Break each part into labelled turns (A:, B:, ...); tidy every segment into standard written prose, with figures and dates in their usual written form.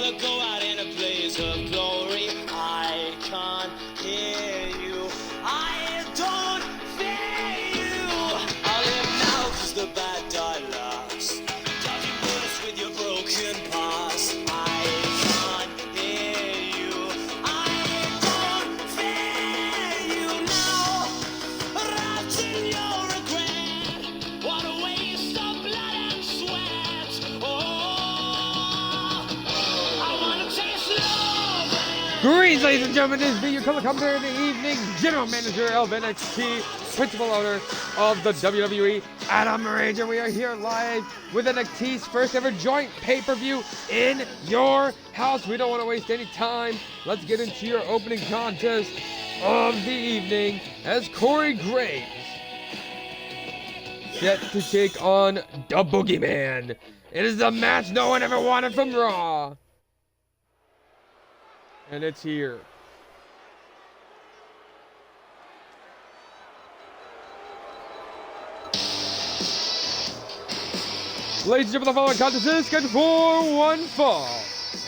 A: wanna go out in a blaze of glory. I can't hear you. I don't fear you. I live now 'cause the bad die last. Dodging bullets with your broken past. I can't hear you. I don't fear you now. Wrapped in your regret. What a waste of blood and sweat. Oh, I wanna taste love.
B: Greetings, ladies and gentlemen. This is your color commentary of the evening, General Manager of NXT, Principal Owner of the WWE, Adam Ranger. We are here live with NXT's first ever joint pay-per-view in your house. We don't want to waste any time. Let's get into your opening contest of the evening as Corey Graves set to take on the Boogeyman. It is the match no one ever wanted from Raw. And it's here. Ladies and gentlemen, the following contest is scheduled for one fall.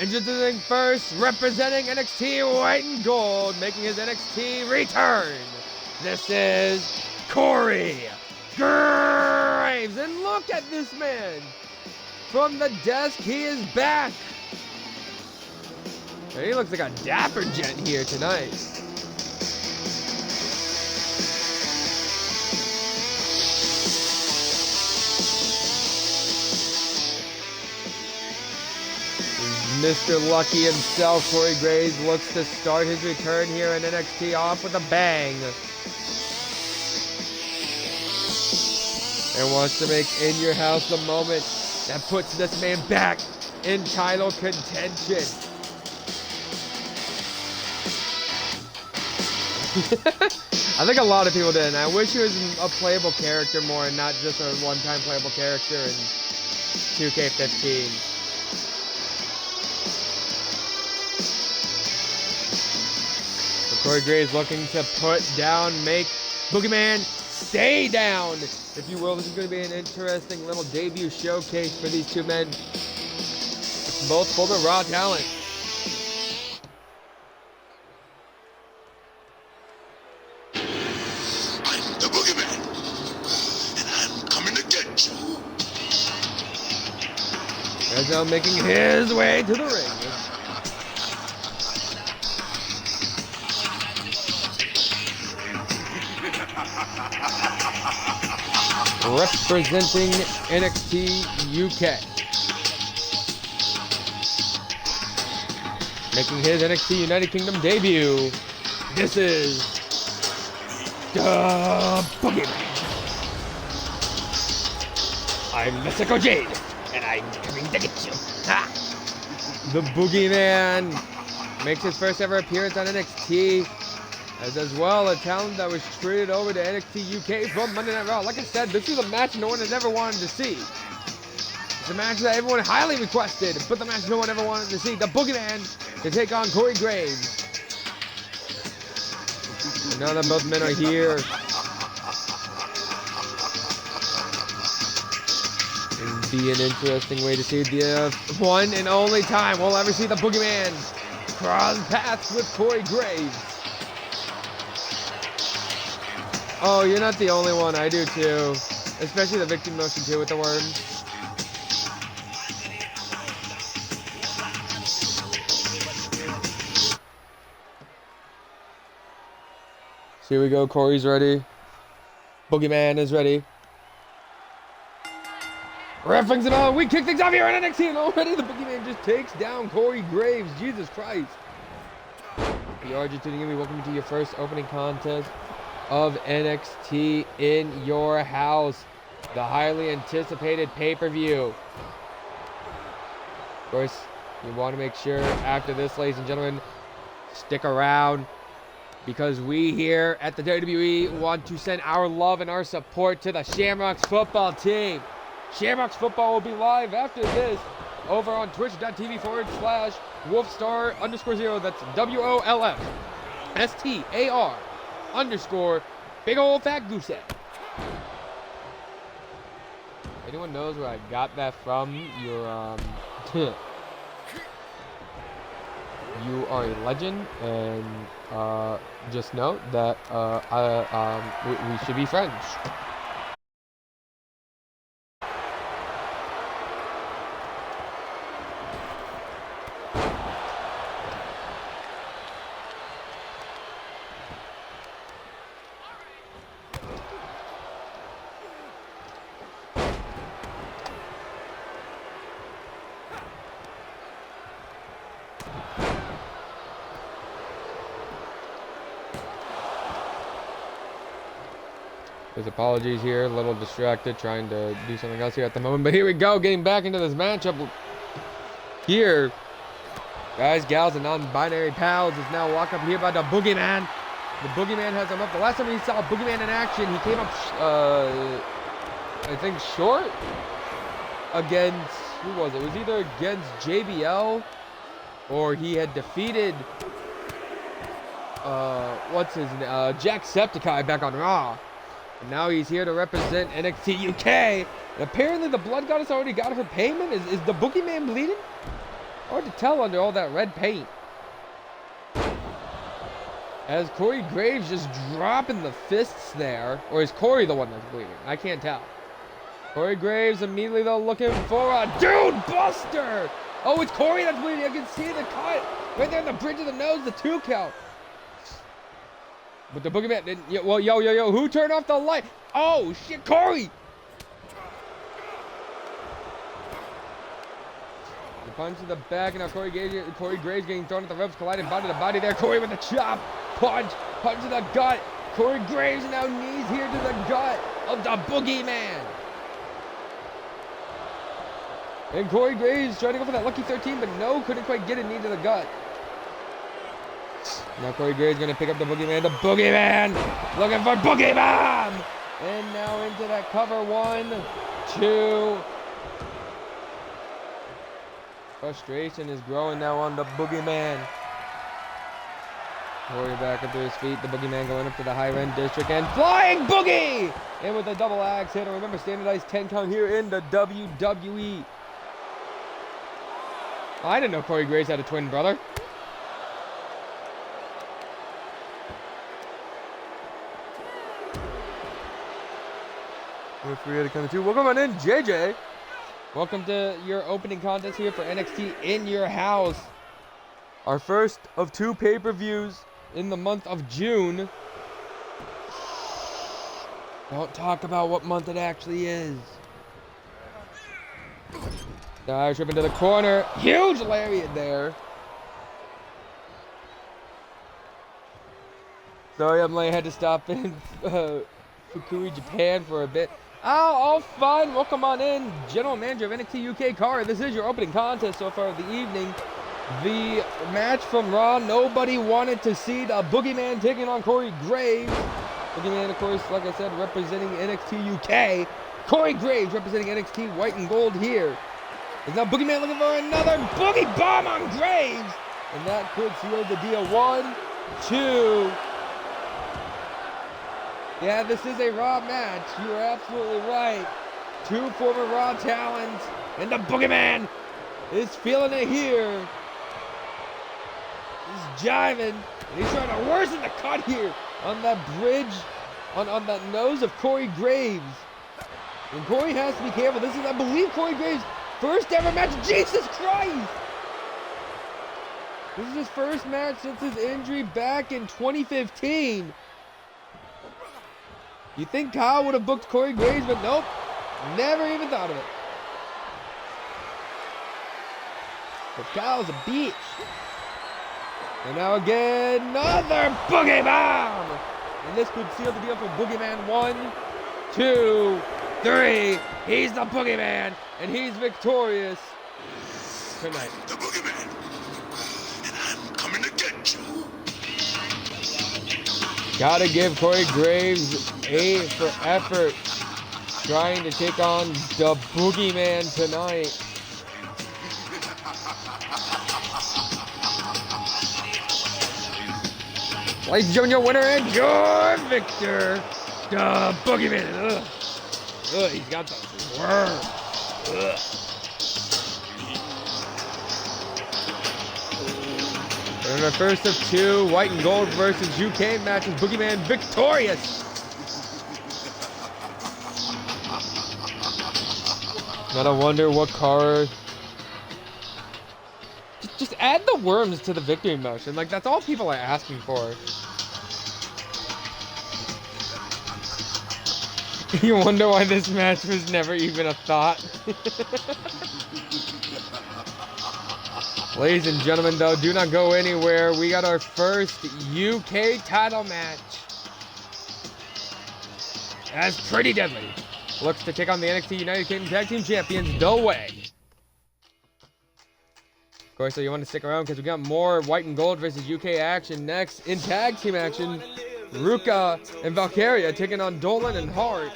B: Introducing first, representing NXT White and Gold, making his NXT return. This is Corey Graves. And look at this man. From the desk, he is back. And he looks like a dapper gent here tonight. Mr. Lucky himself, Corey Graves, looks to start his return here in NXT off with a bang. And wants to make In Your House the moment that puts this man back in title contention. I think a lot of people did, and I wish he was a playable character more and not just a one-time playable character in 2K15. Corey Graves looking to put down, make Boogeyman stay down, if you will. This is going to be an interesting little debut showcase for these two men, both full of raw talent.
C: I'm the Boogeyman, and I'm coming to get you.
B: As now making his way to the ring. Representing NXT UK. Making his NXT United Kingdom debut. This is the Boogeyman. I'm Mexico Jade, and I'm coming to get you. Ha! The Boogeyman makes his first ever appearance on NXT. As well, a talent that was traded over to NXT UK from Monday Night Raw. Like I said, this is a match no one has ever wanted to see. It's a match that everyone highly requested, but the match no one ever wanted to see. The Boogeyman to take on Corey Graves. And now that both men are here, it'll be an interesting way to see the one and only time we'll ever see the Boogeyman cross paths with Corey Graves. Oh, you're not the only one. I do too. Especially the victim motion too with the worms. So here we go. Corey's ready. Boogeyman is ready. Ref brings it on. We kick things off here on NXT, and already the Boogeyman just takes down Corey Graves. Jesus Christ. If you are just tuning in, we welcome you to your first opening contest of NXT in your house, the highly anticipated pay-per-view. Of course, you want to make sure after this, ladies and gentlemen, stick around, because we here at the WWE want to send our love and our support to the Shamrocks football team. Shamrocks football will be live after this over on twitch.tv/Wolfstar_0. That's WOLFSTAR_ big old fat goose egg. Anyone knows where I got that from? Your you are a legend, and just note that we should be friends. His apologies here, a little distracted, trying to do something else here at the moment. But here we go, getting back into this matchup here. Guys, gals, and non-binary pals is now walked up here by the Boogeyman. The Boogeyman has him up. The last time we saw Boogeyman in action, he came up, I think, short against, who was it? It was either against JBL or he had defeated, what's his name? Jacksepticeye back on Raw. And now he's here to represent NXT UK. And apparently the Blood Goddess already got her payment. Is the Boogeyman bleeding? Hard to tell under all that red paint. As Corey Graves just dropping the fists there. Or is Corey the one that's bleeding? I can't tell. Corey Graves immediately though looking for a Dude Buster. Oh, it's Corey that's bleeding. I can see the cut right there on the bridge of the nose, the 2 count. But the Boogeyman didn't. Well, yo, who turned off the light? Oh, shit, Corey! The punch to the back, and now Corey Graves getting thrown at the ropes, colliding body to body there. Corey with the chop, punch to the gut. Corey Graves now knees here to the gut of the Boogeyman. And Corey Graves trying to go for that lucky 13, but no, couldn't quite get a knee to the gut. Now Corey Graves going to pick up the Boogeyman. The Boogeyman looking for Boogie Bomb. And now into that cover. 1, 2. Frustration is growing now on the Boogeyman. Corey back up to his feet. The Boogeyman going up to the high end district and flying Boogie. And with a double axe hit. And remember, standardized 10 count here in the WWE. I didn't know Corey Graves had a twin brother. Welcome on in, JJ. Welcome to your opening contest here for NXT in your house. Our first of 2 pay-per-views in the month of June. Don't talk about what month it actually is. Irish whip into the corner. Huge lariat there. Sorry, I had to stop in Fukui, Japan for a bit. Oh, all fun. Welcome on in, General Manager of NXT UK, Kara. This is your opening contest so far of the evening. The match from Raw, nobody wanted to see the Boogeyman taking on Corey Graves. Boogeyman, of course, like I said, representing NXT UK. Corey Graves representing NXT White and Gold here. Is now Boogeyman looking for another Boogie Bomb on Graves. And that could seal the deal. 1, 2. Yeah, this is a Raw match. You are absolutely right. 2 former Raw talents. And the Boogeyman is feeling it here. He's jiving. And he's trying to worsen the cut here on that bridge, on that nose of Corey Graves. And Corey has to be careful. This is, I believe, Corey Graves' first ever match. Jesus Christ! This is his first match since his injury back in 2015. You think Kyle would have booked Corey Graves, but nope. Never even thought of it. But Kyle's a bitch. And now again, another Boogie Bomb! And this could seal the deal for Boogeyman. 1, 2, 3. He's the Boogeyman, and he's victorious tonight.
C: The Boogeyman. And I'm coming to get you.
B: Gotta give Corey Graves A for effort, trying to take on the Boogeyman tonight. Ladies and gentlemen, your winner and your victor, the Boogeyman. Ugh. Ugh, he's got the swerve. Ugh. And our first of two white and gold versus UK matches. Boogeyman victorious. Gotta wonder what card. Just add the worms to the victory motion. Like, that's all people are asking for. You wonder why this match was never even a thought. Ladies and gentlemen, though, do not go anywhere. We got our first UK title match. As Pretty Deadly looks to take on the NXT United Kingdom Tag Team Champions, The Way. Of course, so you want to stick around because we got more white and gold versus UK action next. In tag team action, Ruka and Valkyria taking on Dolan and Hart.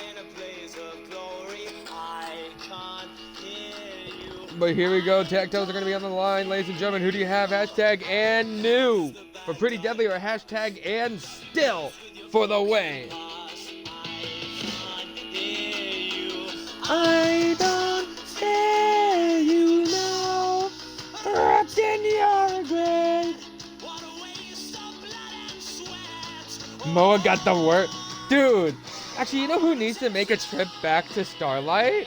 B: But here we go. Tag titles are going to be on the line. Ladies and gentlemen, who do you have? Hashtag and new for Pretty Deadly or hashtag and still for The Way? I don't fear you now, wrapped in your grave. Moa got the word. Dude, actually, you know who needs to make a trip back to Starlight?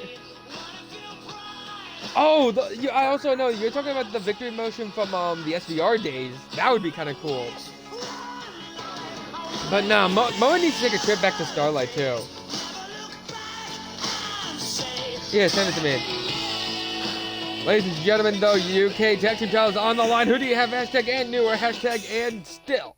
B: Oh, I also know you're talking about the victory motion from the SVR days. That would be kind of cool. But nah, Moa needs to take a trip back to Starlight too. Yeah, send it to me. Ladies and gentlemen, though, UK tag team titles on the line. Who do you have? Hashtag and new or hashtag and still?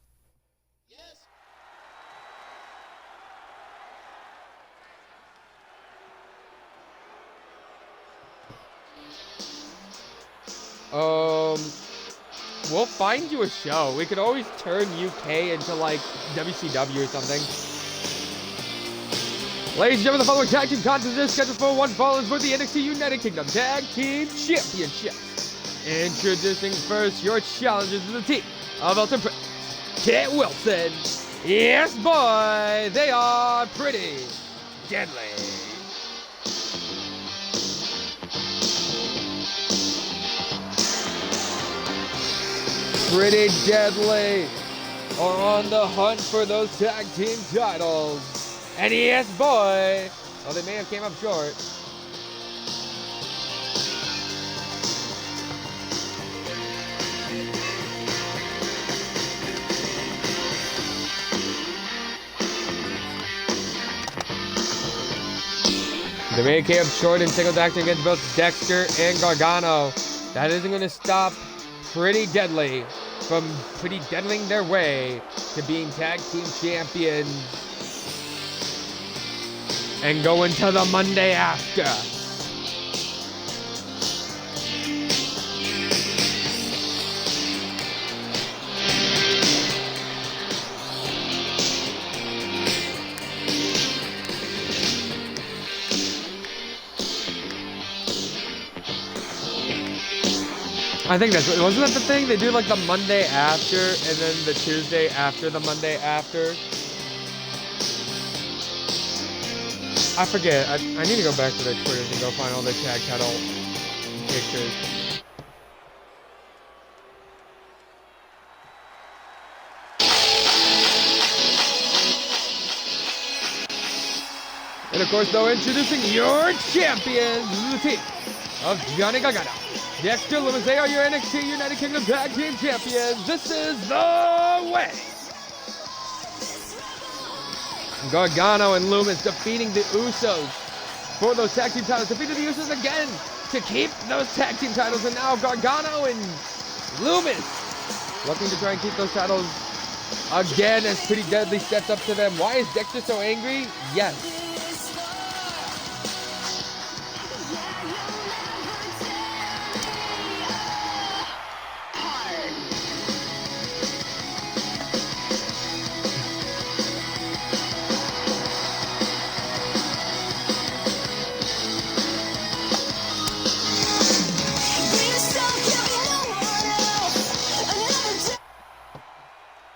B: We'll find you a show. We could always turn UK into like WCW or something. Ladies and gentlemen, the following tag team contest is scheduled for one fall for the NXT United Kingdom Tag Team Championship. Introducing first your challengers to the team of Elton Prince, Kit Wilson. Yes, boy, they are Pretty Deadly. Pretty Deadly are on the hunt for those tag team titles. And yes, boy, well, they may have came up short. They may have came up short in singles action against both Dexter and Gargano. That isn't going to stop Pretty Deadly from Pretty Deadling their way to being tag team champions and going to the Monday after. I think that's, wasn't that the thing? They do like the Monday after and then the Tuesday after the Monday after. I forget. I need to go back to their Twitters and go find all their tag title pictures. And of course, though, introducing your champions, this is the team of Johnny Gargano, Dexter Lumis. They are your NXT United Kingdom Tag Team Champions. This is The Way. Gargano and Lumis defeating the Usos for those tag team titles. Defeated the Usos again to keep those tag team titles. And now Gargano and Lumis looking to try and keep those titles again as Pretty Deadly steps up to them. Why is Dexter so angry? Yes.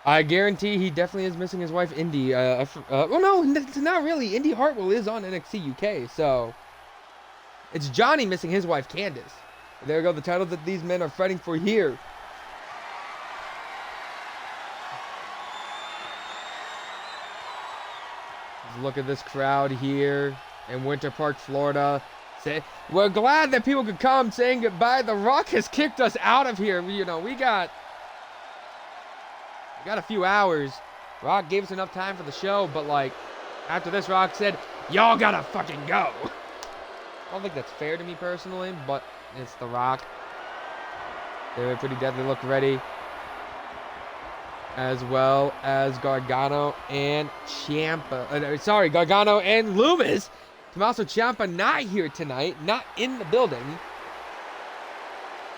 B: I guarantee he definitely is missing his wife, Indy. Well, no, not really. Indy Hartwell is on NXT UK, so it's Johnny missing his wife, Candice. There we go, the title that these men are fighting for here. Look at this crowd here in Winter Park, Florida. We're glad that people could come saying goodbye. The Rock has kicked us out of here. You know, we got a few hours. Rock gave us enough time for the show, but like after this, Rock said, y'all gotta fucking go. I don't think that's fair to me personally, but it's The Rock. They were pretty deadly. Look ready. As well as Gargano and Ciampa. Sorry, Gargano and Loomis. Tommaso Ciampa not here tonight, not in the building.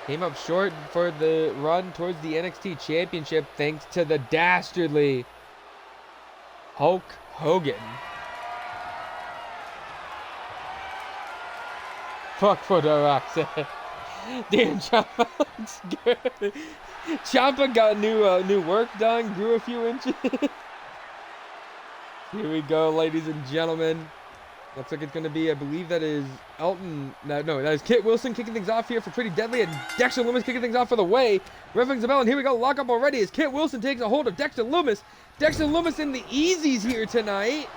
B: Came up short for the run towards the NXT Championship thanks to the dastardly Hulk Hogan. Fuck what The Rock said. Damn, Ciampa looks good. Ciampa got new work done, grew a few inches. Here we go, ladies and gentlemen. Looks like it's going to be, I believe that is Elton. No, that is Kit Wilson kicking things off here for Pretty Deadly, and Dexter Lumis kicking things off for The Way. Ref rings the bell, and here we go. Lock up already as Kit Wilson takes a hold of Dexter Lumis. Dexter Lumis in the easies here tonight.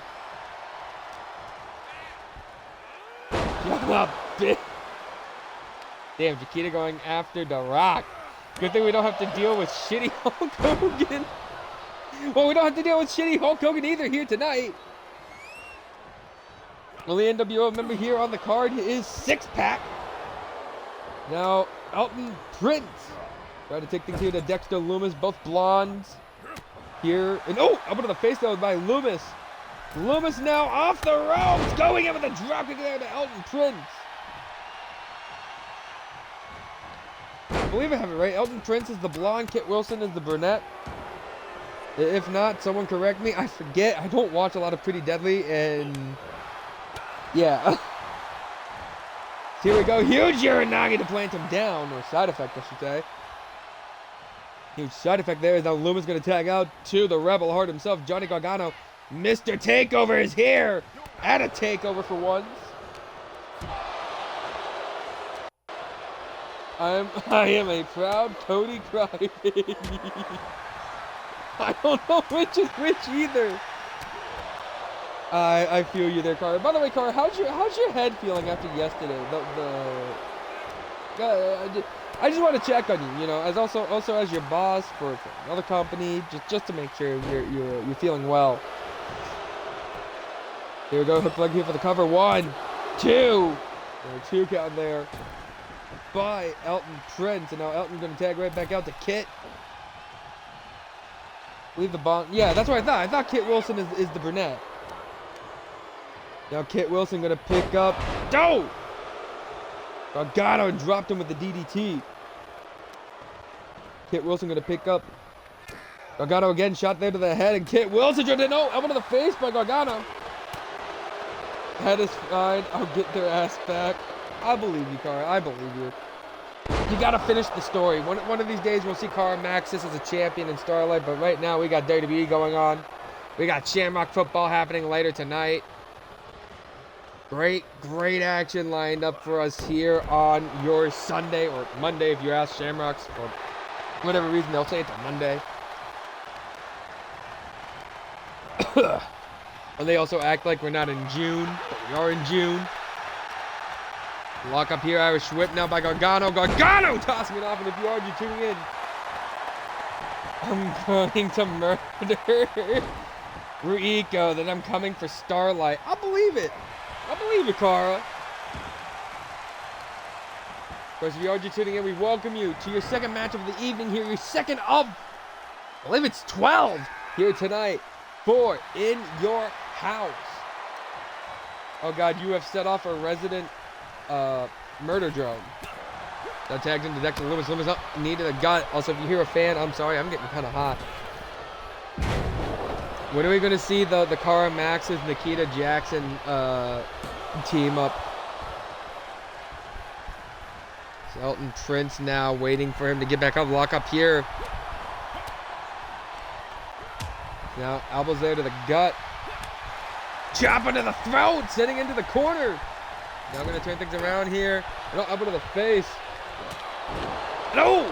B: Shut up, bitch. Damn, Chiquita going after The Rock. Good thing we don't have to deal with shitty Hulk Hogan. Well, we don't have to deal with shitty Hulk Hogan either here tonight. Only NWO member here on the card is Six Pack. Now, Elton Prince. Try to take things here to Dexter Lumis, both blondes. Here, and oh, elbow to the face though by Lumis. Lumis now off the ropes, going in with a dropkick there to Elton Prince. I believe I have it right. Elton Prince is the blonde, Kit Wilson is the brunette. If not, someone correct me. I forget. I don't watch a lot of Pretty Deadly, and yeah. Here we go. Huge Uranagi to plant him down, or side effect, I should say. Huge side effect there is now Lumis going to tag out to the Rebel Heart himself, Johnny Gargano. Mr. Takeover is here at a takeover for once. I am a proud Cody crybaby. I don't know which is which either. I feel you there, Cara. By the way, Cara, how's your head feeling after yesterday? I just want to check on you. You know, as also as your boss for another company, just to make sure you're feeling well. Here we go, hook leg here for the cover. 1, 2. There are 2 count there by Elton Prince, and now Elton's going to tag right back out to Kit. Leave the bond. Yeah, that's what I thought. I thought Kit Wilson is the brunette. Now Kit Wilson going to pick up. Oh! Gargano dropped him with the DDT. Kit Wilson going to pick up. Gargano again, shot there to the head, and Kit Wilson tried to elbow to the face by Gargano. Head is fine. I'll get their ass back. I believe you, Cara. I believe you. You gotta finish the story. One of these days we'll see Cara Maxis as a champion in Starlight, but right now we got WWE going on. We got Shamrock football happening later tonight. Great action lined up for us here on your Sunday, or Monday if you ask Shamrocks, for whatever reason they'll say it's a Monday. And they also act like we're not in June, but we are in June. Lock up here, Irish whip now by Gargano. Gargano tossing it off, and if you are just tuning in, I'm going to murder Ruiko, then I'm coming for Starlight. I believe it. I believe it, Cara. Of course, if you are just tuning in, we welcome you to your second match of the evening here. Your second of, I believe it's 12 here tonight for In Your House. Oh, God, you have set off a resident murder drone. That tags into Dexter Lumis. Lumis up, knee to the gut. Also, if you hear a fan, I'm sorry, I'm getting kind of hot. When are we going to see the Cara Max's Nikita Jackson team up? So Elton Prince now waiting for him to get back up. Lock up here. Now elbows there to the gut. Chop into the throat, sitting into the corner. Now I'm going to turn things around here. No, elbow to the face. No!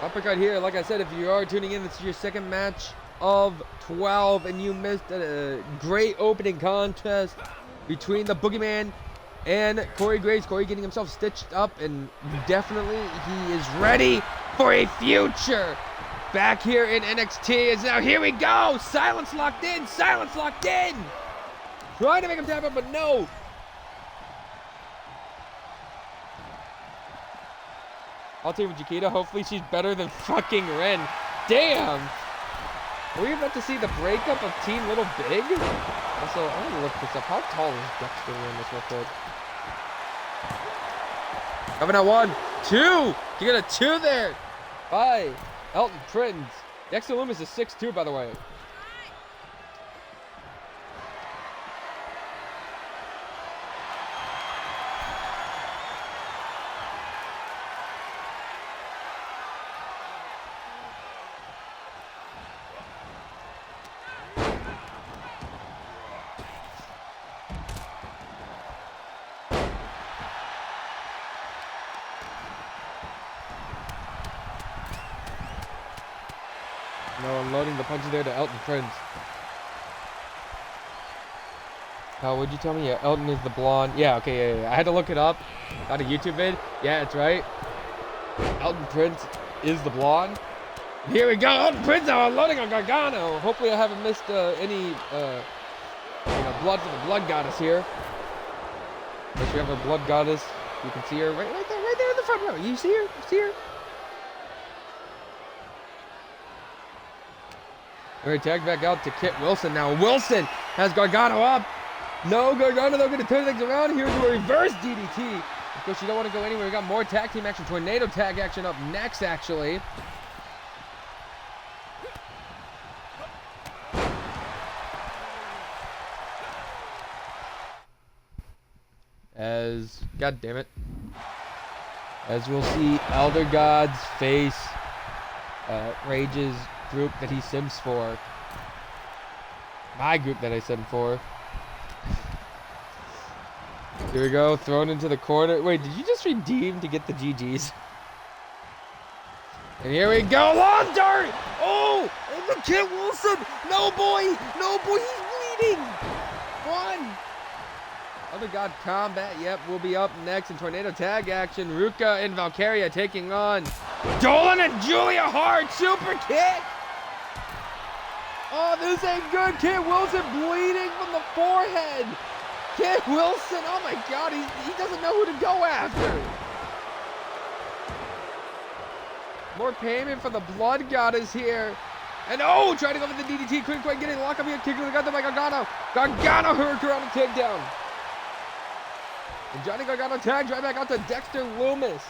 B: Uppercut here. Like I said, if you are tuning in, this is your second match of 12, and you missed a great opening contest between the Boogeyman and Corey Graves. Corey getting himself stitched up, and definitely he is ready for a future back here in NXT. Is now, here we go. Silence locked in. Silence locked in. Trying to make him tap up, but no. I'll take with Chiquita. Hopefully she's better than fucking Ren. Damn. Are we about to see the breakup of Team Little Big? Also, I'm gonna look this up. How tall is Dexter Lumis real quick? Coming at 1, 2. You got a 2 there. By Elton Prince. Dexter Lumis is 6'2", by the way. No, unloading the punches there to Elton Prince. How would you tell me? Yeah, Elton is the blonde. Yeah, okay, yeah. I had to look it up. Got a YouTube vid. Yeah, it's right. Elton Prince is the blonde. Here we go. Elton Prince now unloading on Gargano. Hopefully I haven't missed any blood for the blood goddess here. Unless we have a blood goddess. You can see her right there in the front row. You see her? You see her? All right, tag back out to Kit Wilson now. Wilson has Gargano up. No, Gargano, they're going to turn things around here to a reverse DDT. Of course, you don't want to go anywhere. We got more tag team action. Tornado tag action up next, actually. God damn it. As we'll see Elder Gods face Rage's group that he sims for. My group that I sim for. Here we go, thrown into the corner. Wait, did you just redeem to get the GGs? And here we go, long dart! Oh, and the Kit Wilson! No boy, he's bleeding! One! Other God Combat, yep, will be up next in Tornado Tag action. Ruka and Valkyria taking on Dolan and Julia Hart, super kick! Oh, this ain't good. Kit Wilson bleeding from the forehead. Kit Wilson, oh my God, he doesn't know who to go after. More payment for the Blood Goddess here. And oh, trying to go for the DDT, couldn't quite get it. Lock up here, kick got them by Gargano. Gargano Hurricane on a takedown. And Johnny Gargano tags right back out to Dexter Lumis.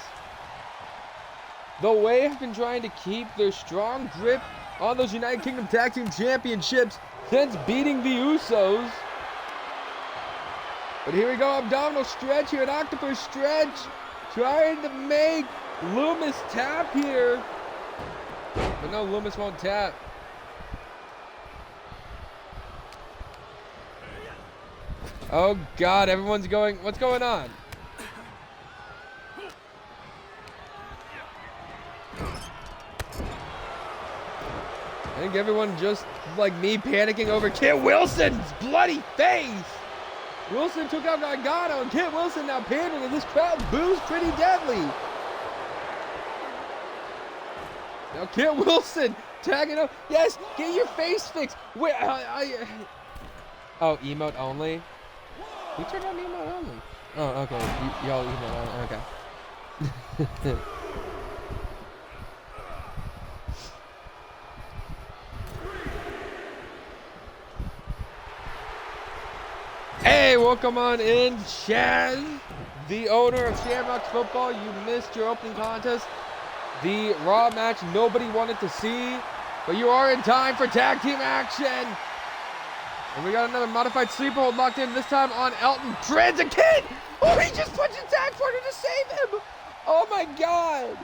B: The Way have been trying to keep their strong grip on those United Kingdom Tag Team Championships since beating the Usos. But here we go, abdominal stretch here, an octopus stretch. Trying to make Lumis tap here. But no, Lumis won't tap. Oh God, everyone's going, what's going on? I think everyone just like me panicking over Kit Wilson's bloody face. Wilson took out Gargano, and Kit Wilson now pandering, and this crowd boos pretty deadly. Now Kit Wilson tagging up. Yes, get your face fixed. Wait, oh, emote only? We turned on emote only. Oh, okay. Y'all emote only. Okay. Hey, welcome on in, Chaz, the owner of Shamrocks Football. You missed your opening contest. The Raw match nobody wanted to see, but you are in time for tag team action. And we got another modified sleeper hold locked in, this time on Elton Prince. A kid! Oh, he just punched his tag partner to save him! Oh my God!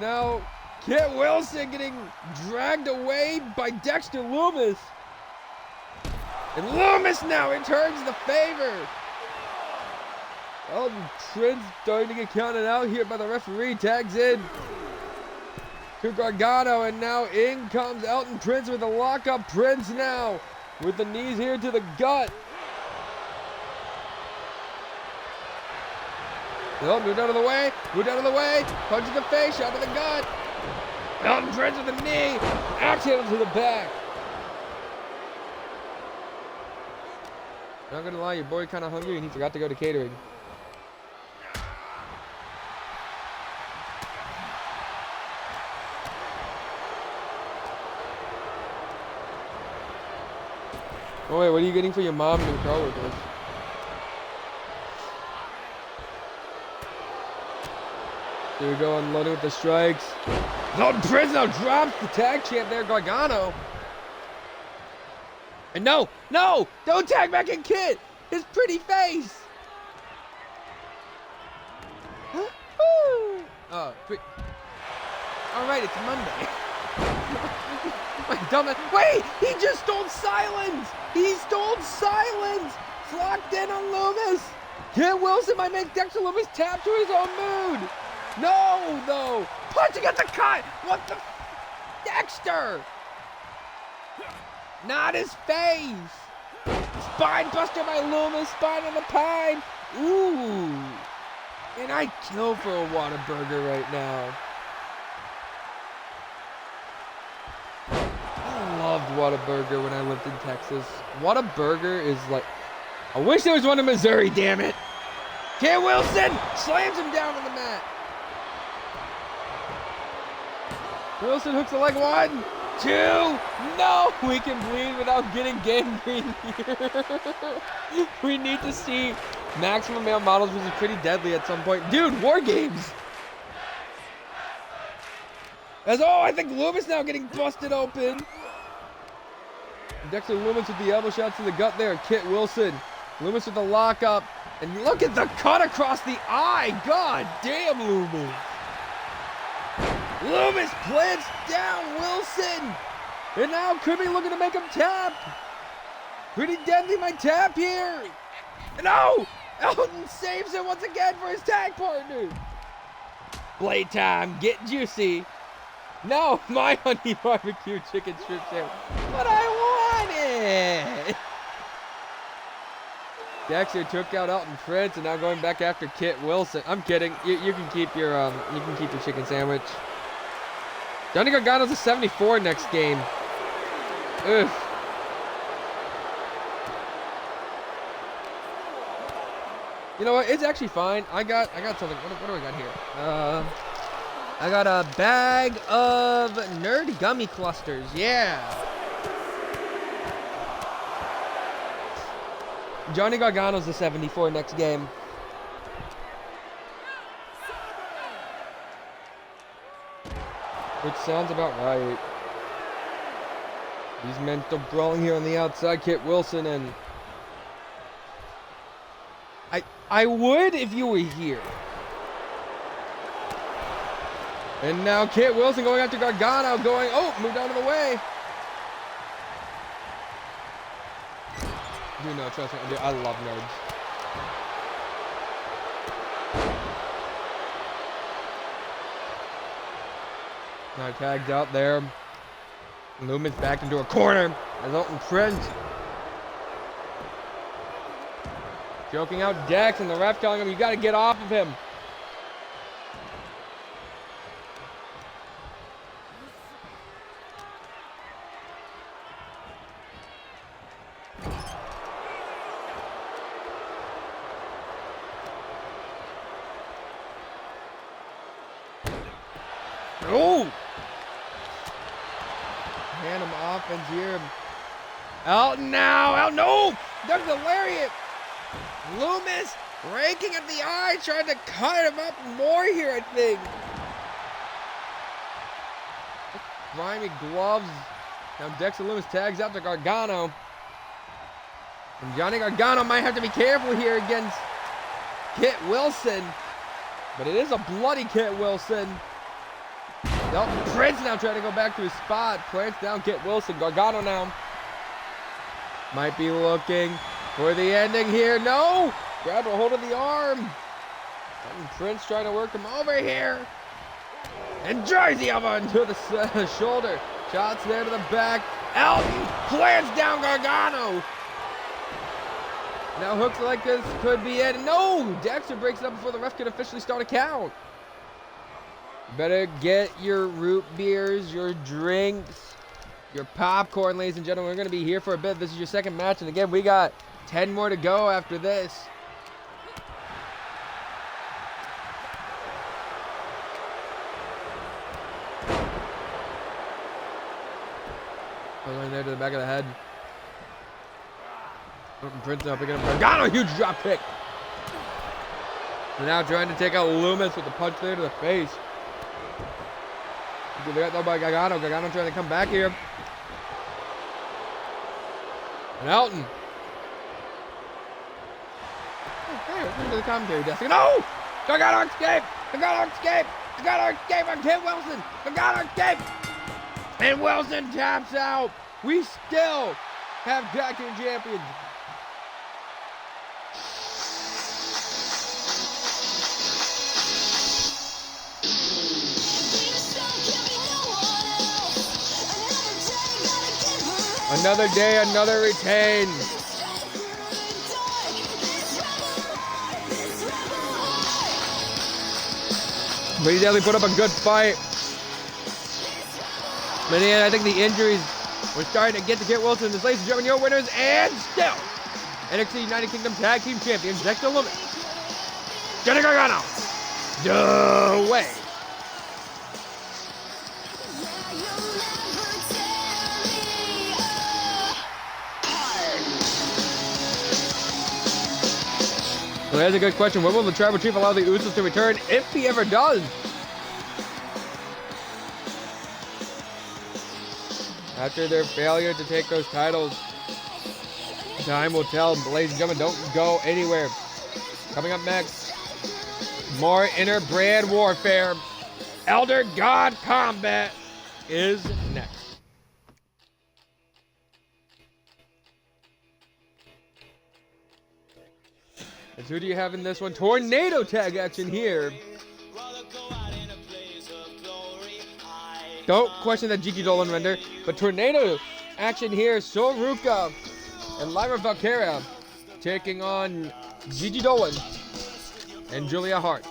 B: Now, Kit Wilson getting dragged away by Dexter Lumis. And Lumis now returns the favor. Elton Prince starting to get counted out here by the referee. Tags in. to Gargano, and now in comes Elton Prince with a lockup. Prince now with the knees here to the gut. Oh, moved out of the way, punch to the face, shot to the gut. Elton Prince with a knee, axe handle to the back. Not gonna lie, your boy kinda hungry and he forgot to go to catering. Oh wait, what are you getting for your mom and your coworkers? Here we go, unloading with the strikes. Elton Prince now drops the tag champ there, Gargano. And no, don't tag back in Kit. His pretty face. Huh? Oh, all right, it's Monday. My dumbass. Wait, he just stole silence. He stole silence. Locked in on Loomis. Kit Wilson might make Dexter Loomis tap to his own mood. No, though. Punching at the cut. What the? Dexter. Not his face. Spine buster by Loomis. Spine on the pine. Ooh. And I kill for a Whataburger right now. I loved Whataburger when I lived in Texas. Whataburger is like... I wish there was one in Missouri, damn it. Kit Wilson slams him down on the mat. Wilson hooks the leg. 1, 2. No, we can bleed without getting gangrene here. We need to see Maximum Male Models, which is pretty deadly at some point. Dude, War Games. I think Loomis now getting busted open. Dexter Loomis with the elbow shots to the gut there. Kit Wilson. Loomis with the lockup. And look at the cut across the eye. God damn, Loomis. Loomis plants down Wilson. And now could be looking to make him tap. Pretty deadly, my tap here. No! Elton saves it once again for his tag partner. Blade time, get juicy. No, my honey barbecue chicken strip sandwich. But I want it. Dexter took out Elton Prince and now going back after Kit Wilson. I'm kidding. You can keep your chicken sandwich. Johnny Gargano's a 74 next game. Ugh. You know what? It's actually fine. I got something. What do I got here? I got a bag of Nerd Gummy Clusters. Yeah. Johnny Gargano's the 74 next game. Which sounds about right. These men still brawling here on the outside. Kit Wilson and... I would if you were here. And now Kit Wilson going after Gargano, going, moved out of the way. Dude, no, trust me, dude, I love nerds. Now tagged out there. Loomis back into a corner as Elton Prince. Choking out Dex, and the ref telling him, you got to get off of him. Oh! Random offense here. Elton now. Elton, no! There's the lariat. Loomis raking at the eye, trying to cut him up more here, I think. Grimy gloves. Now Dexter Loomis tags out to Gargano. And Johnny Gargano might have to be careful here against Kit Wilson. But it is a bloody Kit Wilson. Elton Prince now trying to go back to his spot. Plants down Kit Wilson. Gargano now might be looking for the ending here. No! Grab a hold of the arm. Elton Prince trying to work him over here. and drives the elbow into the shoulder. Shots there to the back. Elton plants down Gargano. Now hooks like this could be it. No! Dexter breaks it up before the ref can officially start a count. Better get your root beers, your drinks, your popcorn, ladies and gentlemen. We're going to be here for a bit. This is your second match. And again, we got 10 more to go after this. Going there to the back of the head. Prince now picking up Gargano, huge drop kick. Now trying to take out Loomis with the punch there to the face. They got though by Gargano. Gargano trying to come back here. And Elton. Hey, welcome to the commentary desk. No! Gargano escape! Gargano escape! Gargano escape on Tim Wilson! Gargano escape! And Wilson taps out. We still have tag team champions. Another day, another retain. But he definitely put up a good fight. But yeah, I think the injuries were starting to get Wilson. This, ladies and gentlemen, your winners and still NXT United Kingdom Tag Team Champions, Dexter Lumis, Johnny Gargano, the way. Well, that's a good question. When will the Tribal Chief allow the Usos to return, if he ever does? After their failure to take those titles, time will tell. Ladies and gentlemen, don't go anywhere. Coming up next, more inter-brand warfare. Elder God Combat is next. And who do you have in this one? Tornado tag action here. Don't question that Gigi Dolan render, but tornado action here. Soruka and Lyra Valkyria taking on Gigi Dolan and Julia Hart.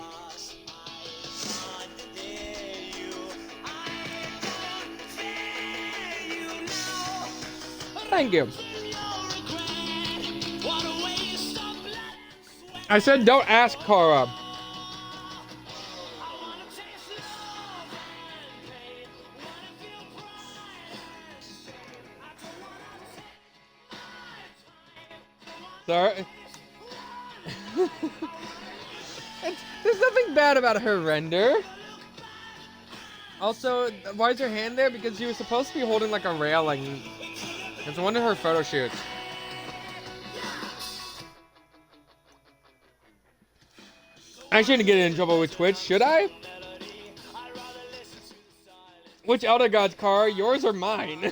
B: Thank you. I said don't ask Cara. Sorry. There's nothing bad about her render. Also, why is her hand there? Because she was supposed to be holding like a railing. It's one of her photo shoots. I shouldn't get in trouble with Twitch, should I? Which Elder Gods car? Yours or mine?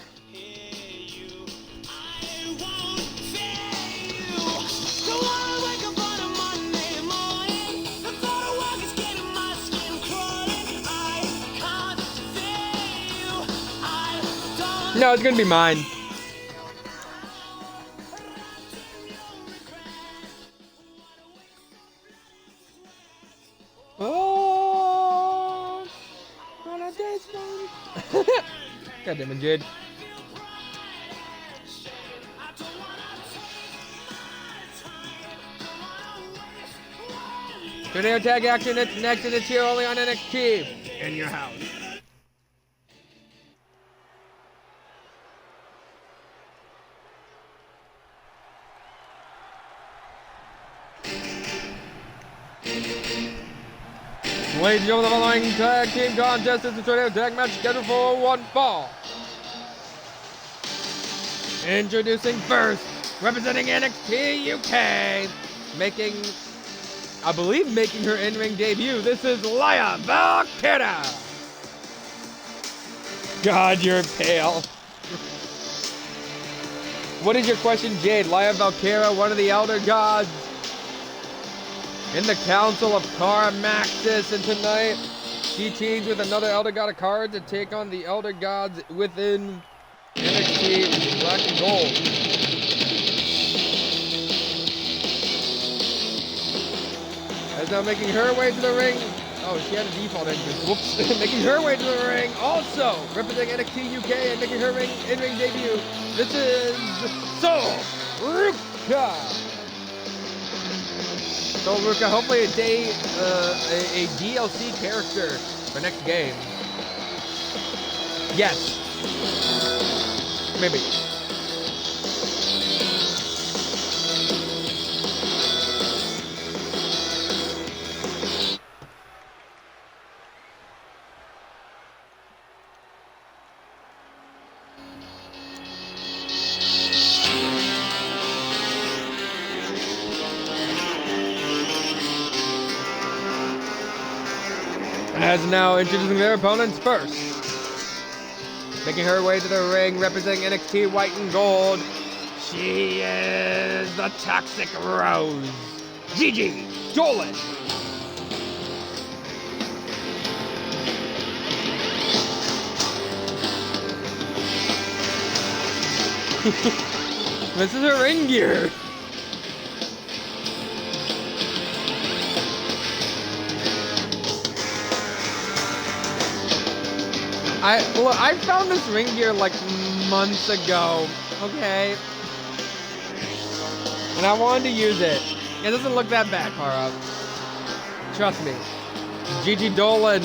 B: No, it's gonna be mine. Oh, God damn it, Jade. Tornado tag action, it's next, and it's here only on NXT. In your house. Ladies and gentlemen, the following tag team contest is the tornado tag match scheduled for one fall. Introducing first, representing NXT UK, making her in-ring debut. This is Lyra Valkyria. God, you're pale. What is your question, Jade? Lyra Valkyria, one of the Elder Gods in the Council of Cara Maxis, and tonight She teams with another Elder God of Card to take on the Elder Gods within NXT Black and Gold. As now making her way to the ring. Oh, she had a default entrance. Whoops. Making her way to the ring. Also representing NXT UK and making her in-ring debut. This is Sol Ruka. Sol Ruka, hopefully a DLC character for next game. Yes. Maybe. As now introducing their opponents first. Making her way to the ring, representing NXT White and Gold. She is the Toxic Rose, Gigi Dolan. This is her ring gear. I found this ring gear like months ago, okay? And I wanted to use it. It doesn't look that bad, Cara. Trust me. Gigi Dolan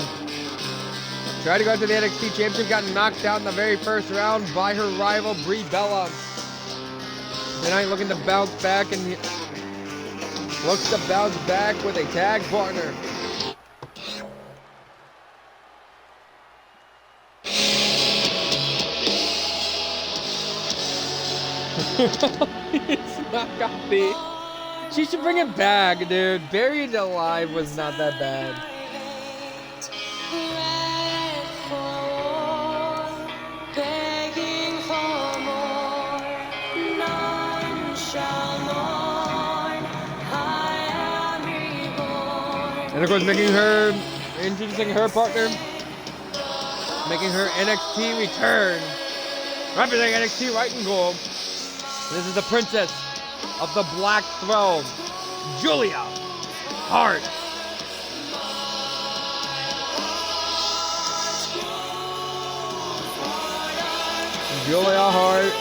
B: tried to go to the NXT Championship, got knocked out in the very first round by her rival, Brie Bella. Tonight looking to bounce back and looks to bounce back with a tag partner. It's not gonna be. She should bring it back, dude. Buried Alive was not that bad. And of course, introducing her partner, making her NXT return, representing NXT White and Gold. This is the princess of the Black Throne, Julia Hart. Julia Hart.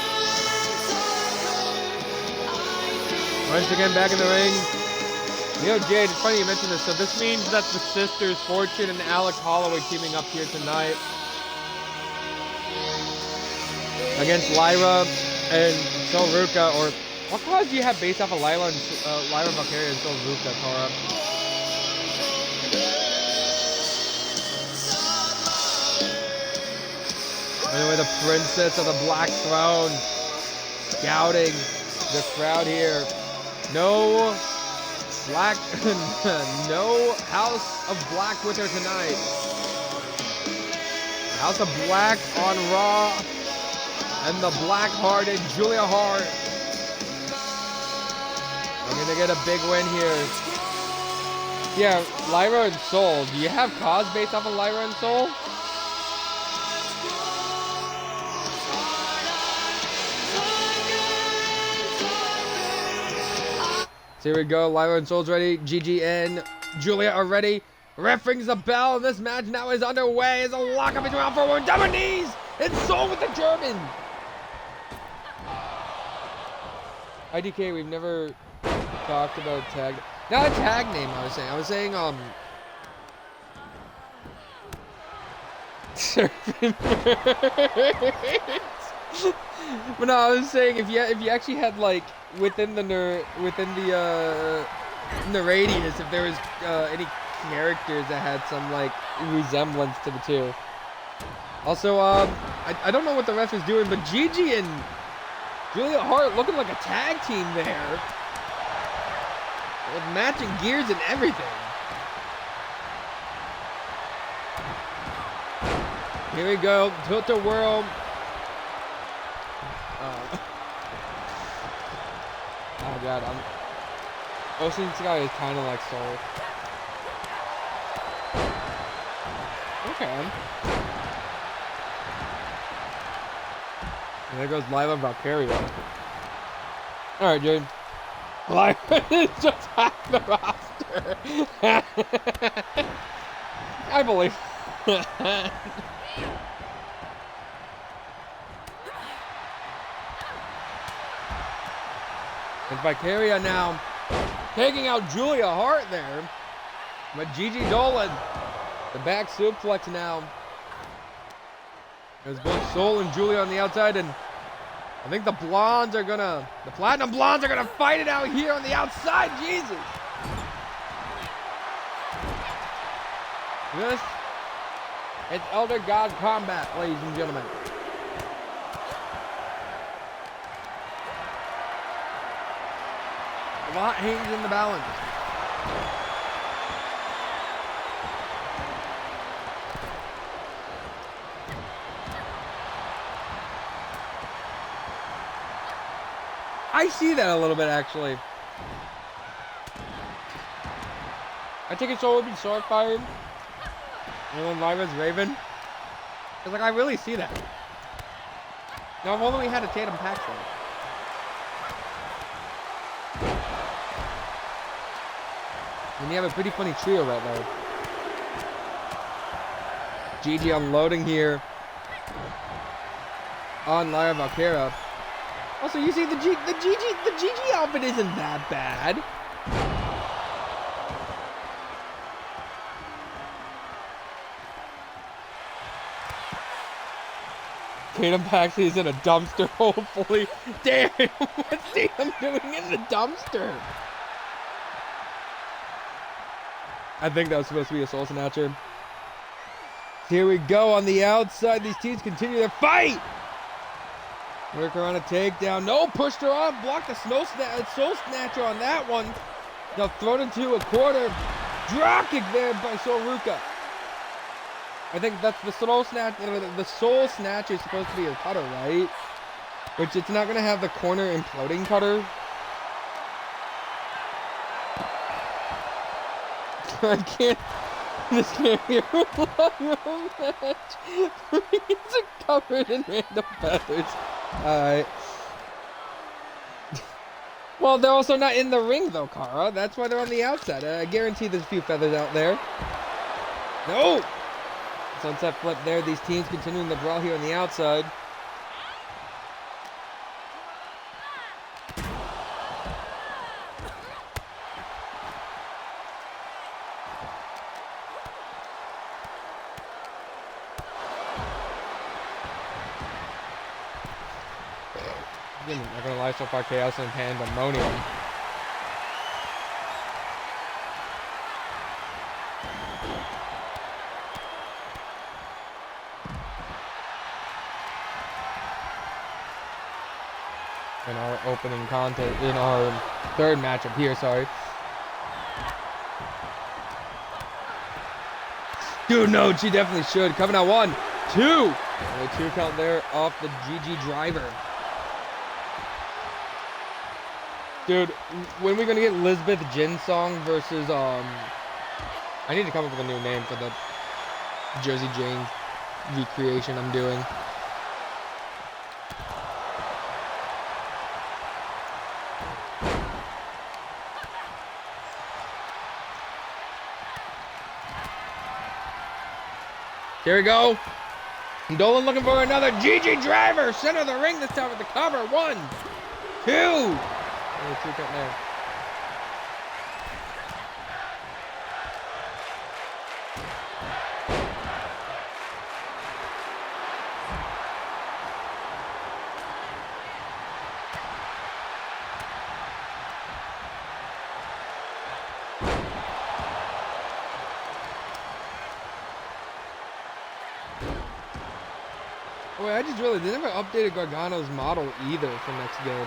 B: Once again back in the ring. You know, Jade, it's funny you mentioned this. So this means that the sisters, Fortune and Alec Holloway, teaming up here tonight against Lyra and Sol Ruka, or what cards do you have based off of Lyra Valkyria and Sol Ruka, Cara? Anyway, the princess of the Black Throne scouting the crowd here. No Black, no House of Black with her tonight. House of Black on Raw. And the Black-hearted Julia Hart. We're gonna get a big win here. Yeah, Lyra and Sol. Do you have cause based off of Lyra and Sol? So here we go. Lyra and Sol's ready. Gigi and Julia are ready. Ref rings the bell, and this match now is underway. It's a lockup into round 4. We're down on knees. It's Sol with the German. IDK, we've never talked about tag. Not a tag name, I was saying, But no, I was saying if you actually had like within the radius, if there was any characters that had some like resemblance to the two. Also, I don't know what the ref is doing, but Gigi and Julia Hart looking like a tag team there. With matching gears and everything. Here we go. Tilt-a-whirl. Oh god, Ocean Sky is kind of like Soul. Okay. And there goes Lila Valkyria. Alright, Jade. Lila is just half the roster. I believe. And Valkyria now taking out Julia Hart there. But Gigi Dolan, the back suplex now. There's both Soul and Julia on the outside, and I think the Platinum Blondes are gonna fight it out here on the outside. Jesus. This, it's Elder God combat, ladies and gentlemen. A lot hangs in the balance. I see that a little bit, actually. I think it's all would be sword fired. And then Lyra's Raven. Cause like I really see that. Now if only we had a Tatum Paxton. And you have a pretty funny trio right now. Gigi unloading here on Lyra Valkyria. Also, you see the Gigi outfit isn't that bad. Tatum Paxley is in a dumpster, hopefully. Damn, what's Tatum doing in the dumpster? I think that was supposed to be a Soul Snatcher. Here we go on the outside. These teams continue their fight. Work her on a takedown. No, pushed her off. Blocked the Soul Snatcher on that one. Now thrown into a quarter. Drop kick there by Soruka. I think that's the Soul Snatcher. The Soul Snatcher is supposed to be a cutter, right? Which it's not going to have the corner imploding cutter. I can't. This can't be a long match. It's covered in random feathers. Alright. Well, they're also not in the ring, though, Kara. That's why they're on the outside. I guarantee there's a few feathers out there. No! Sunset flip there. These teams continuing the brawl here on the outside. I'm not gonna lie, so far Chaos and Pandemonium. In our opening contest, in our third matchup here, sorry. Dude, no, she definitely should. Coming out 1, 2. Only 2 count there off the GG driver. Dude, when are we gonna get Lisbeth Jin song versus I need to come up with a new name for the Jersey Jane recreation I'm doing. Here we go. Dolan looking for another GG driver. Center of the ring this time with the cover. 1, 2. Only 2 count there. Oh, wait, I just realized they never updated Gargano's model either for next game.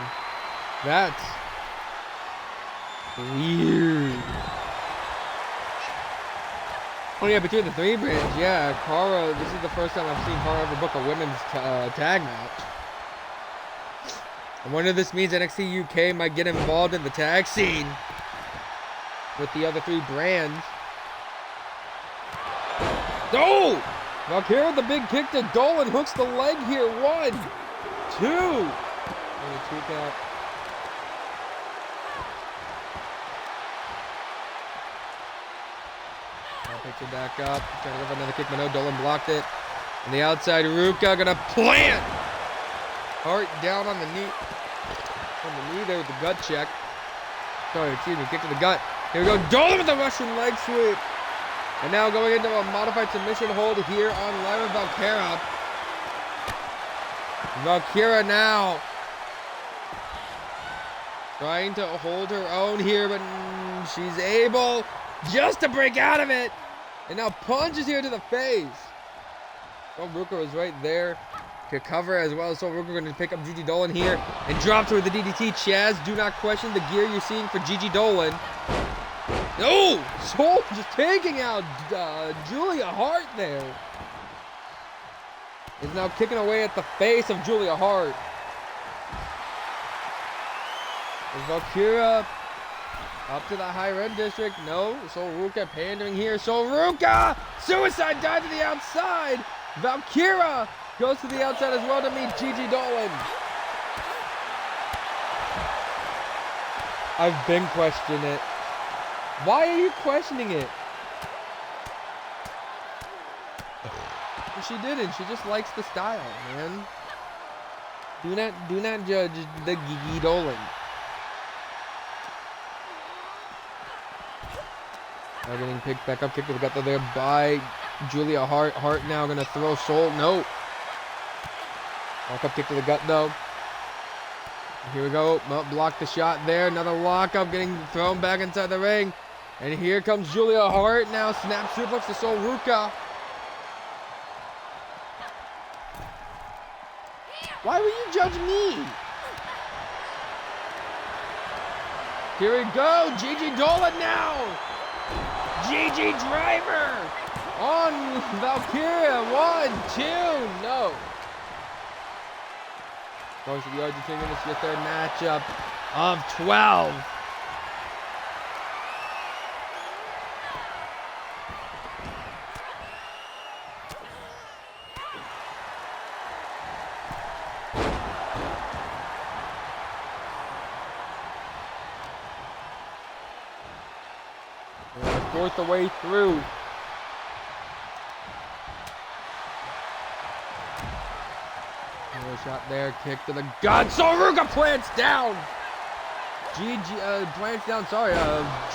B: That's weird. Oh yeah, between the 3 brands, yeah, Cara, this is the first time I've seen Cara ever book a women's tag match. I wonder if this means NXT UK might get involved in the tag scene with the other 3 brands. Oh! Valkyria with the big kick to Dolan. Hooks the leg here. 1, 2. And a 2 count. Now picks it back up. Trying to go for another kick, but no. Dolan blocked it. On the outside, Ruka gonna plant. Hart down on the knee. On the knee there with the gut check. Sorry, excuse me, kick to the gut. Here we go, Dolan with the Russian leg sweep. And now going into a modified submission hold here on Lyra Valkyria. Valkyria now trying to hold her own here, but she's able just to break out of it. And now punches here to the face. Sol Ruka was right there to cover as well. Sol Ruka going to pick up Gigi Dolan here and drops her with the DDT. Chaz, do not question the gear you're seeing for Gigi Dolan. Oh, Sol just taking out Julia Hart there. Is now kicking away at the face of Julia Hart. Is Valkyria up to the high red district? No. Sol Ruka pandering here. Sol Ruka! Suicide dive to the outside. Valkyria goes to the outside as well to meet Gigi Dolan. I've been questioning it. Why are you questioning it? She didn't. She just likes the style, man. Do not judge the Gigi Dolan. Now getting picked back up, kick to the gut there by Julia Hart. Hart now gonna throw Sol. No. Walk up kick to the gut though. Here we go. Oh, block the shot there. Another lockup getting thrown back inside the ring. And here comes Julia Hart now. Snap suplex to Sol Ruka. Why will you judge me? Here we go. Gigi Dolan now. Gigi Driver on Valkyria. 1, 2. No. Goes to the Argentinian. This is your third matchup of 12. Forced the way through. Another shot there, kick to the gut. Sol Ruka plants down. Plants down. Sorry,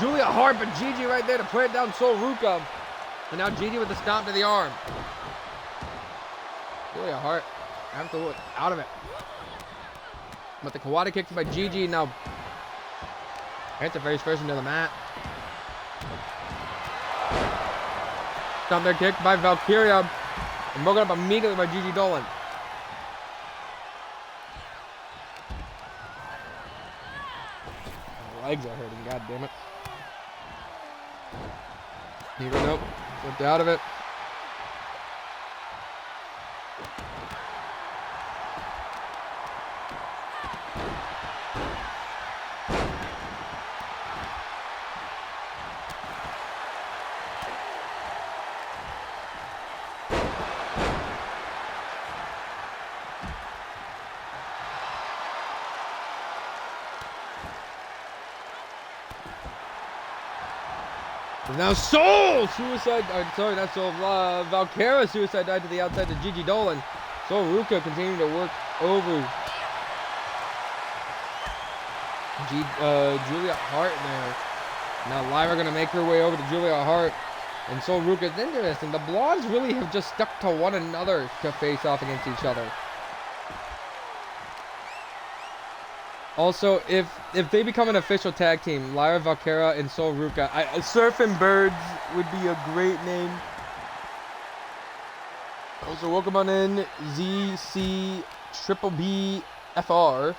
B: Julia Hart, but Gigi right there to plant down Sol Ruka. And now Gigi with the stomp to the arm. Julia Hart absolutely out of it. But the Kawada kick by Gigi now. Panther face first into the mat. Stomp there kick by Valkyria. And broken up immediately by Gigi Dolan. My legs are hurting, god damn it. Here we go, nope. Slipped out of it. Now Sol suicide, sorry, not Sol, Valkyria suicide dive to the outside to Gigi Dolan. Sol Ruka continuing to work over Julia Hart there. Now Lyra going to make her way over to Julia Hart. And Sol Ruka, it's interesting. The Blondes really have just stuck to one another to face off against each other. Also, if they become an official tag team, Lyra Valkyria and Sol Ruka, Surfing Birds would be a great name. Also, welcome on in ZC Triple B FR.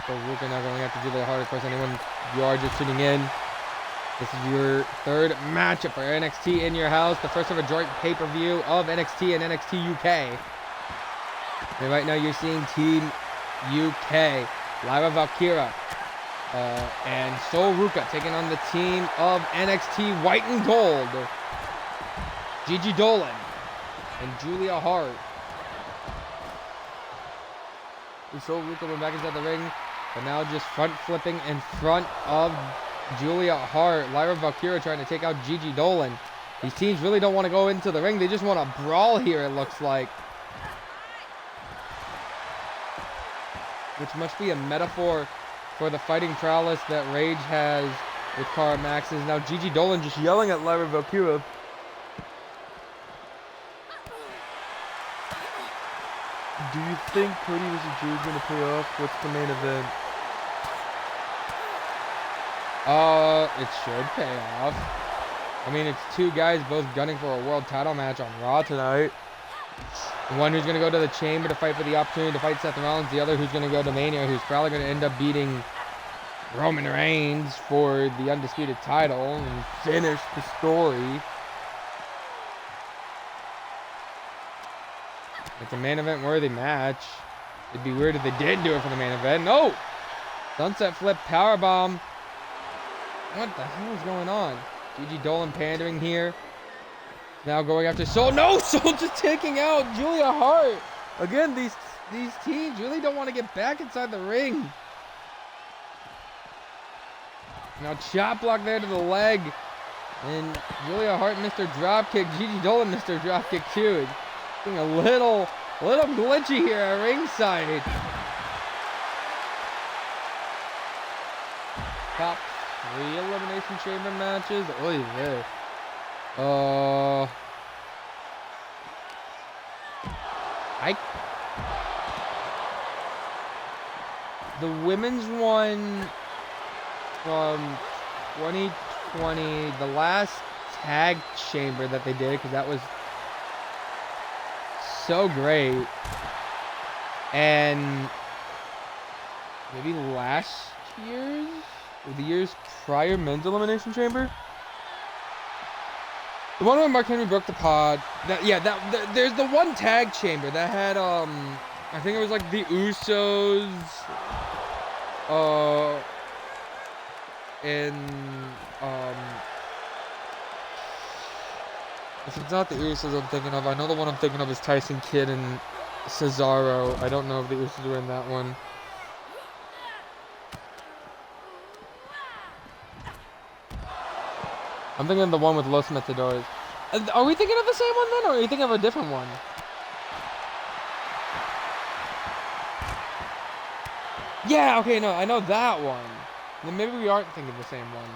B: Sol Ruka now going after Julia Hart. Of course, anyone you are just tuning in, this is your third matchup for NXT in your house. The first ever joint pay-per-view of NXT and NXT UK. And right now you're seeing Team UK. Lyra Valkyria And Sol Ruca taking on the team of NXT White and Gold. Gigi Dolan and Julia Hart. Sol Ruca went back inside the ring, but now just front flipping in front of Julia Hart. Lyra Valkyria trying to take out Gigi Dolan. These teams really don't want to go into the ring. They just want to brawl here, it looks like. Which must be a metaphor for the fighting prowess that Rage has with Cara Maxes. Now Gigi Dolan just yelling at Lyra Valkyria. Do you think Cody vs. Drew is going to pay off? What's the main event? It should pay off. I mean, it's two guys both gunning for a world title match on Raw tonight. One who's going to go to the Chamber to fight for the opportunity to fight Seth Rollins. The other who's going to go to Mania, who's probably going to end up beating Roman Reigns for the undisputed title and finish the story. It's a main event worthy match. It'd be weird if they didn't do it for the main event. No! Sunset flip powerbomb. What the hell is going on? Gigi Dolan pandering here. Now going after Sol. No! Sol just taking out Julia Hart. Again, these teams really don't want to get back inside the ring. Now chop block there to the leg. And Julia Hart missed her dropkick. Gigi Dolan missed her dropkick too. Being a little glitchy here at ringside. Top 3 Elimination Chamber matches. Oh yeah. The women's one from 2020, the last tag chamber that they did, because that was so great. And maybe last year's or the years prior men's elimination chamber. The one where Mark Henry broke the pod. There's the one tag chamber that had I think it was like the Usos if it's not the Usos I'm thinking of, I know the one I'm thinking of is Tyson Kidd and Cesaro. I don't know if the Usos were in that one. I'm thinking of the one with Los Matadores. Are we thinking of the same one then, or are you thinking of a different one? Yeah, okay, no, I know that one. Then maybe we aren't thinking of the same one.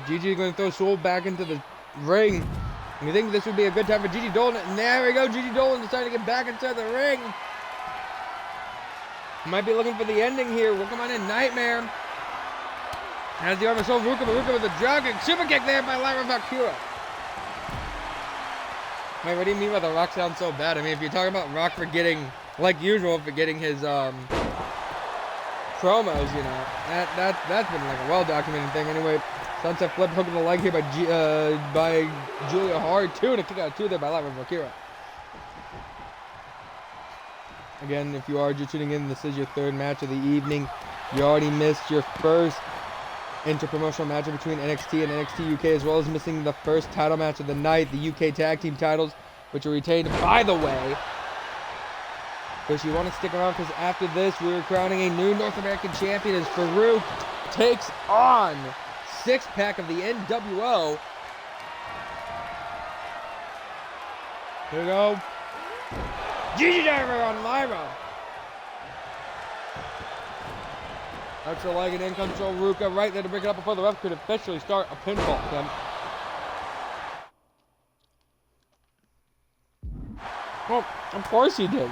B: Gigi is going to throw Sol back into the ring. You think this would be a good time for Gigi Dolan? And there we go. Gigi Dolan deciding to get back into the ring. Might be looking for the ending here. Welcome on in, Nightmare. Has the arm of Sol Ruca, but Ruca with a dropkick. Super kick there by Lyra Valkyria. Wait, what do you mean by the Rock sounds so bad? I mean, if you're talking about Rock forgetting, like usual, forgetting his promos, you know, that's been like a well-documented thing anyway. Sunset flip, hook in the leg here by Julia Hart. 2 to kick out 2 there by Lyra Valkyria. Again, if you are just tuning in, this is your 3rd match of the evening. You already missed your first interpromotional match between NXT and NXT UK, as well as missing the first title match of the night, the UK Tag Team titles, which are retained, by the way. But you want to stick around, because after this, we're crowning a new North American champion as Farouk takes on Six-pack of the NWO. Here we go. Gigi Diver on Lyra. That's the leg and in comes Sol Ruca right there to break it up before the ref could officially start a pinfall attempt. Well, of course he did.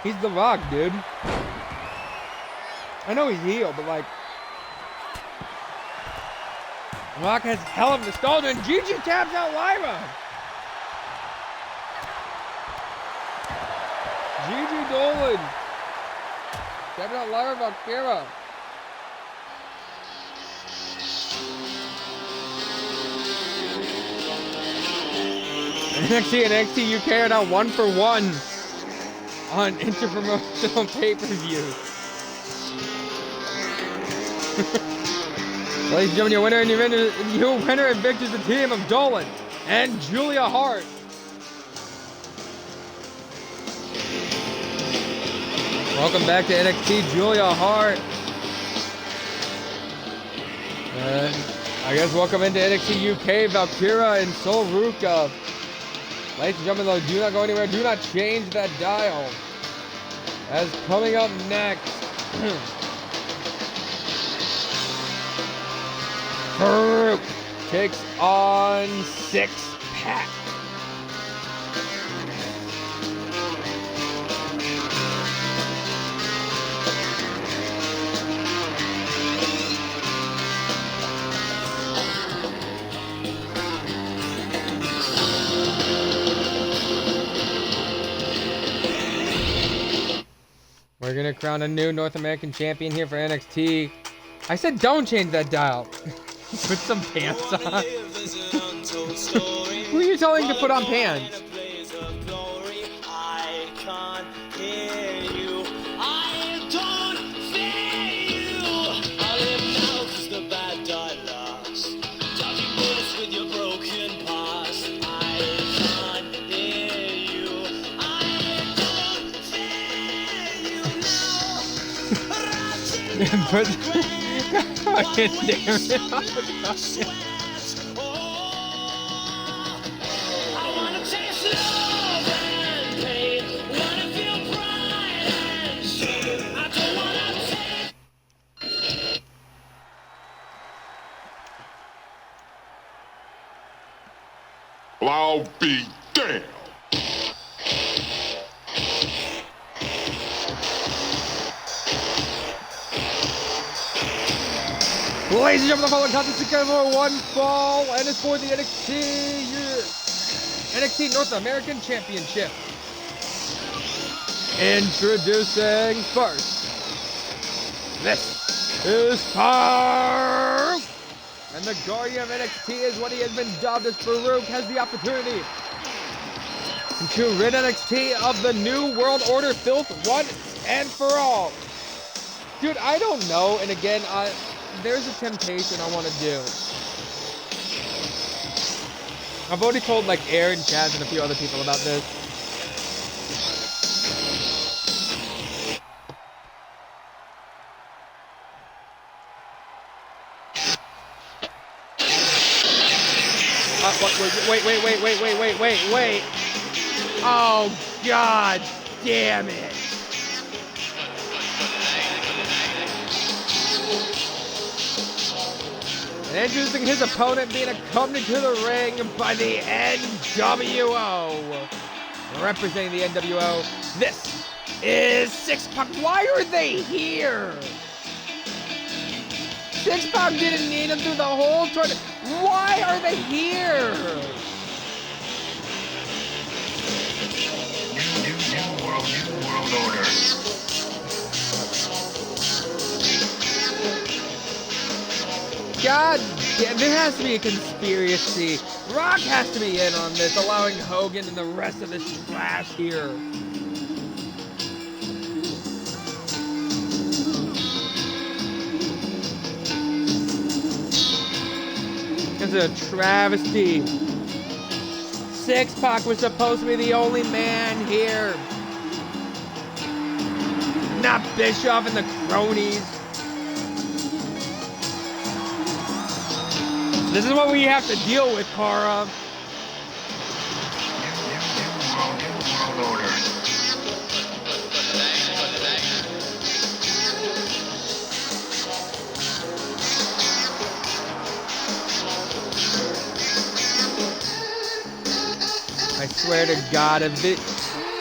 B: He's The Rock, dude. I know he's heel, but like, Rock has hell of nostalgia, and Gigi taps out Lyra. Gigi Dolan. Stepping out Lyra Valkyra. NXT and NXT UK are now 1-for-1 on interpromotional pay-per-views. Ladies and gentlemen, your winner and victor is the team of Dolan and Julia Hart. Welcome back to NXT, Julia Hart. And I guess welcome into NXT UK, Valkyra and Sol Ruka. Ladies and gentlemen, though, do not go anywhere. Do not change that dial. As coming up next, Farouk takes on 6-Pack. We're gonna crown a new North American champion here for NXT. I said don't change that dial. Put some pants on. Who are you telling to put on pants?
A: I can't hear you. I don't fear you. I live now 'cause the bad die last. Dodging bullets with your broken past. I can't hear you. I don't fear you now.
B: But fucking damn it.
C: Well, I'll be damned.
B: Ladies and gentlemen, the following contest is for one fall, and it's for the NXT North American Championship. Introducing first, this is Farouk, and the Guardian of NXT is what he has been dubbed as. Farouk has the opportunity to rid NXT of the New World Order filth once and for all. Dude, I don't know, and again, there's a temptation I want to do. I've already told like Aaron, Chaz, and a few other people about this. Wait. Oh, God damn it. And introducing his opponent, being accompanied to the ring by the NWO. Representing the NWO, this is 6-Pack. Why are they here? 6-Pack didn't need him through the whole tournament. Why are they here?
C: New world order.
B: God damn, there has to be a conspiracy. Rock has to be in on this, allowing Hogan and the rest of this trash here. It's a travesty. 6-Pack was supposed to be the only man here. Not Bischoff and the cronies. This is what we have to deal with, Cara.
C: New world order.
B: I swear to God, if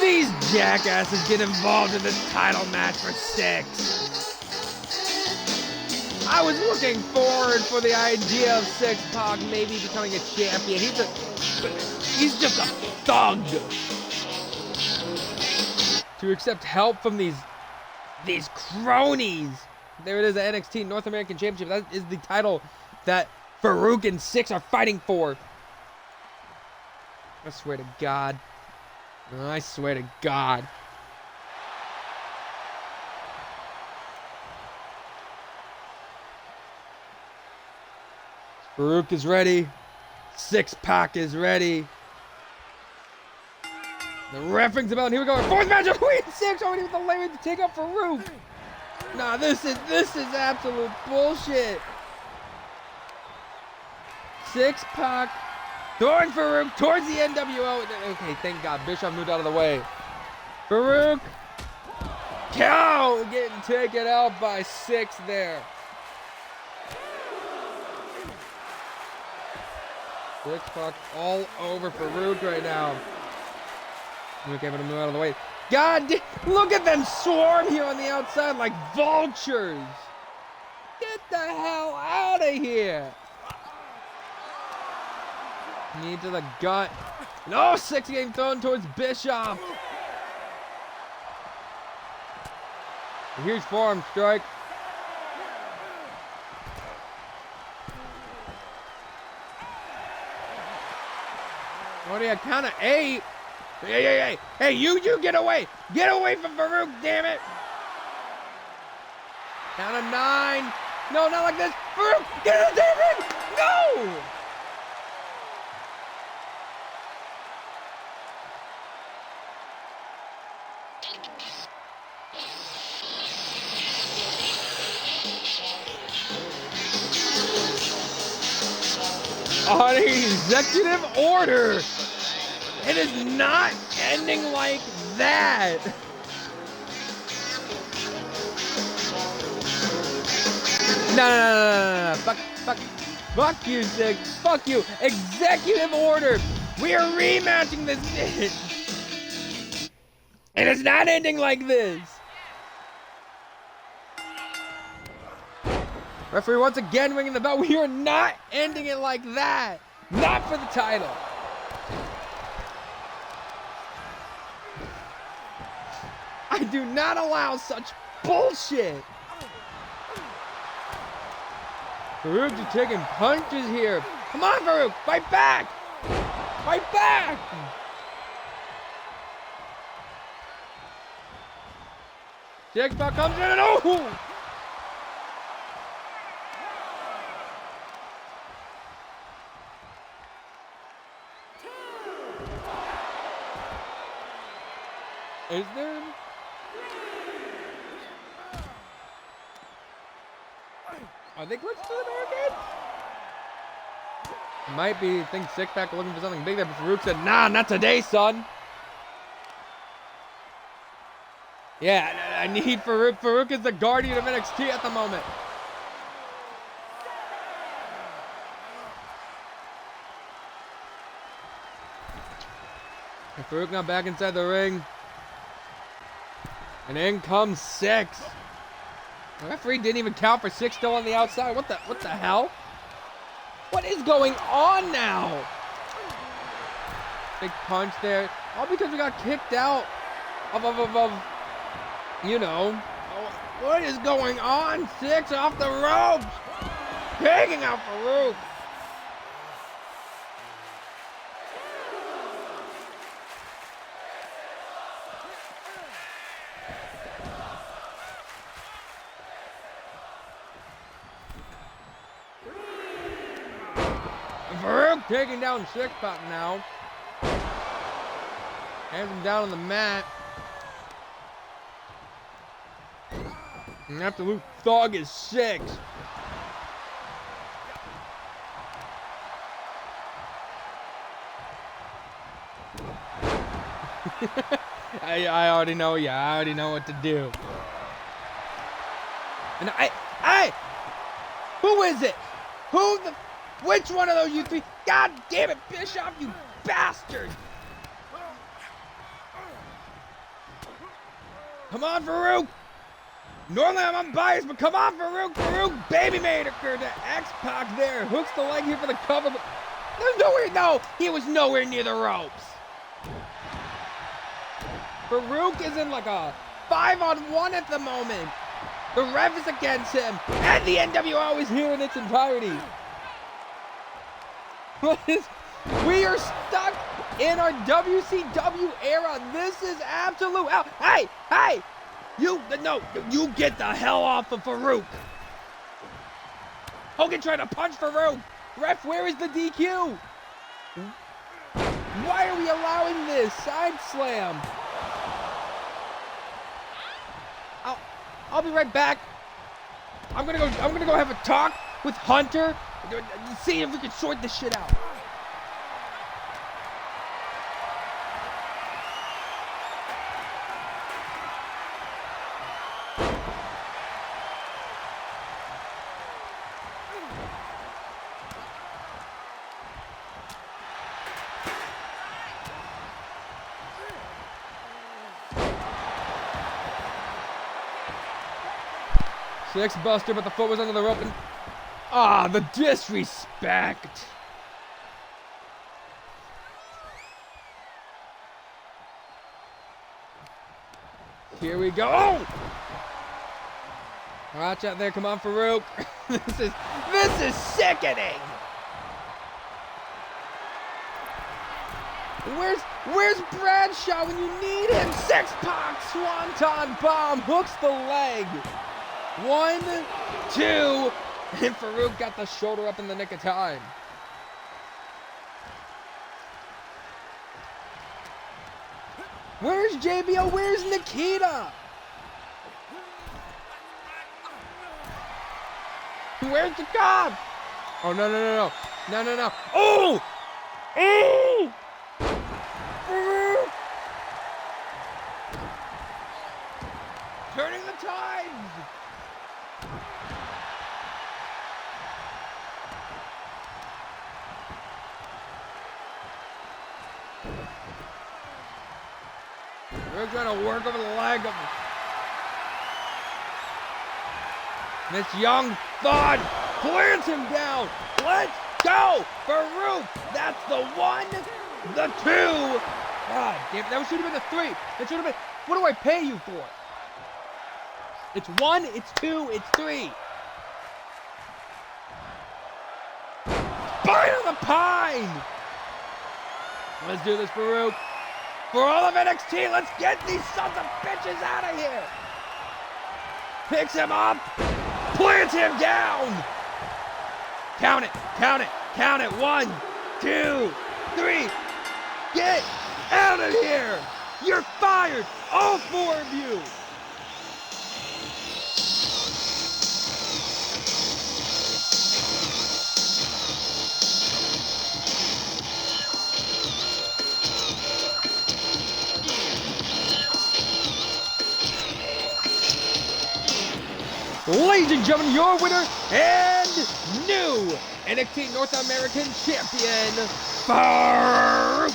B: these jackasses get involved in this title match for 6. I was looking forward for the idea of 6-Pack maybe becoming a champion. He's just a thug. to accept help from these cronies. There it is, the NXT North American Championship. That is the title that Farouk and Six are fighting for. I swear to God. I swear to God. Farouk is ready. Six Pack is ready. The referee's about. Here we go. Fourth match of Queen Six already with the lariat to take up Farouk. Nah, this is absolute bullshit. Six Pack throwing Farouk towards the NWO. Okay, thank God. Bischoff moved out of the way. Farouk. Cow getting taken out by Six there. Six Pack all over Farouk right now. Farouk able to move out of the way. God, look at them swarm here on the outside like vultures. Get the hell out of here. Knee to the gut. No, Six getting thrown towards Bischoff. Huge forearm strike. What do you count of 8? Hey, you get away! Get away from Farouk, damn it! Count of 9. No, not like this. Farouk, get in the damn ring! No! On an executive order. It is not ending like that. No. Fuck you, Six. Fuck you. Executive order. We are rematching this match. And it's not ending like this. Referee once again ringing the bell. We are not ending it like that. Not for the title. I do not allow such bullshit. Farouk is taking punches here. Come on, Farouk. Fight back. Fight back. Six Pack comes in and oh! Is there? Are they glitched to the barricade? Might be. I think Six Pack looking for something big there, but Farouk said, nah, not today, son. Yeah, I need Farouk. Farouk is the guardian of NXT at the moment. And Farouk now back inside the ring. And in comes Six. The referee didn't even count for Six still on the outside. What the hell? What is going on now? Big punch there. All because we got kicked out of you know. What is going on? Six off the ropes. Taking out Farouk. Farouk taking down Six Pack now. Hands him down on the mat. And absolute thug is Six. I already know, yeah, I already know what to do. And who is it? Which one of those you three? God damn it, Bischoff, you bastard! Come on, Farouk! Normally I'm unbiased, but come on, Farouk! Farouk baby maker to X-Pac there. Hooks the leg here for the cover, but there's nowhere, no! He was nowhere near the ropes. Farouk is in like a 5-on-1 at the moment. The ref is against him, and the NWO is here in its entirety. We are stuck in our WCW era. This is absolute hell. Hey! You get the hell off of Farouk. Hogan trying to punch Farouk. Ref, where is the DQ? Why are we allowing this? Side slam. I'll be right back. I'm gonna go have a talk with Hunter. See if we can sort this shit out. Six buster, but the foot was under the rope. And the disrespect. Here we go. Oh! Watch out there. Come on, Farouk. This is sickening. Where's Bradshaw when you need him? Six-pack swanton bomb hooks the leg. 1, 2, and Farouk got the shoulder up in the nick of time. Where's JBL? Where's Nikita? Where's the cop? Oh, no. Oh! Oh! Turning the tides! We're trying to work over the leg of this young thud. Plants him down. Let's go, Farouk. That's the 1, the 2. God damn, that should have been the 3. That should have been. What do I pay you for? It's 1, it's 2, it's 3. Bite of the pine. Let's do this, Farouk. For all of NXT, let's get these sons of bitches out of here. Picks him up. Plants him down. Count it. 1, 2, 3. Get out of here. You're fired. All 4 of you. Ladies and gentlemen, your winner and new NXT North American Champion, Farouk.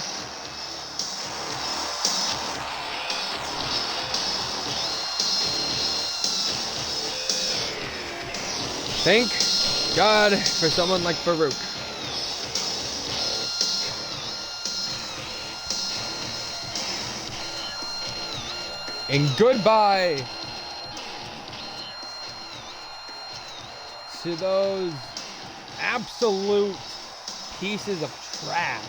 B: Thank God for someone like Farouk. And goodbye to those absolute pieces of trash.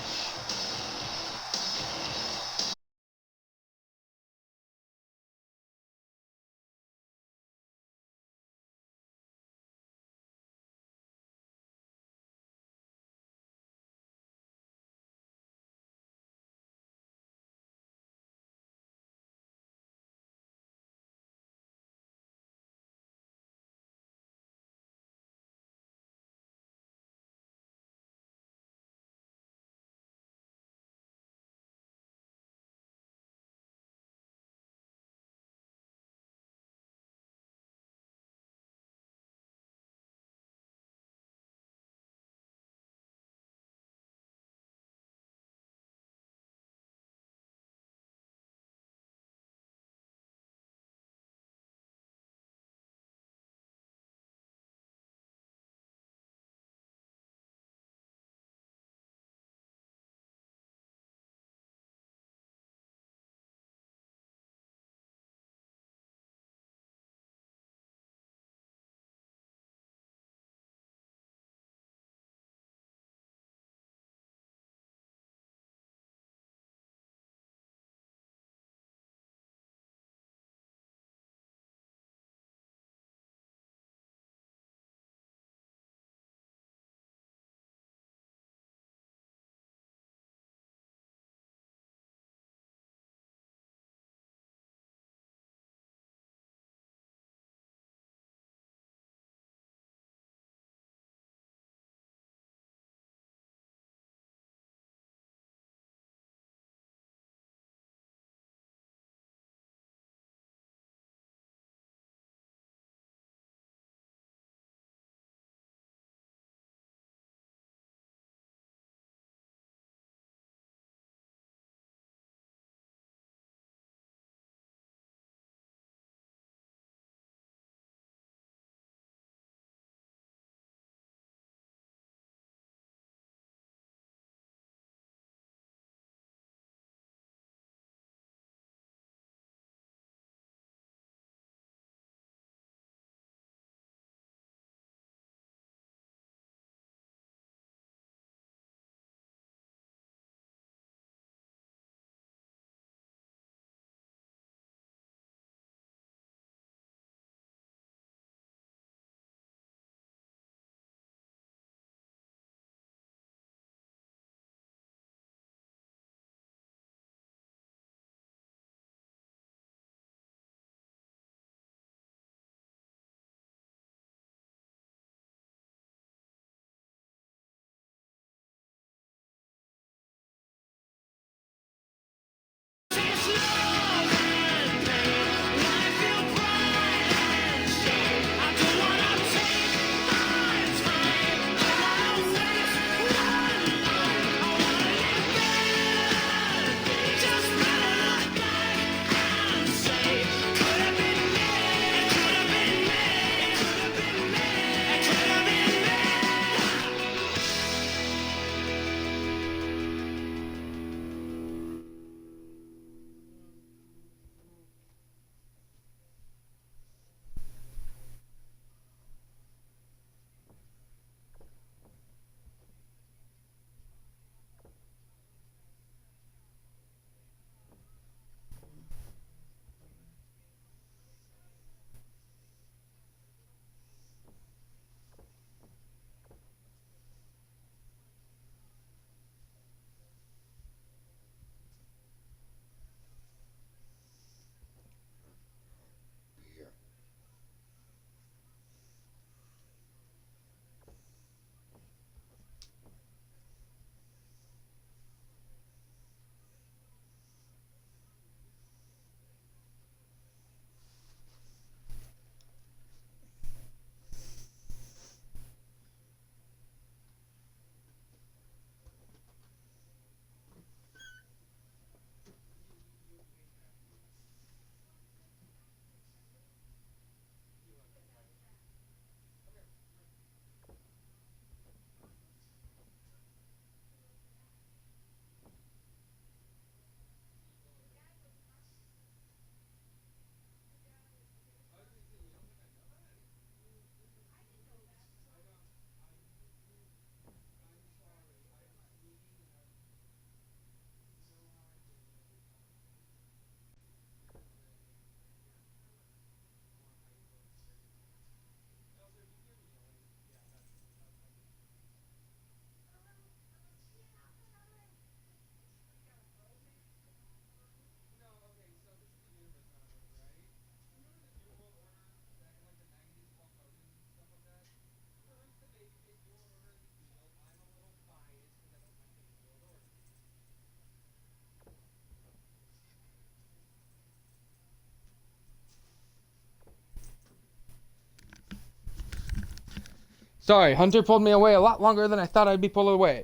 B: Sorry, Hunter pulled me away a lot longer than I thought I'd be pulled away.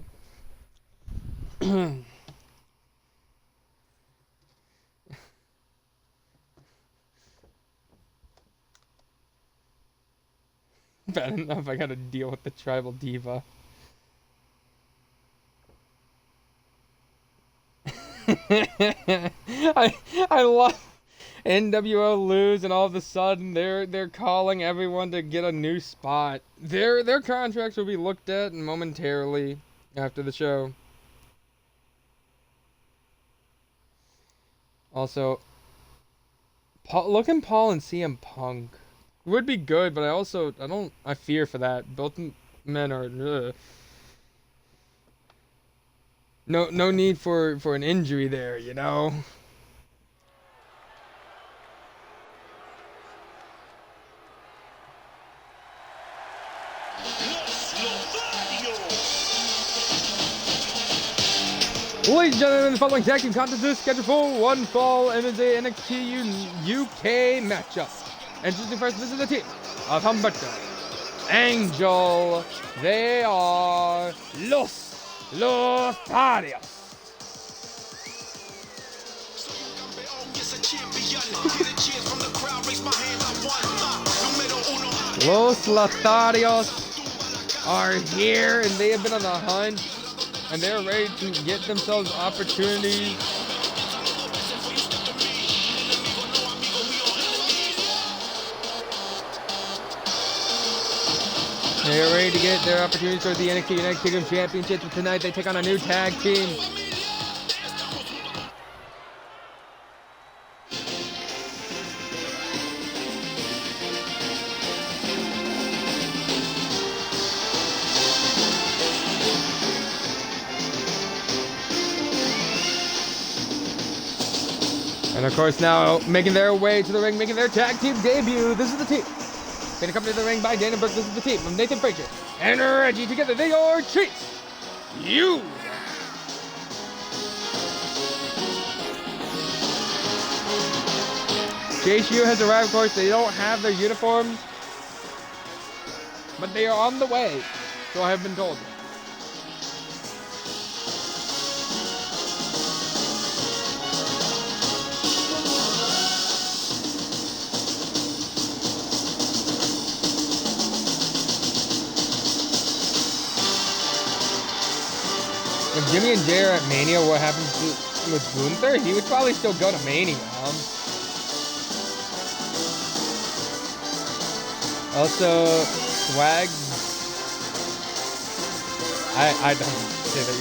B: Bad enough I gotta deal with the tribal diva. I love NWO lose and all of a sudden they're calling everyone to get a new spot. Their contracts will be looked at momentarily after the show. Also, looking Paul and CM Punk would be good, but I fear for that. Both men are no need for an injury there, you know. Ladies and gentlemen, the following tag team contest is scheduled for one fall MSA NXT UK matchup. Introducing first, this is the team of Humberto, Angel. They are Los Lotharios. Los Lotharios are here and they have been on the hunt. And they're ready to get themselves opportunities. They're ready to get their opportunities for the NXT United Kingdom Championship. But tonight they take on a new tag team. And of course now making their way to the ring, making their tag team debut. This is the team. Being accompanied to the ring by Dana Brooke. This is the team of Nathan Frazier and Reggie. Together they are Chase U. Chase U has arrived. Of course, they don't have their uniforms, but they are on the way. So I have been told. If Jimmy and Jay are at Mania, what happens with Gunther? He would probably still go to Mania. Also, Swag. I don't say that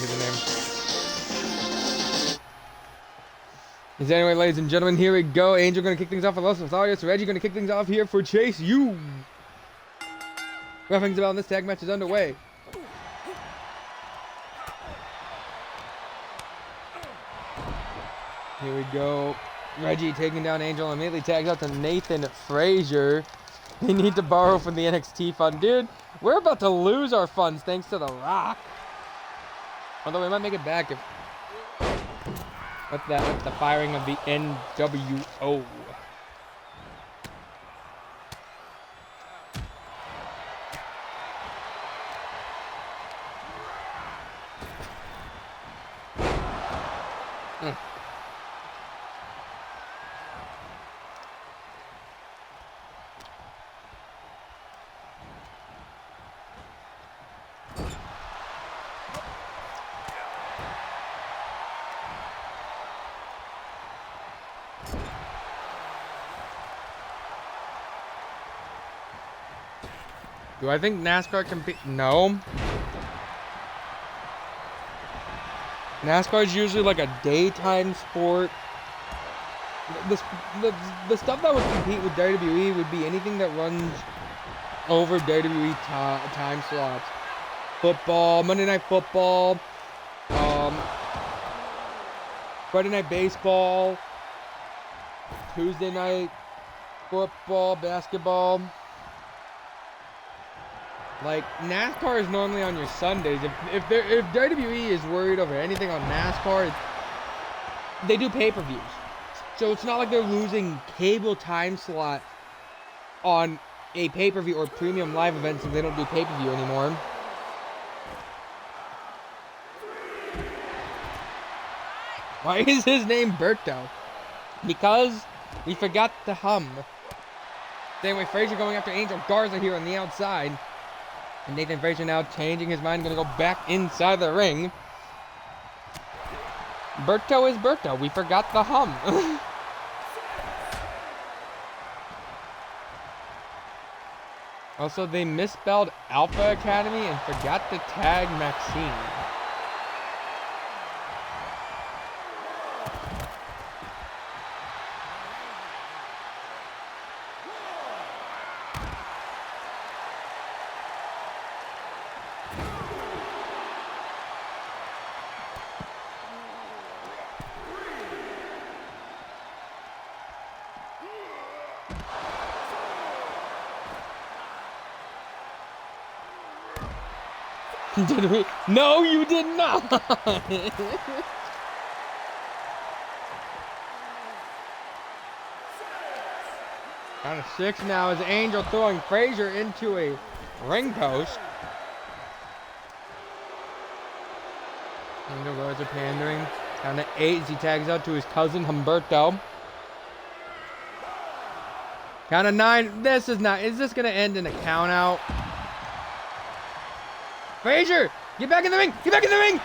B: username. Anyway, ladies and gentlemen, here we go. Angel gonna kick things off for Los Lotharios. Reggie gonna kick things off here for Chase U. Roughing the bell, and this tag match is underway. Here we go. Reggie taking down Angel and immediately tags out to Nathan Frazier. They need to borrow from the NXT fund. Dude, we're about to lose our funds thanks to The Rock. Although we might make it back if with the firing of the NWO. Do I think NASCAR compete? No. NASCAR is usually like a daytime sport. The stuff that would compete with WWE would be anything that runs over WWE time slots. Football, Monday Night Football, Friday Night Baseball, Tuesday Night Football, Basketball. Like, NASCAR is normally on your Sundays. If WWE is worried over anything on NASCAR, they do pay-per-views. So it's not like they're losing cable time slot on a pay-per-view or premium live event since they don't do pay-per-view anymore. Why is his name Berto? Because we forgot to hum. Same way Frazier going after Angel Garza here on the outside. And Nathan Frazier now changing his mind, going to go back inside the ring. Berto is Berto. We forgot the hum. Also, they misspelled Alpha Academy and forgot to tag Maxine. Did we? No, you did not! Count of 6 now as Angel throwing Frazier into a ring post. Angel Garza pandering. Count of 8 as he tags out to his cousin Humberto. Count of 9. This is not. Is this going to end in a count out? Frazier! Get back in the ring! Get back in the ring!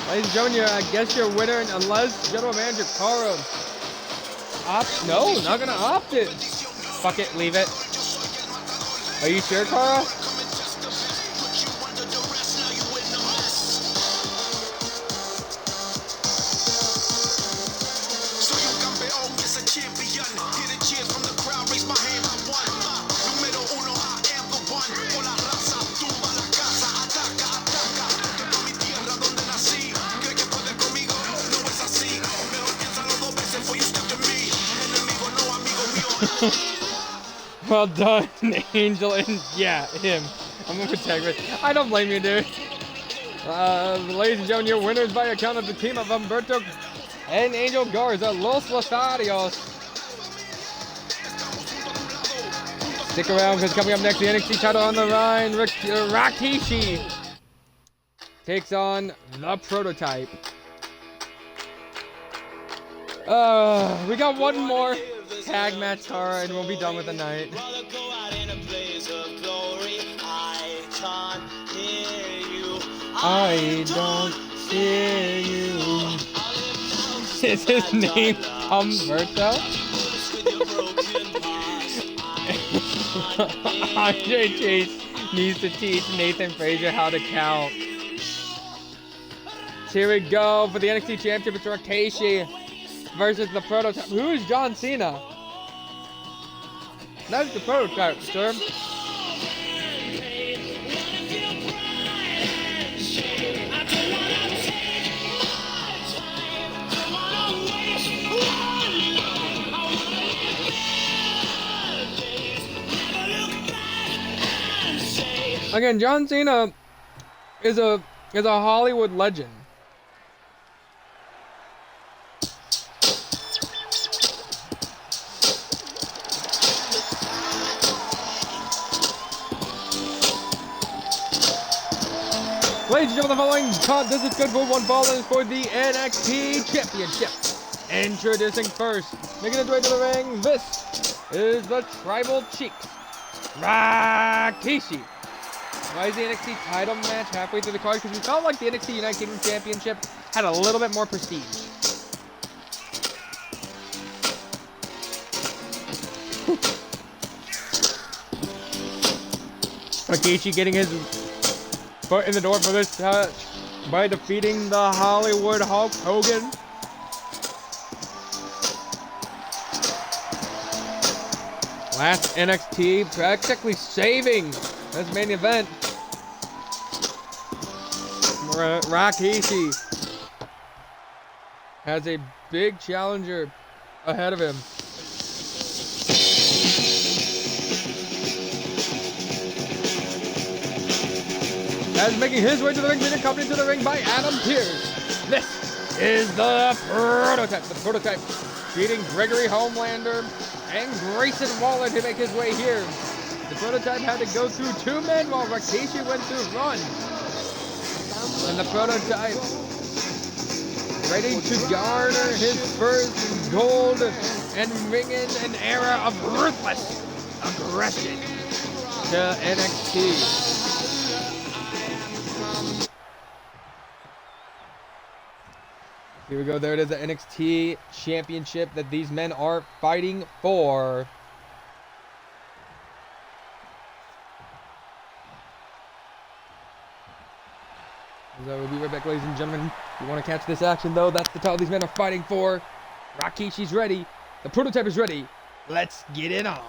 B: Ladies and gentlemen, I guess your winner, unless General Manager Cara opts. No, not gonna opt it. Fuck it, leave it. Are you sure, Cara? Well done, Angel, and yeah, him. I'm gonna protect it. I don't blame you, dude. Ladies and gentlemen, your winners by account of the team of Humberto and Angel Garza, Los Lotharios. Stick around because coming up next, the NXT title on the line, Rikishi takes on the Prototype. We got one more tag match, Cara, and we'll be done with the night. I don't hear you. Is his name Humberto? Andre Chase needs to teach Nathan Frazier how to count. Here we go for the NXT Championship. It's Rikishi versus the Prototype. Who is John Cena? That's the Prototype, sir. Again, John Cena is a Hollywood legend. Ladies and gentlemen, the following contest is good for one fall is for the NXT Championship. Introducing first, making his way to the ring, this is the Tribal Cheeks, Rikishi. Why is the NXT title match halfway through the card? Because we felt like the NXT United Kingdom Championship had a little bit more prestige. Rikishi getting his foot in the door for this match by defeating the Hollywood Hulk Hogan. Last NXT practically saving this main event. Rikishi has a big challenger ahead of him. As making his way to the ring, being accompanied to the ring by Adam Pearce. This is the Prototype. The Prototype beating Gregory Homelander and Grayson Waller to make his way here. The Prototype had to go through 2 men while Rikishi went through Run. And the Prototype ready to garner his first gold and bring in an era of ruthless aggression to NXT. Here we go. There it is, the NXT Championship that these men are fighting for. So we'll be right back, ladies and gentlemen. If you want to catch this action, though, that's the title these men are fighting for. Rikishi's ready. The Prototype is ready. Let's get it on.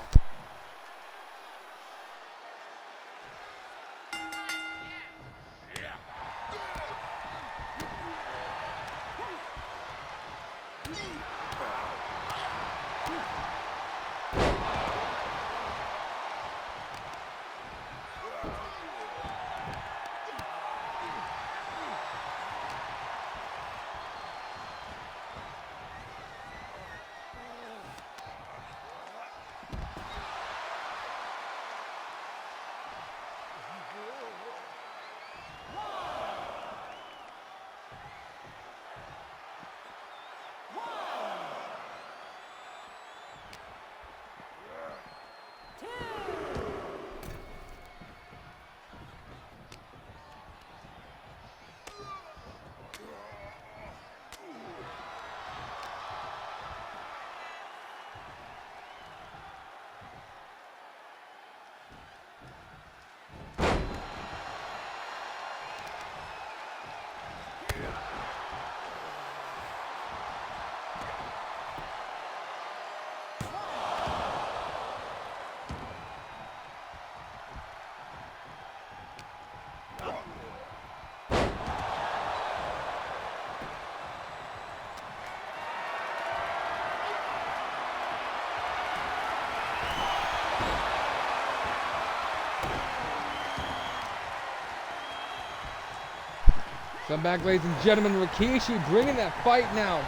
B: Come back, ladies and gentlemen. Rikishi bringing that fight now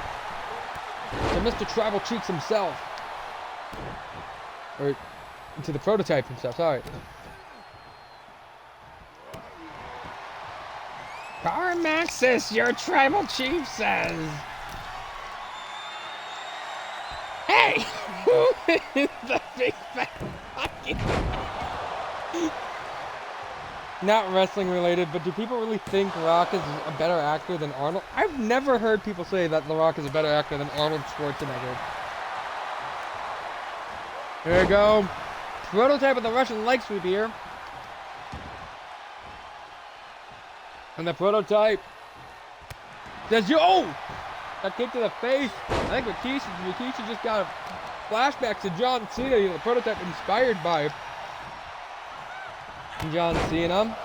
B: to Mr. Tribal Cheeks himself. Or to the Prototype himself, sorry. Carmaxis, your Tribal Chief says. Hey! Who is the big fat fucking... Not wrestling related, but do people really think Rock is a better actor than Arnold? I've never heard people say that The Rock is a better actor than Arnold Schwarzenegger. There we go. Prototype with the Russian leg sweep here. And the Prototype says, oh! That kick to the face. I think Rikishi just got a flashback to John Cena. The Prototype inspired by John Cena.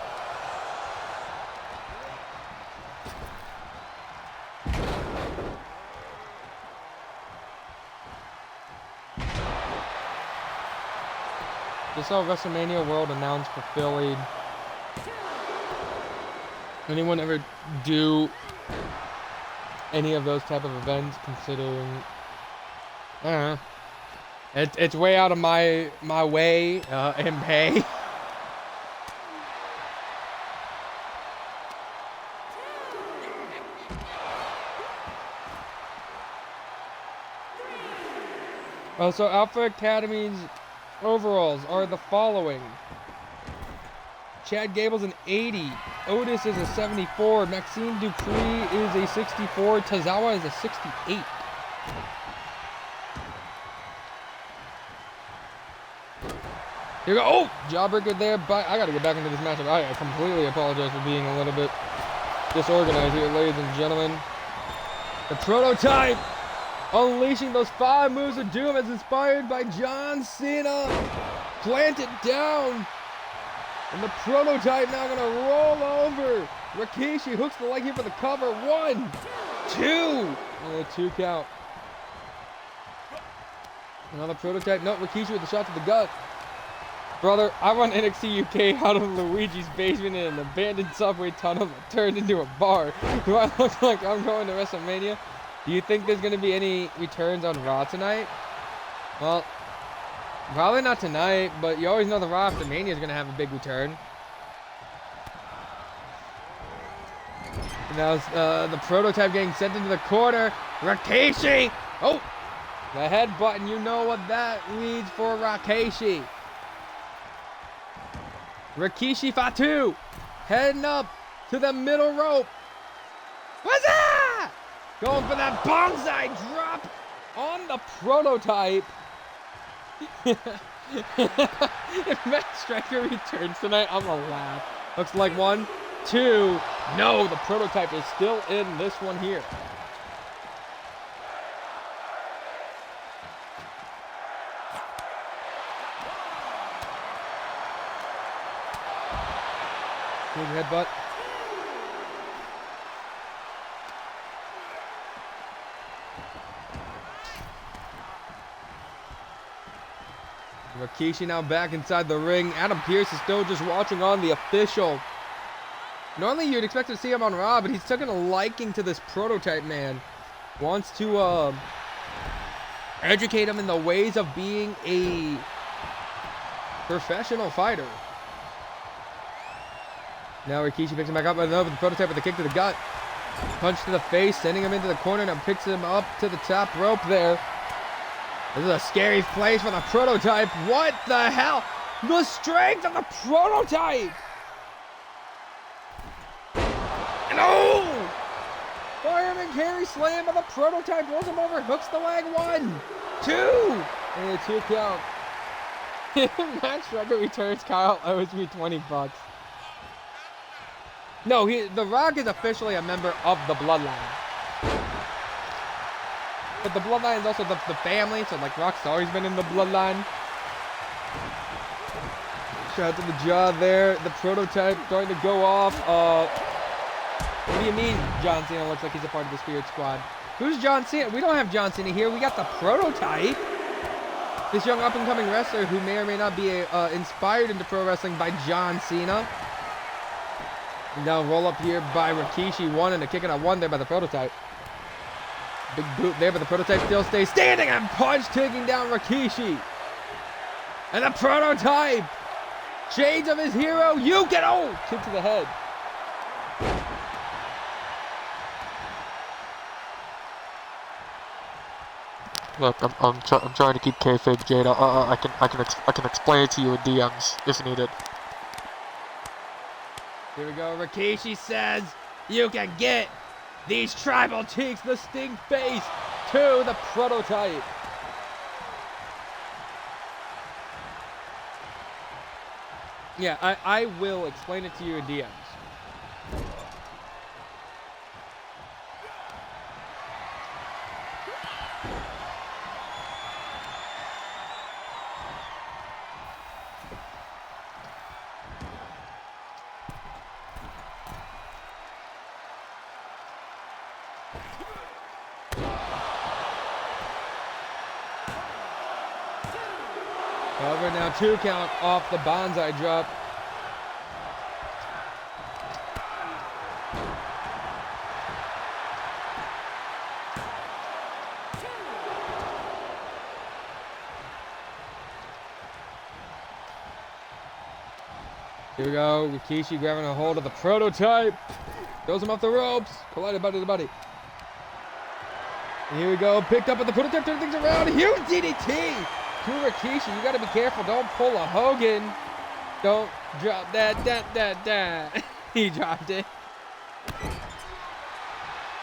B: Just saw WrestleMania World announced for Philly. Anyone ever do any of those type of events? Considering, I don't know, it's way out of my way and pay. So Alpha Academy's overalls are the following. Chad Gable's an 80. Otis is a 74. Maxime Dupree is a 64. Tozawa is a 68. Here we go. Oh! Jawbreaker there, but I gotta get back into this matchup. I completely apologize for being a little bit disorganized here, ladies and gentlemen. The Prototype unleashing those 5 moves of doom as inspired by John Cena. Plant it down. And the Prototype now gonna roll over. Rikishi hooks the leg here for the cover. 1, 2. And a 2 count. Another Prototype. No, Rikishi with the shot to the gut. Brother, I run NXT UK out of Luigi's basement in an abandoned subway tunnel that turned into a bar. Do I look like I'm going to WrestleMania? Do you think there's going to be any returns on Raw tonight? Well, probably not tonight, but you always know the Raw after Mania is going to have a big return. And now the prototype getting sent into the corner. Rikishi! Oh! The head button, you know what that leads for Rikishi. Rikishi Fatu heading up to the middle rope. What's that? Going for that bonsai drop on the prototype. If Matt Striker returns tonight, I'm gonna laugh. Looks like 1, 2. No, the prototype is still in this one here. Big headbutt. Rikishi now back inside the ring. Adam Pearce is still just watching on the official. Normally you'd expect to see him on Raw, but he's taking a liking to this prototype man. Wants to educate him in the ways of being a professional fighter. Now Rikishi picks him back up with the prototype with a kick to the gut. Punch to the face, sending him into the corner. Now picks him up to the top rope there. This is a scary place for the prototype. What the hell? The strength of the prototype! And oh! Fireman carry slam of the prototype. Rolls him over, hooks the leg. 1, 2! And a 2 count. Matt Striker returns. Kyle owes me $20. No, The Rock is officially a member of the Bloodline. But the Bloodline is also the family, so like Rock's always been in the Bloodline. Shout out to the jaw there. The prototype starting to go off. What do you mean John Cena looks like he's a part of the Spirit Squad? Who's John Cena? We don't have John Cena here. We got the prototype. This young up-and-coming wrestler who may or may not be inspired into pro wrestling by John Cena. Now roll up here by Rikishi. 1 and a kick and a 1 there by the prototype. Big boot there, but the prototype still stays standing and punch taking down Rikishi. And the prototype, shades of his hero, you get kick to the head.
D: Look, I'm trying to keep kayfabe, Jade. I can explain it to you in DMs if needed.
B: Here we go. Rikishi says, "You can get these tribal cheeks, the stink face, to the prototype." Yeah, I will explain it to you in DMs. However, now 2 count off the bonsai drop. Here we go. Rikishi grabbing a hold of the prototype. Throws him off the ropes. Collided body to body. And here we go. Picked up at the prototype. Turning things around. Huge DDT to Rikishi. You got to be careful. Don't pull a Hogan. Don't drop that. He dropped it.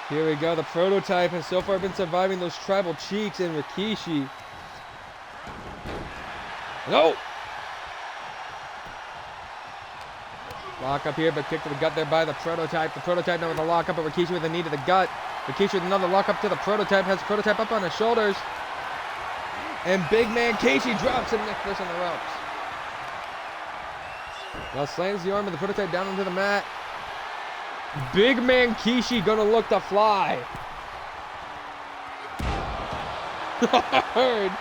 B: Here we go. The prototype has so far been surviving those tribal cheeks in Rikishi. No. Lock up here, but kick to the gut there by the prototype. The prototype now with a lock up, but Rikishi with a knee to the gut. Rikishi with another lock up to the prototype. Has the prototype up on his shoulders. And big man Kishi drops him neck first on the ropes. Now slams the arm of the prototype down onto the mat. Big man Kishi gonna look to fly. hard.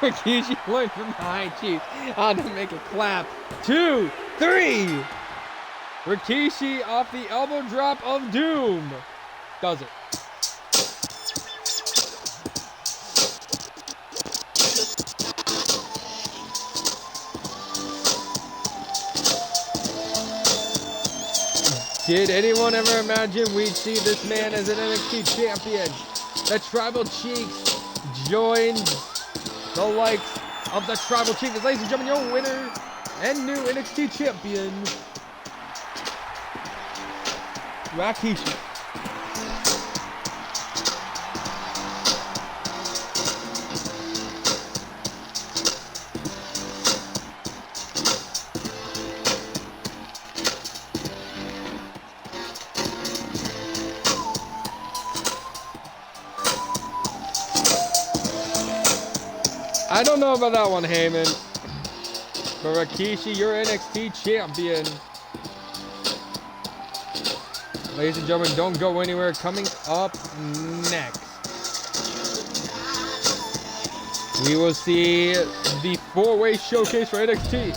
B: Rikishi learned from the high chief how to make a clap. 2, 3. Rikishi off the elbow drop of doom. Does it. Did anyone ever imagine we'd see this man as an NXT champion? The Tribal Chiefs joined the likes of the Tribal Chiefs. Ladies and gentlemen, your winner and new NXT champion, Rikishi. I don't know about that one, Heyman. But Rikishi, your NXT champion. Ladies and gentlemen, don't go anywhere. Coming up next, we will see the 4-way showcase for NXT.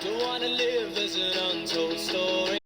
A: Don't wanna live as an untold story.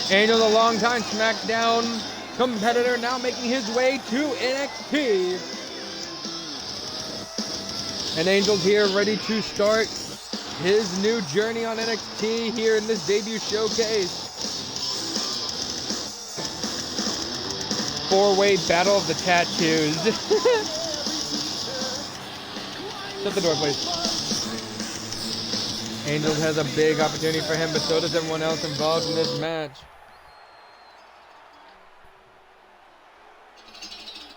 B: Angel, the longtime SmackDown competitor, now making his way to NXT. And Angel's here ready to start his new journey on NXT here in this debut showcase. 4-way battle of the tattoos. Shut the door, please. Angels has a big opportunity for him, but so does everyone else involved in this match.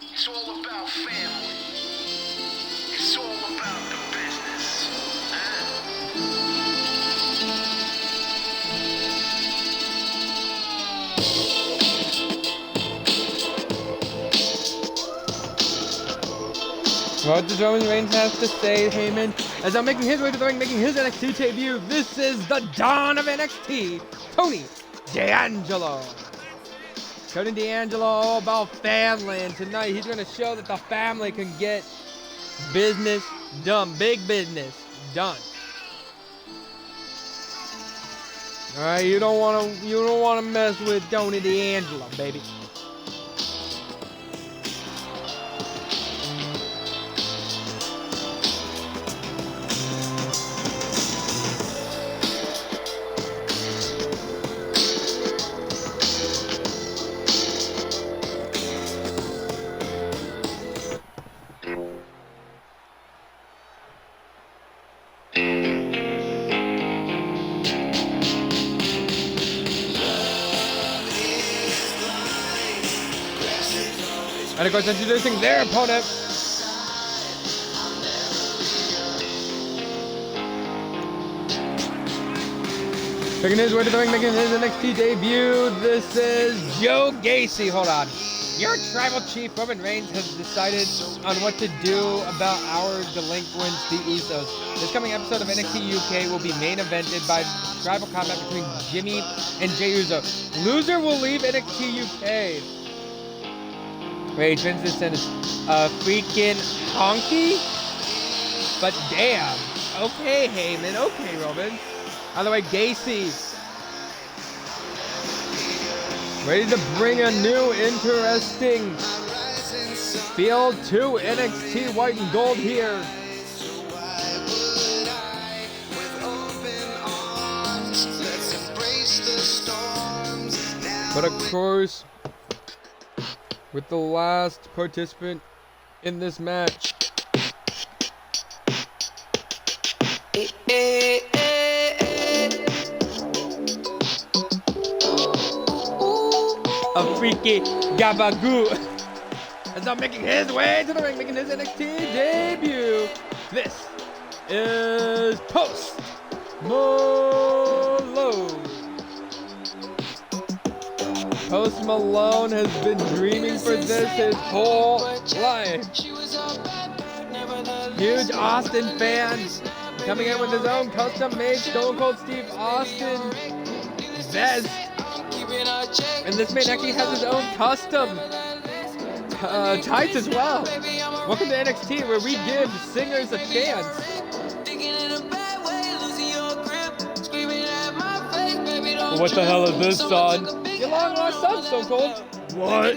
C: It's all about family. It's all about the business.
B: What does Roman Reigns have to say, Heyman? As I'm making his way to the ring, making his NXT debut, this is the dawn of NXT, Tony D'Angelo. Tony D'Angelo, all about family, and tonight he's going to show that the family can get business done, big business done. All right, you don't want to mess with Tony D'Angelo, baby. And of course, introducing their opponent. Making his way to the ring, making his NXT debut. This is Joe Gacy. Hold on. Your tribal chief, Roman Reigns, has decided on what to do about our delinquents, the Usos. This coming episode of NXT UK will be main evented by tribal combat between Jimmy and Jey Uso. Loser will leave NXT UK. Wait, Vince is freaking honky? But damn. Okay, Heyman. Okay, Roman. By the way, Gacy. Ready to bring a new, interesting feel to NXT White and Gold here. But of course, with the last participant in this match. A freaky Gabagoo. As I'm making his way to the ring, making his NXT debut. This is Post Malone. Post Malone has been dreaming for this his whole life. Huge Austin fan, coming in with his own custom-made Stone Cold Steve Austin vest. And this man actually has his own custom tights as well. Welcome to NXT, where we give singers a chance. What the hell is this, son? Your long lost son, Stone Cold. What?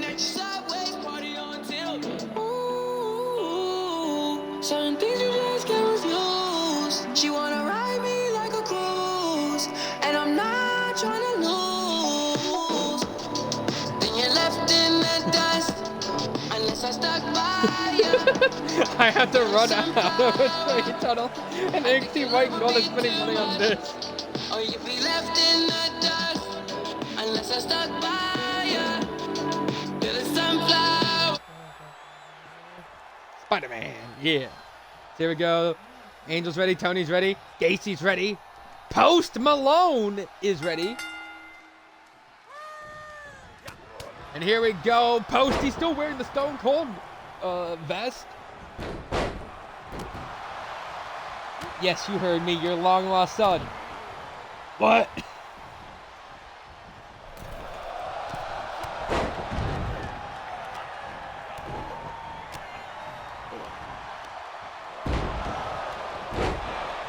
A: Certain things you just can't refuse. She wanna ride me like a cruise, and I'm not trying to lose. Then you're left in the dust, unless I stuck by you.
B: I have to run out of a train tunnel, and NXT White and Gold is spending money on this.
A: Or you'd be left in the dust, unless I stuck by you. You're the sunflower.
B: Spider-Man, yeah. So here we go. Angel's ready, Tony's ready, Gacy's ready, Post Malone is ready. And here we go. Posty's still wearing the Stone Cold vest. Yes, you heard me, your long lost son. What?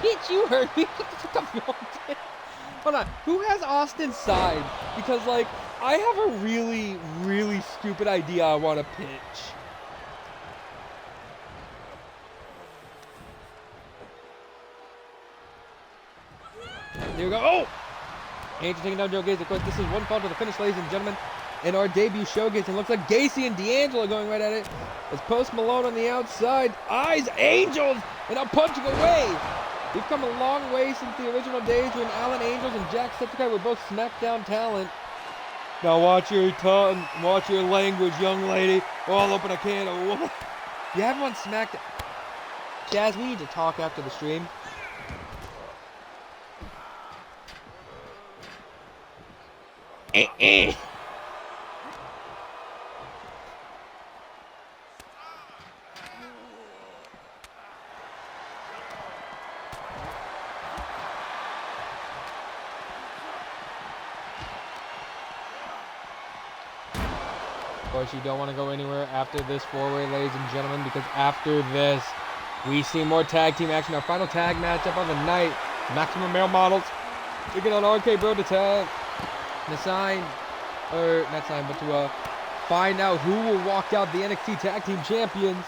B: Bitch, you heard me. What the fuck am I doing? Hold on. Who has Austin's side? Because, like, I have a really, really stupid idea I want to pitch. Here we go. Oh! Angel taking down Joe Gacy. Of course, this is one fall to the finish, ladies and gentlemen. In our debut showcase, it looks like Gacy and D'Angelo going right at it. As Post Malone on the outside. Eyes Angels! And I'm punching away. We've come a long way since the original days when Alan Angels and Jacksepticeye were both SmackDown talent. Now watch your tongue, watch your language, young lady. Or I'll open a can of woman. You haven't won SmackDown. Jazz, we need to talk after the stream. Of course, you don't want to go anywhere after this four-way, ladies and gentlemen, because after this, we see more tag team action. Our final tag matchup of the night. Maximum Male Models taking on RK Bro to tag. To sign, or not sign, but to find out who will walk out the NXT Tag Team Champions.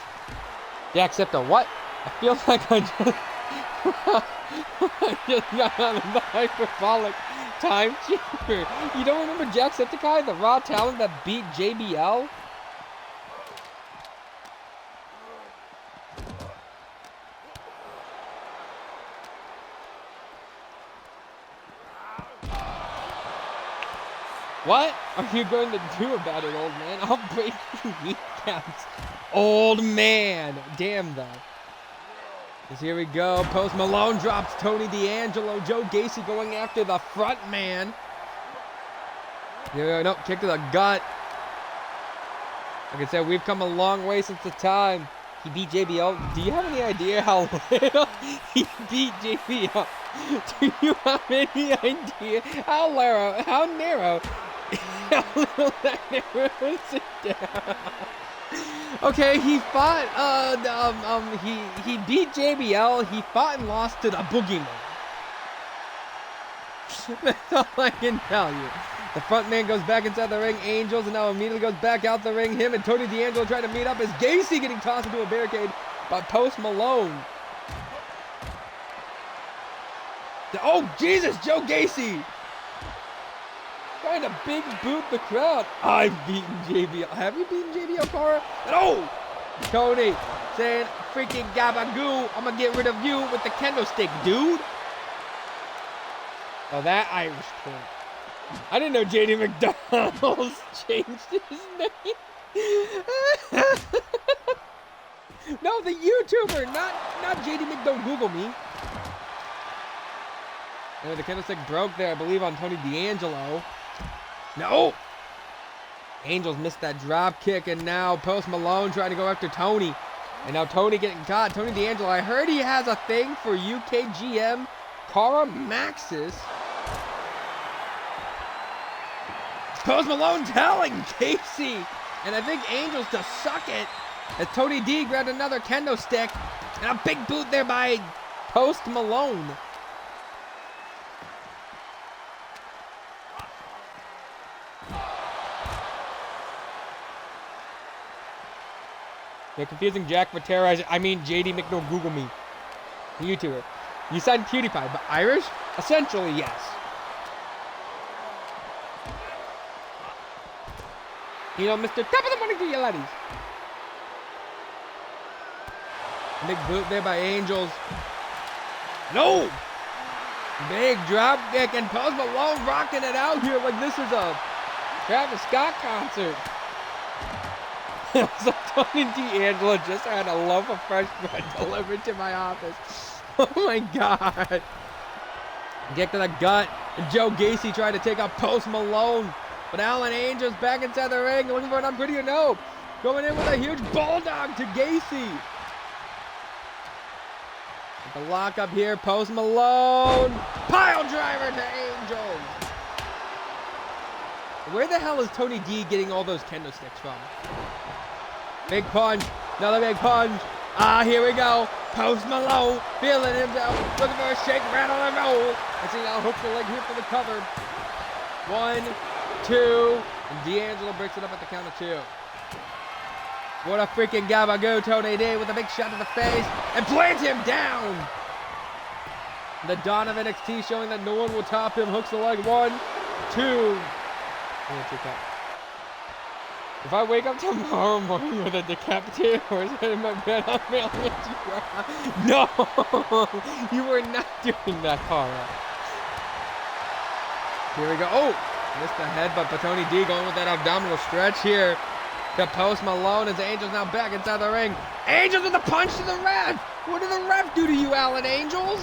B: Yeah, except a what? I feel like I just got on the hyperbolic time chamber. You don't remember Jacksepticeye, the Raw talent that beat JBL? What are you going to do about it, old man? I'll break your kneecaps. Old man. Damn, though. Because here we go. Post Malone drops Tony D'Angelo. Joe Gacy going after the front man. Here we go. Nope, kick to the gut. Like I said, we've come a long way since the time he beat JBL. Do you have any idea how little he beat JBL? Do you have any idea how narrow, how little that narrows it down? Okay, he fought, he beat JBL, he fought and lost to the Boogeyman. That's all I can tell you. The front man goes back inside the ring, Angels, and now immediately goes back out the ring. Him and Tony D'Angelo trying to meet up as Gacy getting tossed into a barricade by Post Malone. Oh, Jesus, Joe Gacy! Trying to big boot the crowd. I've beaten JBL. Have you beaten JBL, Cara? And oh! Tony saying, freaking gabagoo, I'm gonna get rid of you with the kendo stick, dude. Oh, that Irish thing. I didn't know JD McDonald's changed his name. No, the YouTuber, not JD Mc. Don't Google me. Oh, the candlestick broke there, I believe, on Tony D'Angelo. No! Angels missed that drop kick, and now Post Malone trying to go after Tony. And now Tony getting caught. Tony D'Angelo, I heard he has a thing for UKGM Cara Maxis. Post Malone telling Casey, and I think Angels to suck it, as Tony D grabbed another kendo stick, and a big boot there by Post Malone. They're confusing Jack for terrorizing. I mean, JD McDo Google me. The YouTuber. You signed PewDiePie, but Irish? Essentially, yes. You know, Mr. Top of the morning to you laddies. Big boot there by Angels. No! Big drop kick, and Post Malone rocking it out here like this is a Travis Scott concert. So Tony D'Angelo just had a loaf of fresh bread delivered to my office. Oh my God. Kick to the gut. And Joe Gacy tried to take out Post Malone. But Alan Angels back inside the ring looking for an I'm pretty or no. Going in with a huge bulldog to Gacy. With the lock up here, Post Malone. Pile driver to Angels. Where the hell is Tony D getting all those kendo sticks from? Big punch, another big punch. Here we go. Post Malone feeling himself, looking for a shake, rattle, and roll. I see now hooks the leg here for the cover. 1, 2, and D'Angelo breaks it up at the count of 2. What a freaking gabagoo, Tony D with a big shot to the face and plants him down. The dawn of NXT showing that no one will top him. Hooks the leg. 1, 2. If I wake up tomorrow morning with a decapitated horse head in my bed, I'm mailing it to your house. No! You were not doing that, Carla. Here we go. Oh! Missed the headbutt, but Tony D going with that abdominal stretch here. To Post Malone as Angels now back inside the ring. Angels with a punch to the ref! What did the ref do to you, Alan Angels?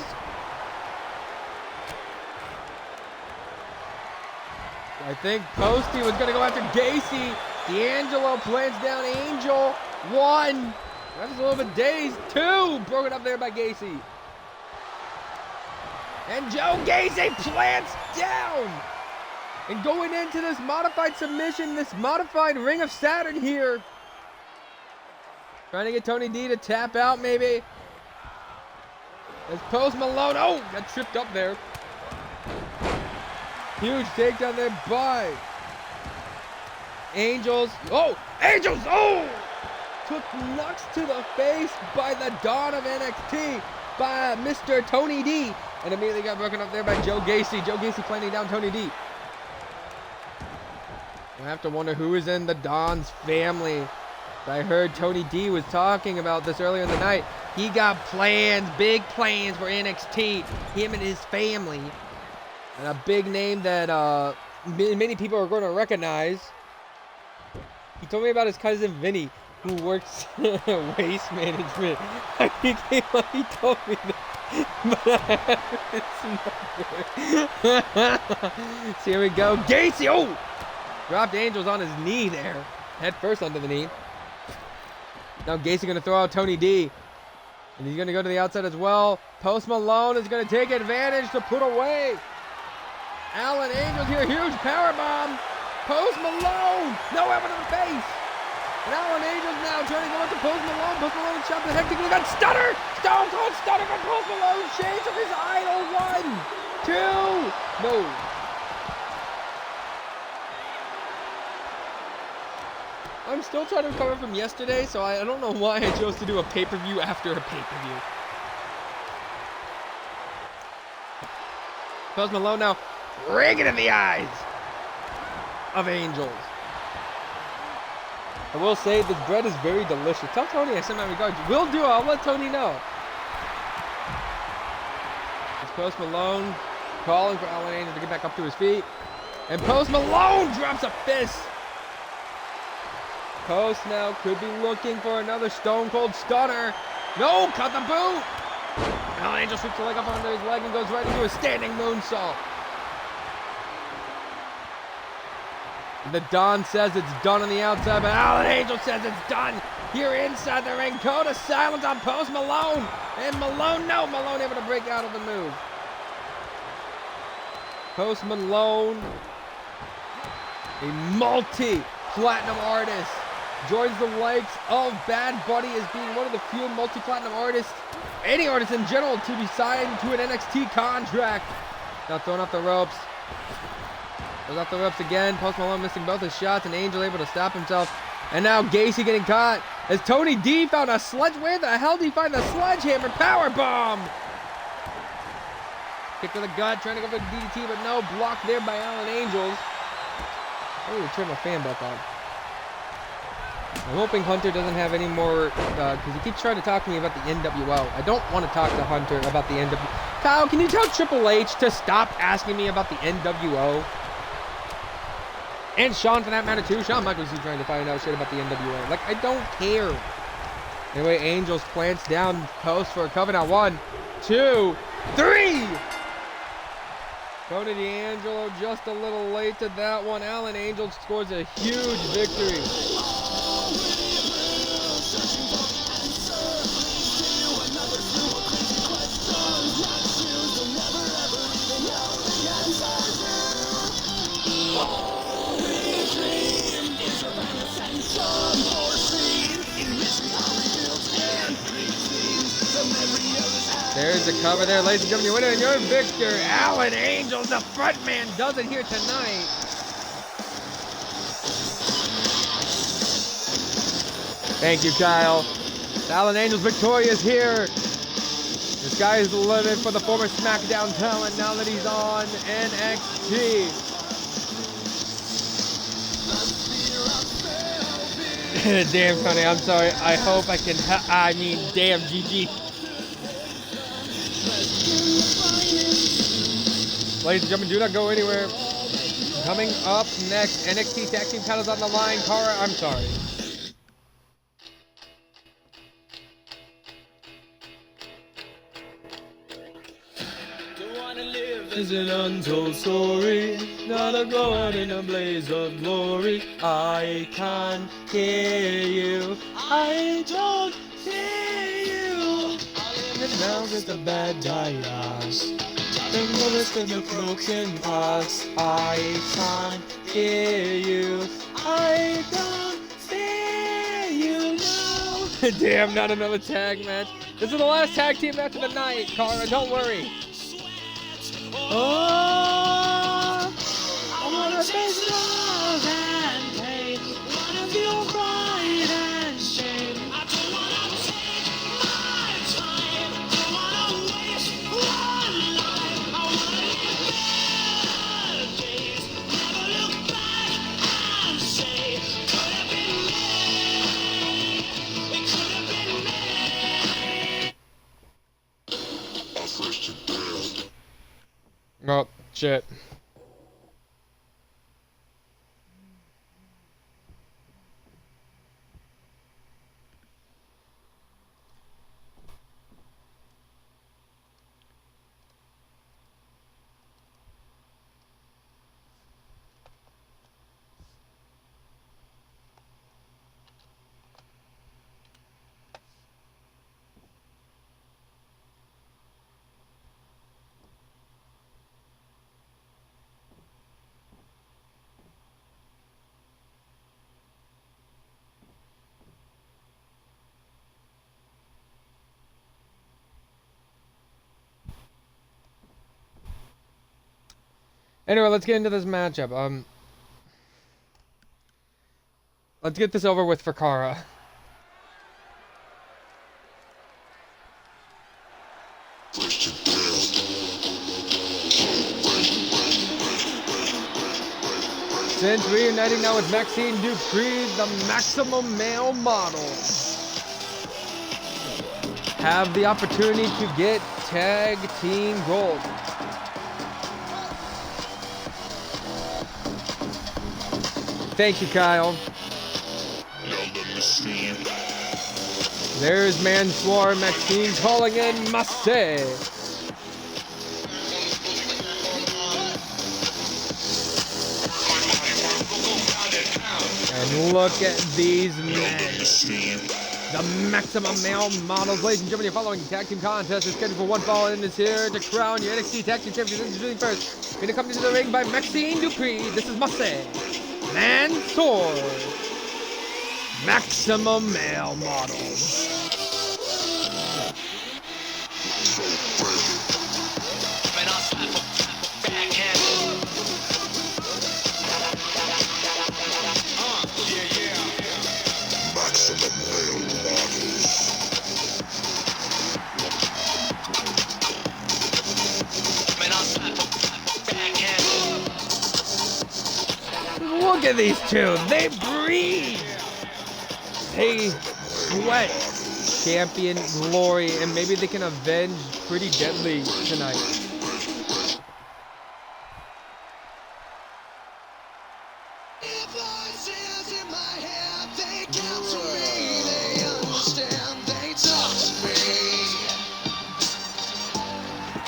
B: I think Posty was going to go after Gacy. D'Angelo plants down Angel. 1. That was a little bit dazed. 2. Broken up there by Gacy. And Joe Gacy plants down. And going into this modified submission, this modified Ring of Saturn here. Trying to get Tony D to tap out maybe. As Post Malone, oh, got tripped up there. Huge takedown there by Angels. Oh, Angels, oh! Took knocks to the face by the Dawn of NXT, by Mr. Tony D. And immediately got broken up there by Joe Gacy. Joe Gacy planting down Tony D. I have to wonder who is in the Dawn's family. I heard Tony D was talking about this earlier in the night. He got plans, big plans for NXT. Him and his family. And a big name that many people are going to recognize. He told me about his cousin Vinny, who works waste management. He told me that. But so here we go. Gacy, oh! Dropped Angels on his knee there. Head first under the knee. Now Gacy going to throw out Tony D. And he's going to go to the outside as well. Post Malone is going to take advantage to put away Alan Angels here. Huge power bomb. Post Malone. No weapon in the face. And Alan Angels now trying to go up to Post Malone. Post Malone shot the hectically. Got Stunner. Stone Cold Stunner from Post Malone. Shades of his idol. 1, 2. No. I'm still trying to recover from yesterday, so I don't know why I chose to do a pay-per-view after a pay-per-view. Post Malone now rigging in the eyes of Angels. I will say this bread is very delicious. Tell Tony I sent my regards. Will do. I'll let Tony know. It's Post Malone calling for Alan Angels to get back up to his feet. And Post Malone drops a fist. Post now could be looking for another Stone Cold Stunner. No, cut the boot. Alan Angel sweeps the leg up under his leg and goes right into a standing moonsault. The Don says it's done on the outside, but Alan Angel says it's done here inside the ring. Code of silence on Post Malone. And Malone, no, Malone able to break out of the move. Post Malone, a multi-platinum artist, joins the likes of Bad Bunny as being one of the few multi-platinum artists, any artist in general, to be signed to an NXT contract. Now throwing off the ropes. Goes off the ropes again. Post Malone missing both his shots, and Angel able to stop himself. And now Gacy getting caught as Tony D found a sledge. Where the hell did he find the sledgehammer power bomb? Kick to the gut, trying to go for the DDT, but no, blocked there by Alan Angels. I need to turn my fan back on. I'm hoping Hunter doesn't have any more, because he keeps trying to talk to me about the NWO. I don't want to talk to Hunter about the NWO. Kyle, can you tell Triple H to stop asking me about the NWO? And Shawn, for that matter, too. Shawn Michaels is trying to find out shit about the NWO. Like, I don't care. Anyway, Angels plants down post for a cover. Now 1, 2, 3! Tony D'Angelo just a little late to that one. Alan Angels scores a huge victory. There's the cover there, ladies and gentlemen. Your winner and your victor, Alan Angels. The front man does it here tonight. Thank you, Kyle. Alan Angels victorious here. This guy is living for the former SmackDown talent now that he's on NXT. Damn, Tony, I'm sorry. I hope I can. I mean, damn, GG. Ladies and gentlemen, do not go anywhere. Coming up next, NXT Tag Team titles on the line. Cara, I'm sorry.
A: Is an untold story, gotta go out in a blaze of glory. I can't hear you, I don't hear you. And now with the bad dialogues, the bullets in the broken parts. I can't hear you, I don't hear you now.
B: Damn, not another tag match. This is the last tag team match of the night, Cara, don't worry.
A: Oh, I wanna face love and pain, wanna feel pride and shame. I don't wanna take my time, don't wanna waste one life. I wanna live better days, never look back and say, could have been me, it could have been me.
B: Oh, shit. Anyway, let's get into this matchup. Let's get this over with for Cara. Since reuniting now with Maxine Dupree, the Maximum Male Models have the opportunity to get Tag Team Gold. Thank you, Kyle. There's Mansoor, Maxine calling in Massey. And look at these men. The Maximum Male Models. Ladies and gentlemen, your following tag team contest is scheduled for one fall and is here to crown your NXT Tag Team Champions. Introducing first, going to come into the ring by Maxine Dupree. This is Massey. Mansoor. Maximum Male Models. Look at these two. They breathe. They sweat champion glory, and maybe they can avenge Pretty Deadly tonight.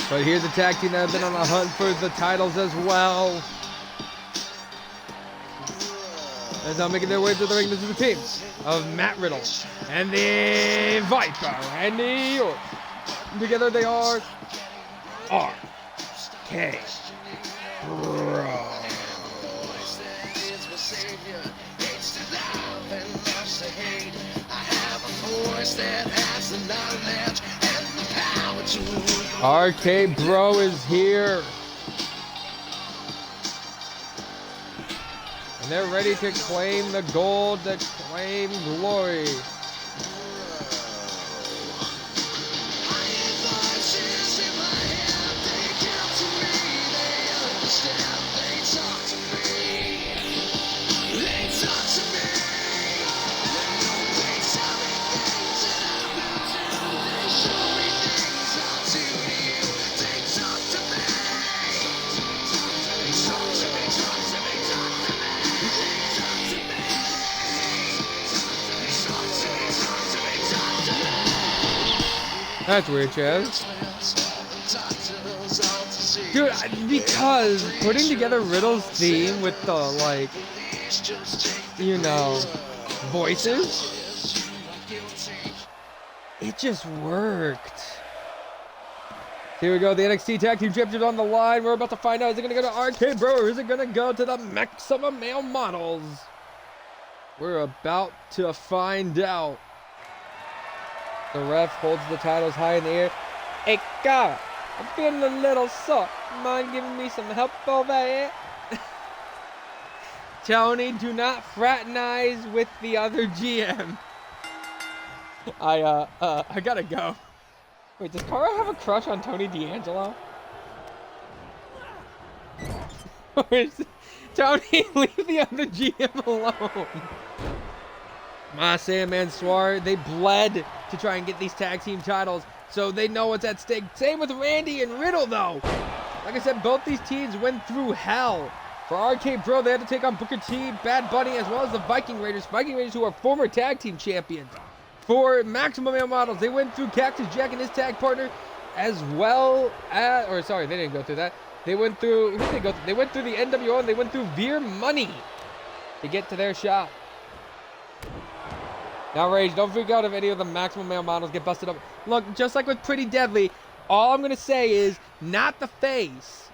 B: But here's a tag team that have been on a hunt for the titles as well. As now making their way to the ring, this is the team of Matt Riddle and the Viper and the York. Together they are RK Bro. RK Bro is here. And they're ready to claim the gold, to claim glory. That's weird, Chaz. Dude, because putting together Riddle's theme with the, like, you know, voices, it just worked. Here we go, the NXT Tag Team Championships on the line. We're about to find out, is it going to go to RK Bro or is it going to go to the Maximum Male Models? We're about to find out. The ref holds the titles high in the air. Hey, God, I'm feeling a little sore. Mind giving me some help over here? Tony, do not fraternize with the other GM. I gotta go. Wait, does Cara have a crush on Tony D'Angelo? Tony, leave the other GM alone. Masay and Mansoor, they bled to try and get these tag team titles, so they know what's at stake. Same with Randy and Riddle, though. Like I said, both these teams went through hell. For RK Bro, they had to take on Booker T, Bad Bunny, as well as the Viking Raiders. Viking Raiders, who are former tag team champions. For Maximum Male Models, they went through Cactus Jack and his tag partner, as well as, or sorry, they didn't go through that. They went through, who did they go through? They went through the NWO and they went through Veer Money to get to their shop. Now, Rage, don't freak out if any of the Maximum Male Models get busted up. Look, just like with Pretty Deadly, all I'm going to say is, not the face.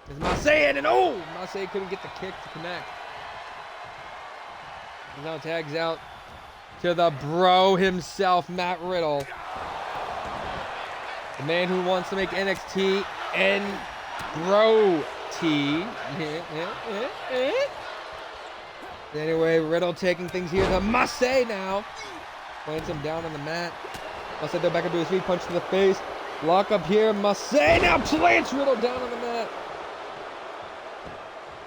B: Is Masay, and oh, Masay couldn't get the kick to connect. And now tags out to the bro himself, Matt Riddle. The man who wants to make NXT and Bro T. Anyway, Riddle taking things here to Masay now. Plants him down on the mat. Masay though back into his feet, punch to the face. Lock up here, Masay now plants Riddle down on the mat.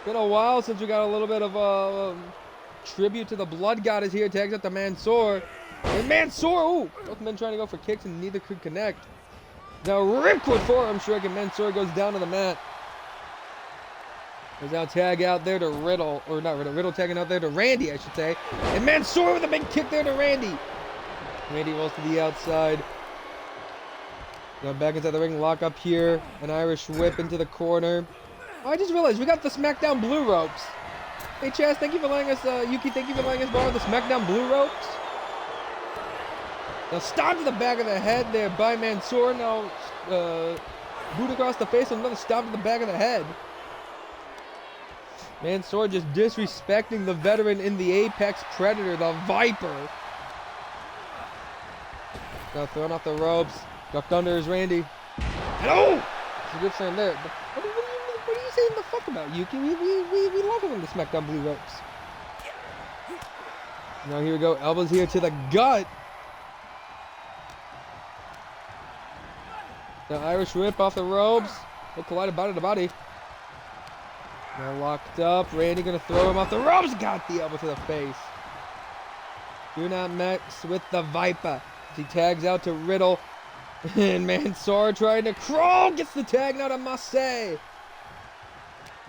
B: Been a while since we got a little bit of a tribute to the Blood Goddess here. Tags out to Mansoor. And Mansoor, ooh, both men trying to go for kicks and neither could connect. Now Ripwood forearm strike and Mansoor goes down to the mat. There's now tag out there to Riddle, or not Riddle, Riddle tagging out there to Randy, I should say. And Mansoor with a big kick there to Randy. Randy rolls to the outside. Now back inside the ring, lock up here. An Irish whip into the corner. Oh, I just realized we got the SmackDown Blue Ropes. Hey Chaz, thank you for letting us, Yuki, thank you for letting us borrow the SmackDown Blue Ropes. Now stomp to the back of the head there by Mansoor. Now boot across the face, another stomp to the back of the head. Mansoor just disrespecting the veteran in the Apex Predator, the Viper. Now throwing off the ropes. Ducked under is Randy. And oh! It's a good sign there. What are you saying the fuck about, Yuki? We love it when the SmackDown Blue Ropes. Now here we go. Elbows here to the gut. The Irish whip off the ropes. He'll collide body to body. Now locked up. Randy gonna throw him off the ropes. Got the elbow to the face. Do not mix with the Viper. He tags out to Riddle. And Mansoor trying to crawl. Gets the tag now to Masay.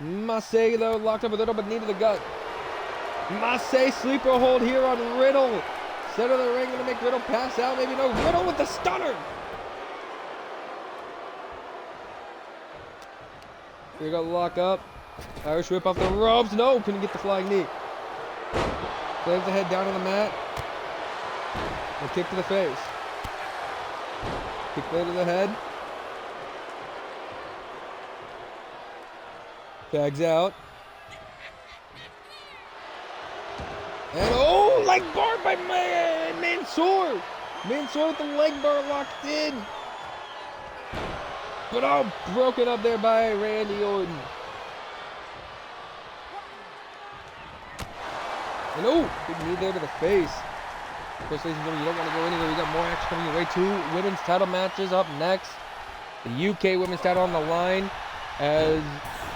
B: Masay though locked up with Riddle but knee to the gut. Masay sleeper hold here on Riddle. Center of the ring gonna make Riddle pass out. Maybe no. Riddle with the stunner. Here we go, lock up. Irish whip off the ropes. No, couldn't get the flying knee. Slams the head down on the mat. A kick to the face. Kick there to the head. Tags out. And oh, leg bar by Mansoor. Mansoor with the leg bar locked in. But oh, broken up there by Randy Orton. And oh, big knee there to the face. Of course, ladies and gentlemen, you don't want to go anywhere. We got more action coming your way. 2 women's title matches up next. The UK women's title on the line as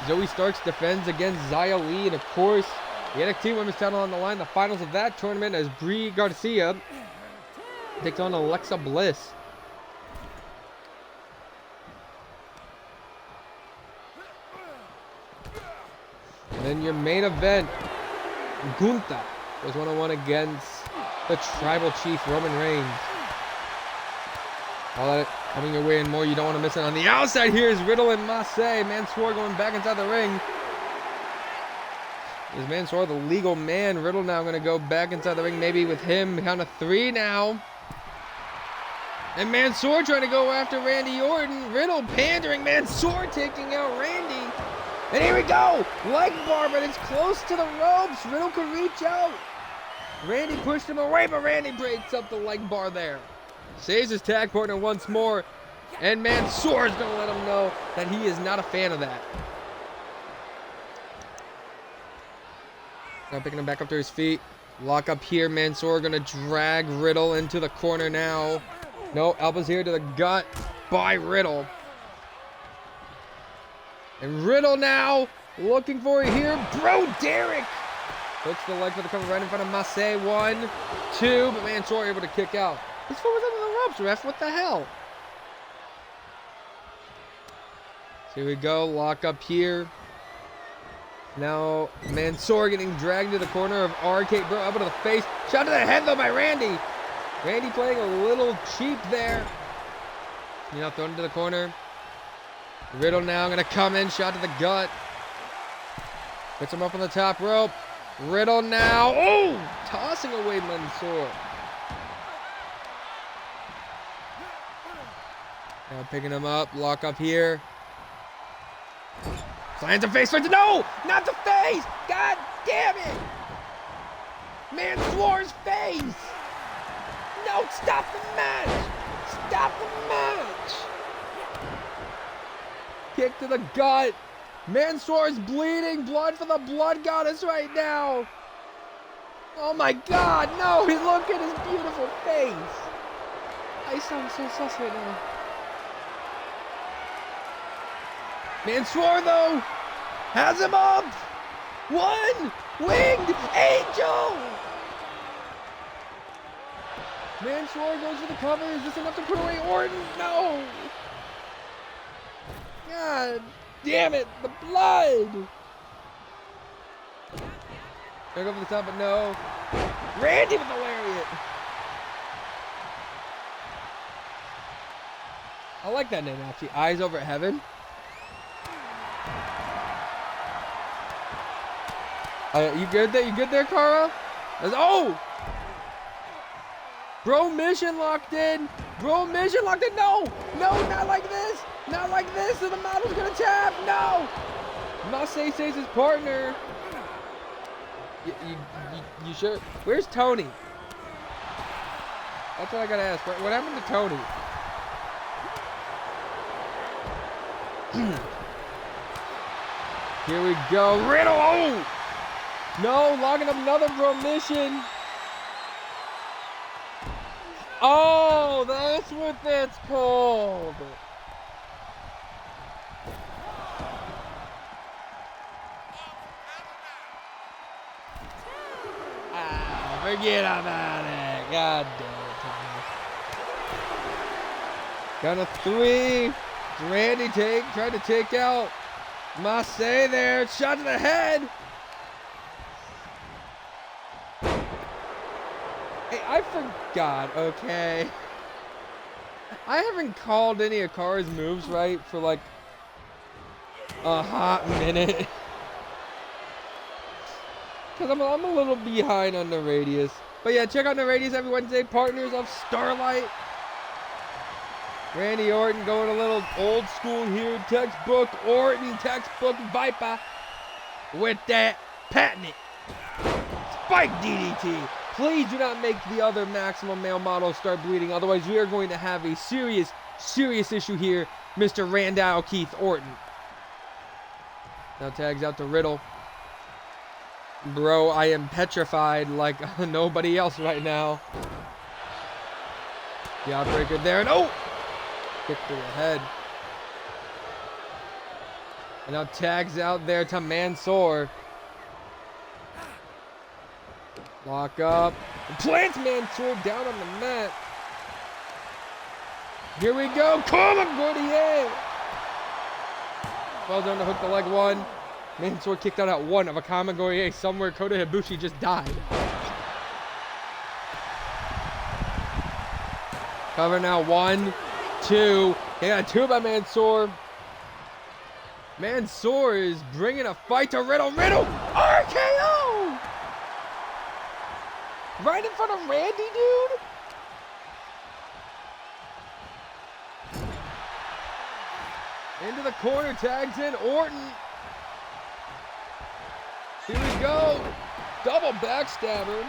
B: Zoe Starks defends against Xia Li. And of course, the NXT women's title on the line. The finals of that tournament as Brie Garcia takes on Alexa Bliss. And then your main event, Gunther goes 1-on-1 against the Tribal Chief, Roman Reigns. All that coming your way and more. You don't want to miss it. On the outside here is Riddle and Massey. Mansoor going back inside the ring. Is Mansoor the legal man? Riddle now going to go back inside the ring, maybe with him. Count of 3 now. And Mansoor trying to go after Randy Orton. Riddle pandering. Mansoor taking out Randy. And here we go. Leg bar, but it's close to the ropes. Riddle can reach out. Randy pushed him away, but Randy breaks up the leg bar there. Saves his tag partner once more. And Mansoor's going to let him know that he is not a fan of that. Now picking him back up to his feet. Lock up here. Mansoor going to drag Riddle into the corner now. No, elbows here to the gut by Riddle. And Riddle now looking for it here. Bro Derek hooks the leg for the cover right in front of Massey. 1, 2, but Mansoor able to kick out. His foot was under the ropes, ref. What the hell? So here we go. Lock up here. Now Mansoor getting dragged to the corner of RK. Bro, elbow to the face. Shot to the head though by Randy. Randy playing a little cheap there. You know, thrown into the corner. Riddle now going to come in. Shot to the gut. Puts him up on the top rope. Riddle now. Oh! Tossing away Mansoor. Now picking him up. Lock up here. Slams the face first. No! Not the face! God damn it! Mansoor's face! No! Stop the match! Stop the match! Kick to the gut. Mansoor's bleeding. Blood for the blood goddess right now. Oh my God! No! Look at his beautiful face. I sound so sus right now. Mansoor though has him up. 1 winged angel. Mansoor goes for the cover. Is this enough to put away Orton? No. God damn it! The blood. Gonna go for the top, but no. Randy with the lariat. I like that name actually. Eyes Over Heaven. You good there? You good there, Cara? Oh! Bro, mission locked in. Bro, mission locked in. No! No, not like this. Not like this. So the model's gonna tap. No! Massey saves his partner. You sure? Where's Tony? That's what I gotta ask. What happened to Tony? Here we go. Riddle. Oh! No, logging up another bro mission. Oh, that's what that's called. Ah, forget about it. God damn it. Count of 3. Randy tried to take out Massey there. Shot to the head. Hey, I forgot, okay? I haven't called any of Cara's moves right for like a hot minute. Because I'm a little behind on the radius. But yeah, check out the radius every Wednesday. Partners of Starlight. Randy Orton going a little old school here. Textbook Orton, textbook Viper. With that patented spike DDT. Please do not make the other Maximum Male models start bleeding. Otherwise, we are going to have a serious, serious issue here. Mr. Randall Keith Orton. Now tags out to Riddle. Bro, I am petrified like nobody else right now. The outbreaker there. And oh! Kick to the head. And now tags out there to Mansoor. Lock up. Plants Mansoor down on the mat. Here we go. Come on, Gordier. Well done to hook the leg 1. Mansoor kicked out at 1 of a Kamagoye somewhere. Kota Ibushi just died. Cover now 1. 2. He got 2 by Mansoor. Mansoor is bringing a fight to Riddle. Riddle! RKO! Right in front of Randy, dude? Into the corner, tags in Orton. Here we go. Double backstabber.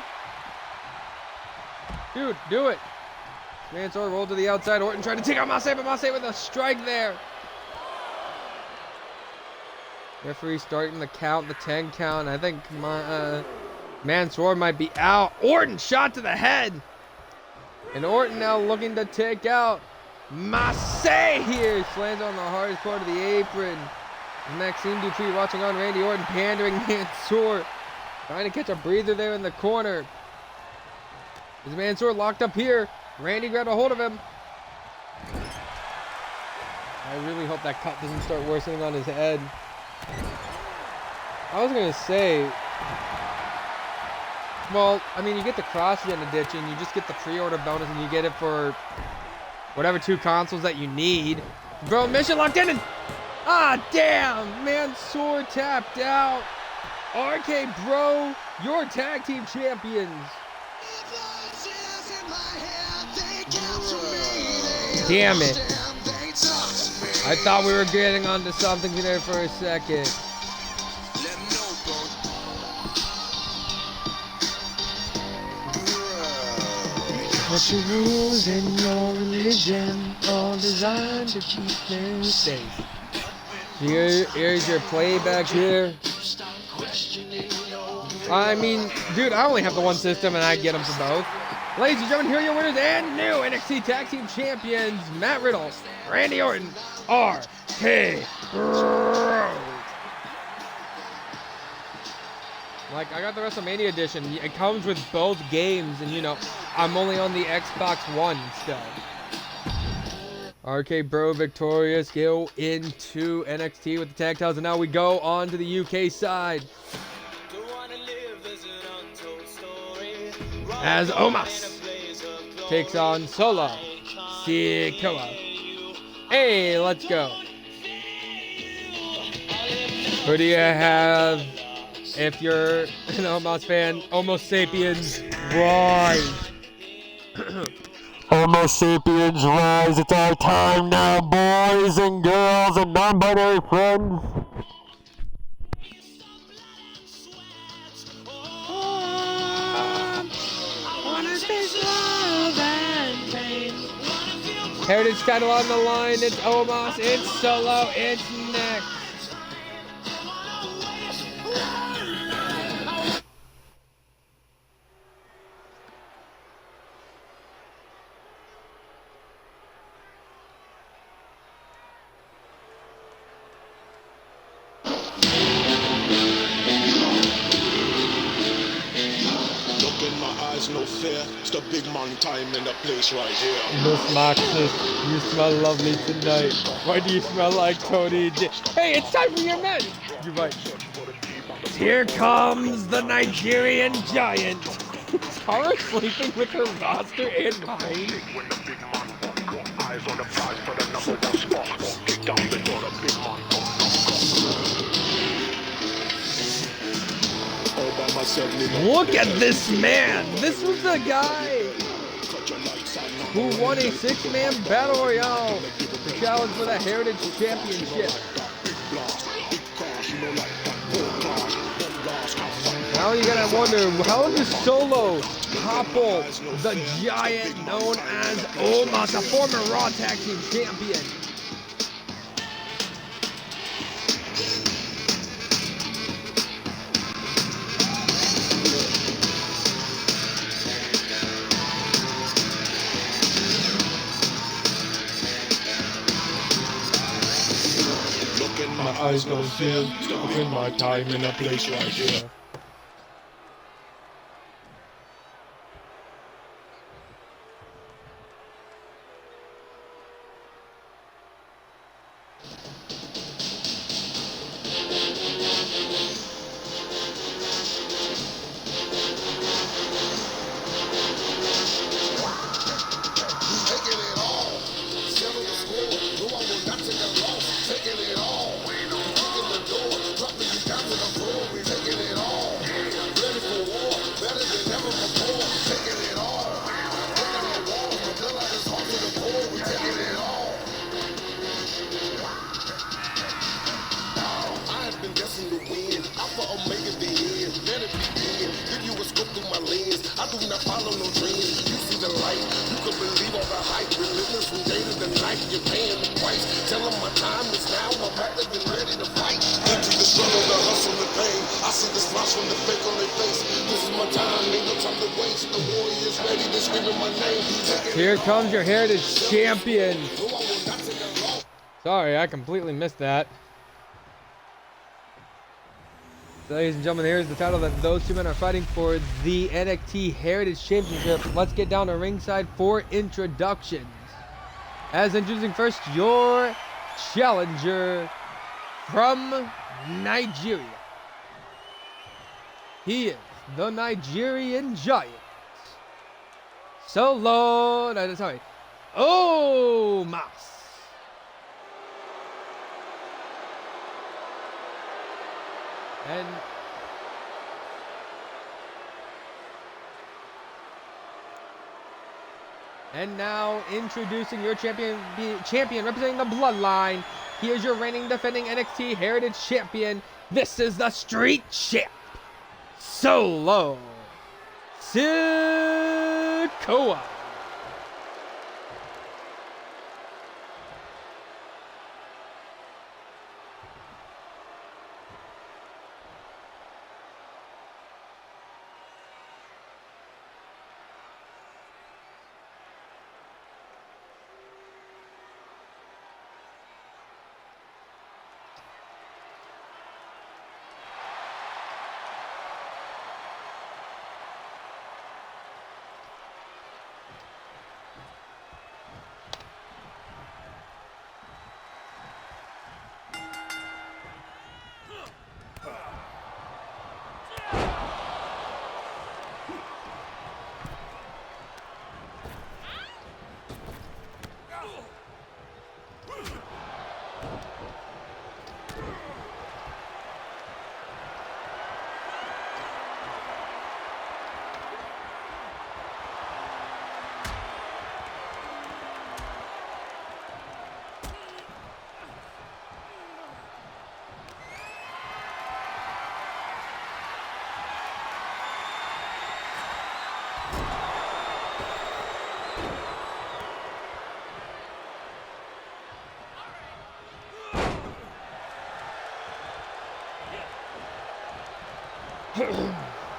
B: Dude, do it. Mansoor rolled to the outside. Orton trying to take out Masay, but Masay with a strike there. Referee starting the count, the 10 count. I think Mansoor might be out. Orton shot to the head. And Orton now looking to take out Masay here. Slams on the hardest part of the apron. Maxime Dupree watching on Randy Orton, pandering Mansoor. Trying to catch a breather there in the corner. Is Mansoor locked up here? Randy grabbed a hold of him. I really hope that cut doesn't start worsening on his head. I was going to say, well, I mean, you get the cross-gen edition, you just get the pre-order bonus, and you get it for whatever 2 consoles that you need. Bro, mission locked in, and damn, Mansoor tapped out. RK Bro, your tag team champions. Damn it. I thought we were getting onto something there for a second. What's your rules and your religion, all designed to keep them safe. Here's your playback here. I mean, dude, I only have the one system and I get them for both. Ladies and gentlemen, here are your winners and new NXT Tag Team Champions, Matt Riddle, Randy Orton, RK Bro. Like, I got the WrestleMania edition. It comes with both games, and you know, I'm only on the Xbox One still. RK Bro victorious, go into NXT with the tag titles, and now we go on to the UK side. As Omos takes on Solo Sikoa. Hey, let's go. Who do you have? If you're an Omos fan, Homo sapiens rise.
D: Homo sapiens rise. It's our time now, boys and girls and non-binary friends.
B: Heritage title on the line. It's Omos, it's Solo, it's next.
E: No fear, it's the big man time in the place right here.
B: Miss Maxis, you smell lovely tonight. Why do you smell like Tony J? Hey, it's time for your men! You're right. Here comes the Nigerian giant. Is Tara sleeping with her roster in mind?
E: When the big man eyes on the prize for the number 1 spot. Kick down before the big man
B: Look at this man! This was the guy who won a 6-man battle royale to challenge for the Heritage Championship. Now you gotta wonder, how does Solo topple the giant known as Omos, a former Raw Tag Team Champion?
E: My eyes don't feel, stuck in my time in a place right here.
F: time is now. I'm ready and ready to fight. Into the struggle, the hustle, the pain. I see the smiles from the fake on their face. This is my time, ain't no time to waste. The warrior's ready, they're screaming my name.
B: Here comes your Heritage Champion. Sorry, I completely missed that. Ladies and gentlemen, here's the title that those two men are fighting for, the NXT Heritage Championship. Let's get down to ringside for introductions. As introducing first, your challenger from Nigeria. He is the Nigerian Giant. Omas. And now introducing your champion representing the Bloodline. He is your reigning, defending NXT Heritage Champion. This is the Street Champ, Solo Sikoa.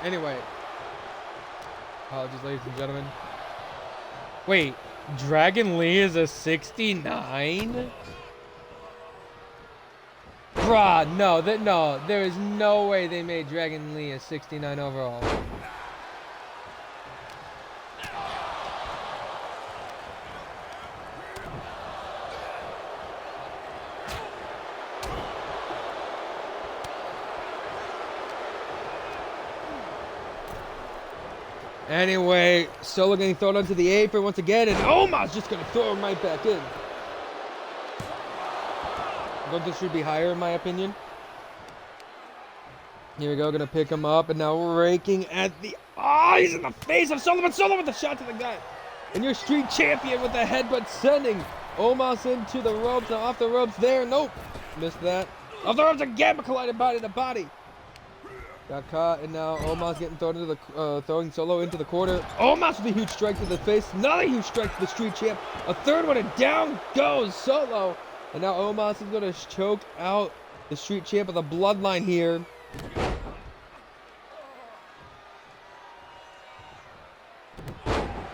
B: Anyway, apologies, ladies and gentlemen. Wait, Dragon Lee is a 69? Bruh, no, there is no way they made Dragon Lee a 69 overall. Anyway, Solo getting thrown onto the apron once again, and Omar's just going to throw him right back in. Gunther should be higher, in my opinion. Here we go, going to pick him up, and now raking at the... Oh, he's in the face of Solo, but Solo with the shot to the gut. And your street champion with the headbutt sending Omos into the ropes, off the ropes there. Nope, missed that. Off the ropes again, but collided body to body. Got caught, and now Omos getting thrown into the throwing Solo into the corner. Omos with a huge strike to the face. Another huge strike to the street champ. A third one, and down goes Solo. And now Omos is going to choke out the street champ of the Bloodline here.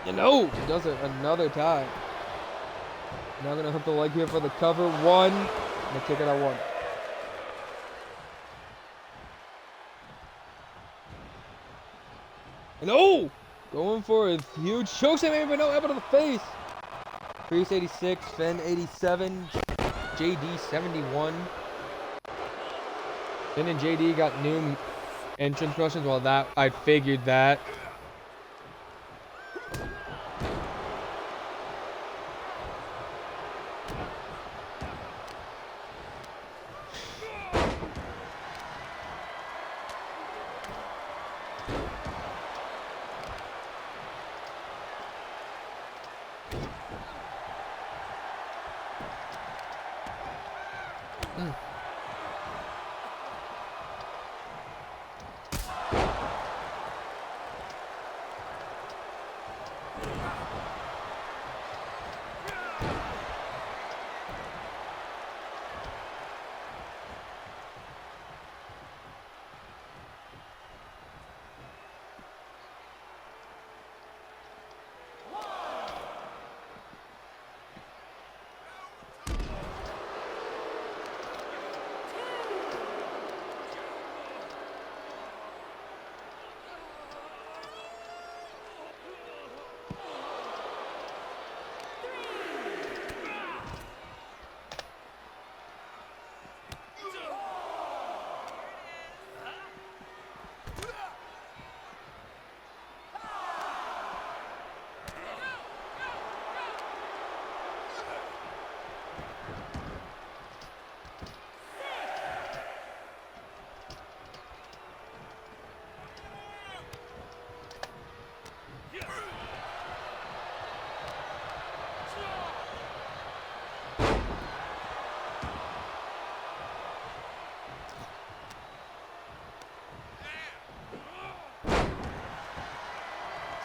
B: And oh, he does it another time. Now going to hook the leg here for the cover. One, and the kick it out one. And oh, going for a huge choke slam, but no elbow to the face. Priest 86, Finn 87, JD 71. Finn and JD got new entrance promotions. Well, that I figured that.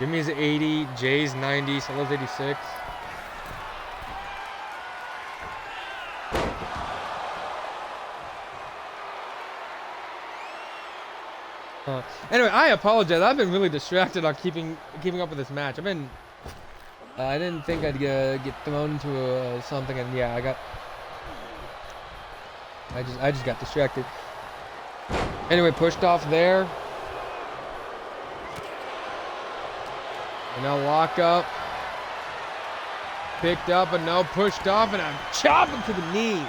B: Jimmy's 80, Jay's 90, Solo's 86. Anyway, I apologize. I've been really distracted on keeping up with this match. I didn't think I'd get thrown into something, and yeah, I just got distracted. Anyway, pushed off there. And now lock up. Picked up, and now pushed off, and I'm chopping to the knee.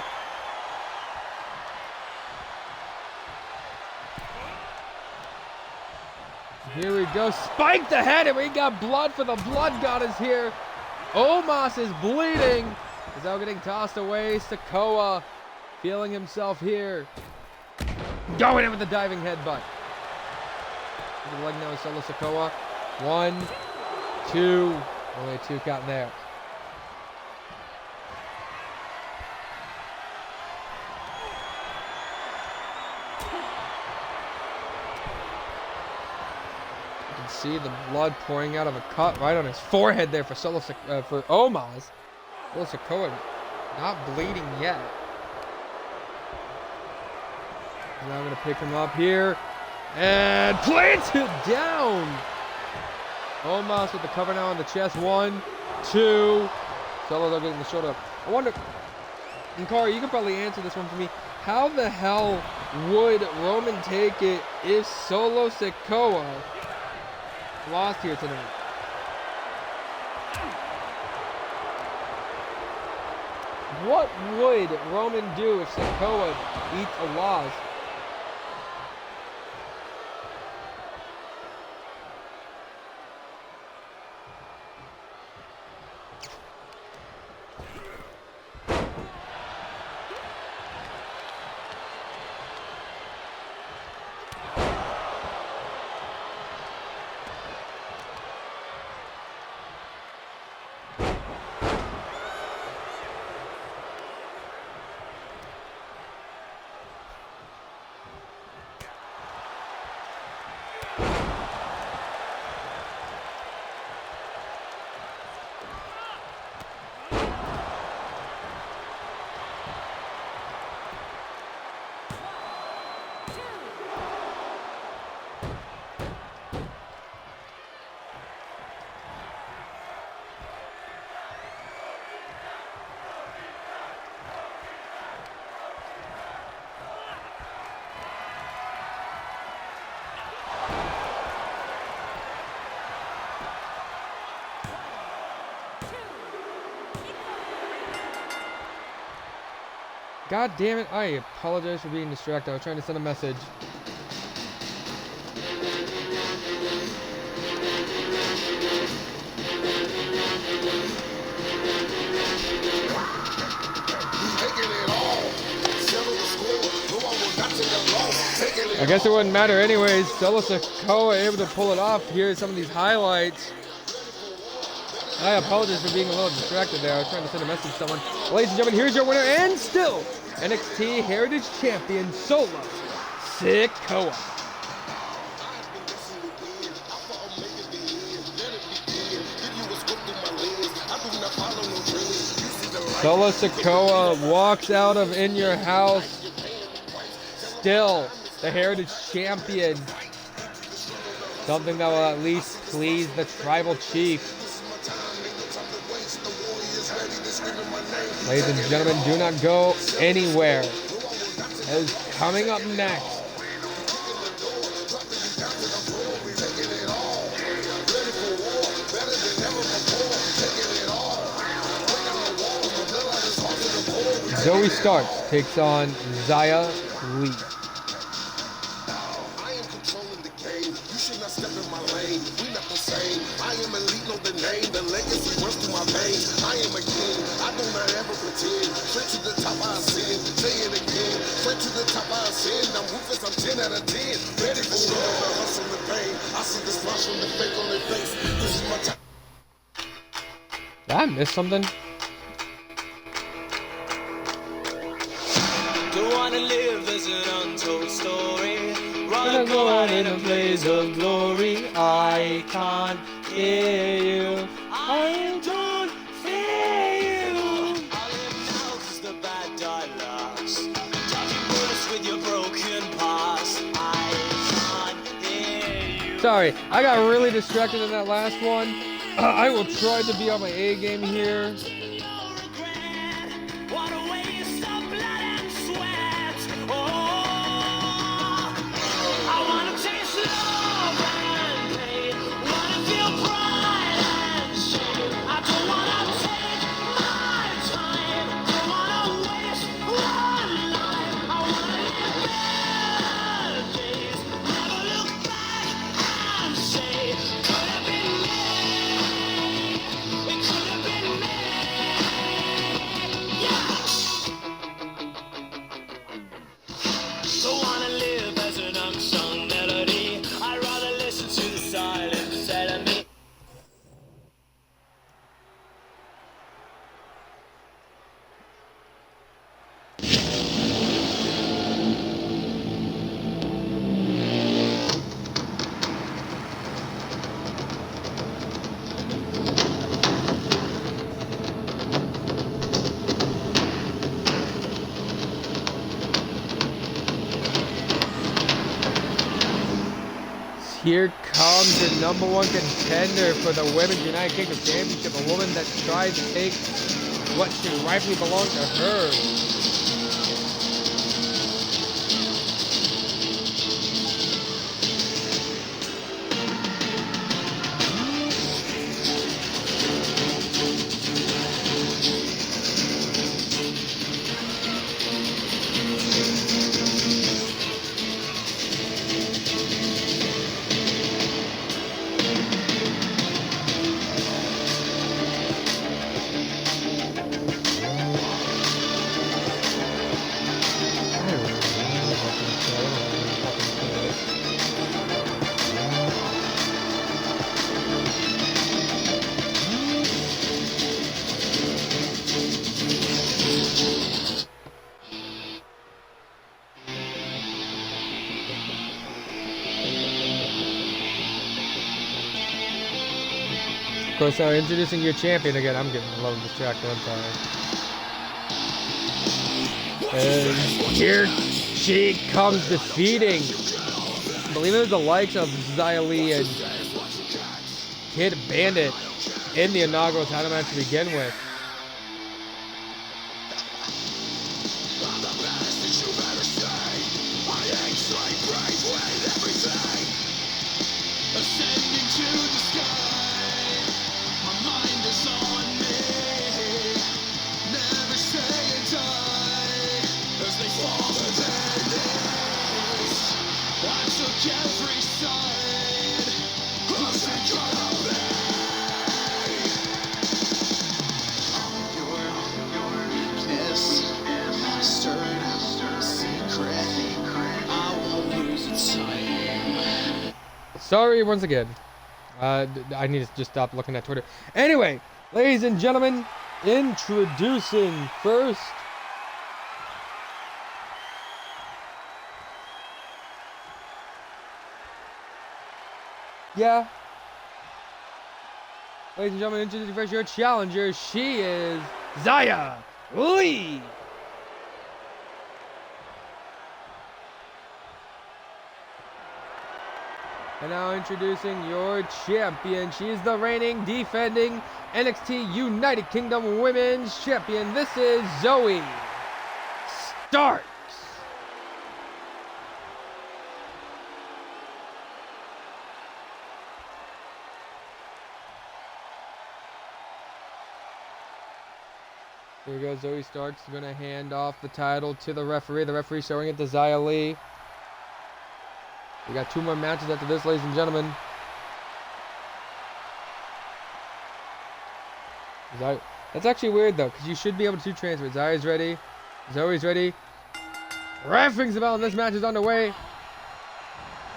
B: Here we go. Spike the head, and we got blood for the blood goddess here. Omos is bleeding. He's now getting tossed away. Sikoa feeling himself here. Going in with the diving headbutt. The leg now is Solo Sikoa. 1, 2. Only a 2 count in there. You can see the blood pouring out of a cut right on his forehead there for for Omos. Solo Sikoa not bleeding yet. Now I'm going to pick him up here and plant it down. Omos with the cover now on the chest. 1, 2. Solo though getting the shoulder up. I wonder, and Corey, you can probably answer this one for me. How the hell would Roman take it if Solo Sikoa lost here tonight? What would Roman do if Sikoa eats a loss? God damn it, I apologize for being distracted. I was trying to send a message. I guess it wouldn't matter anyways. Solo Sikoa able to pull it off. Here's some of these highlights. I apologize for being a little distracted there. I was trying to send a message to someone. Ladies and gentlemen, here's your winner and still NXT Heritage Champion Solo Sikoa. Solo Sikoa walks out of In Your House still the Heritage Champion. Something that will at least please the Tribal Chief. Ladies and gentlemen, do not go anywhere. As coming up next, Zoe Starks takes on Xia Li. Did I miss something?
A: Don't wanna live as an untold story. Rather go out in a blaze of glory. I can't
B: hear you. I don't fear you.
A: I live now 'cause the bad die last. Dodging bullets with your broken past. I can't hear you.
B: Sorry, I got really distracted in that last one. I will try to be on my A game here.
A: No regret. What a waste of blood and sweat. Oh, I wanna taste love and pain. Wanna feel pride and shame. I don't wanna take my time. Don't wanna waste one life. I wanna live better days. Never look back and say, could have been me. It could have been me. Yeah. Don't wanna live as an unsung melody. I'd rather listen to the silence telling me.
B: Here comes your number one contender for the Women's United Kingdom Championship, a woman that tried to take what should rightfully belong to her. Of course, now introducing your champion again. I'm getting a little distracted. I'm sorry. And here she comes defeating, I believe it was the likes of Xia Li and Kid Bandit in the inaugural title match to begin with.
A: Ascending to the sky, my mind is on me. Never say die as they fall to their knees. I took every side. Who's it gonna be? Your weakness, mastered secret. I won't lose its sight.
B: Sorry once again. I need to just stop looking at Twitter. Anyway, ladies and gentlemen, introducing first. Yeah. Ladies and gentlemen, introducing first your challenger. She is Xia Li. And now introducing your champion. She's the reigning, defending NXT United Kingdom Women's Champion. This is Zoe Starks. Here we go. Zoe Starks is going to hand off the title to the referee. The referee showing it to Xia Li. We got 2 more matches after this, ladies and gentlemen. That's actually weird, though, because you should be able to transfer. Zaya's ready. Zoe's ready. Ref rings the bell, and this match is underway.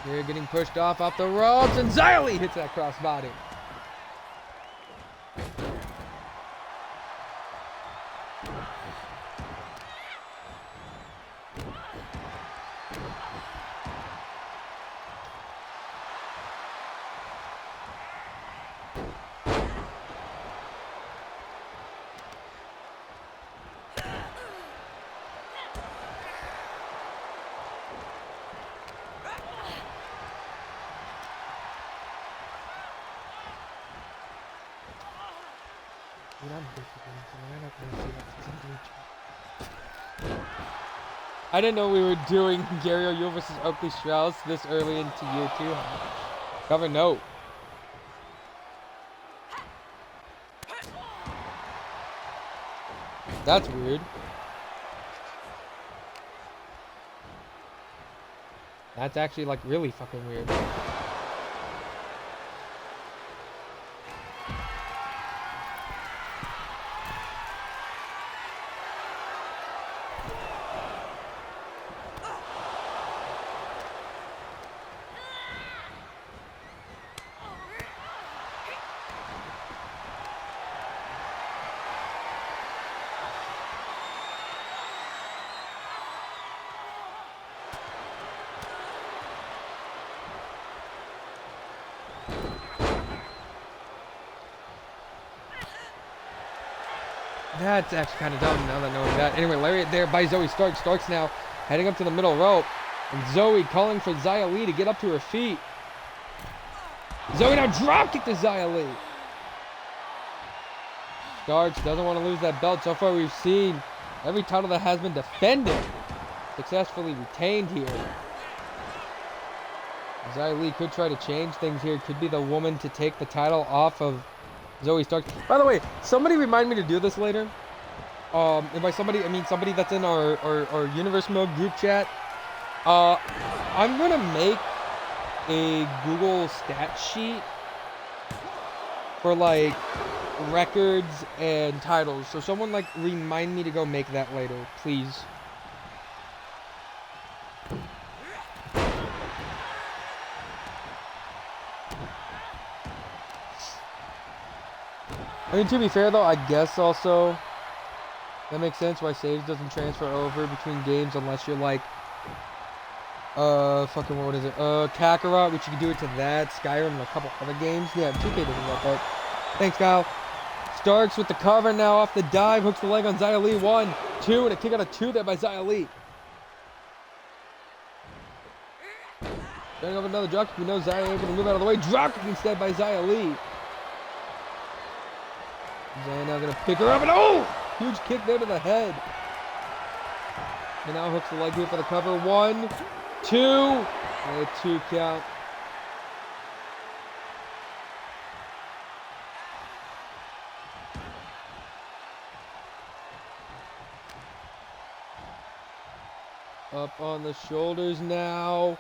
B: Here, getting pushed off the ropes, and Xia Li hits that crossbody. Dude, I'm disappointed. I'm not gonna see that fucking glitch. I didn't know we were doing Gary O'Yule versus Oakley Strauss this early into year 2. Cover no. That's weird. That's actually like really fucking weird. That's actually kind of dumb now that knowing that. Anyway, lariat there by Zoe Starks. Starks now heading up to the middle rope. And Zoe calling for Xia Li to get up to her feet. Zoe now dropkick to Xia Li. Starks doesn't want to lose that belt. So far we've seen every title that has been defended successfully retained here. Xia Li could try to change things here. Could be the woman to take the title off of Zoe Starks. By the way, somebody remind me to do this later. And by somebody, I mean somebody that's in our Universe Mode group chat. I'm gonna make a Google stat sheet for like records and titles. So someone like remind me to go make that later, please. I mean, to be fair though, I guess also that makes sense why saves doesn't transfer over between games unless you're like fucking what is it? Kakarot, which you can do it to that, Skyrim and a couple other games. Yeah, 2K doesn't got that. Thanks, Kyle. Starks with the cover now off the dive, hooks the leg on Xia Li. 1, 2, and a kick out of 2 there by Xia Li. Getting over another dropkick. We know Xia able to move out of the way. Dropkick instead by Xia Li. Xia now gonna pick her up and oh! Huge kick there to the head. And now hooks the leg here for the cover. 1, 2, and a 2 count. Up on the shoulders now.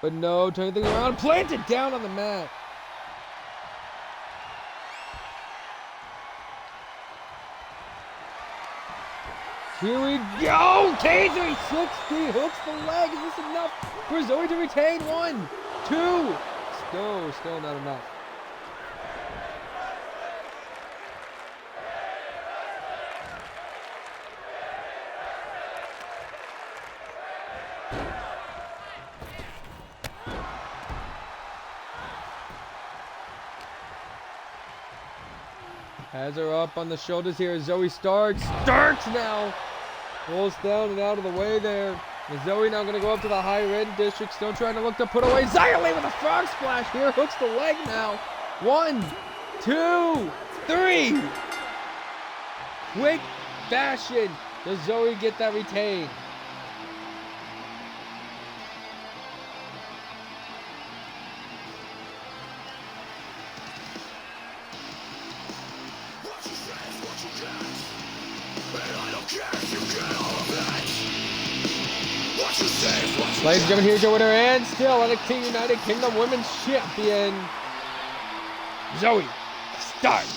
B: But no, turn things around. Planted down on the mat. Here we go! Taser 60 hooks the leg. Is this enough for Zoe to retain? 1, 2. Still not enough. Has her up on the shoulders here. Zoe Starks. Starks now! Rolls down and out of the way there. And Zoe now going to go up to the high red district. Still trying to look to put away. Xia Li with a frog splash here. Hooks the leg now. 1, 2, 3. Quick fashion. Does Zoe get that retain? Ladies and gentlemen, here's your winner and still NXT United Kingdom Women's Champion, Zoe Starks.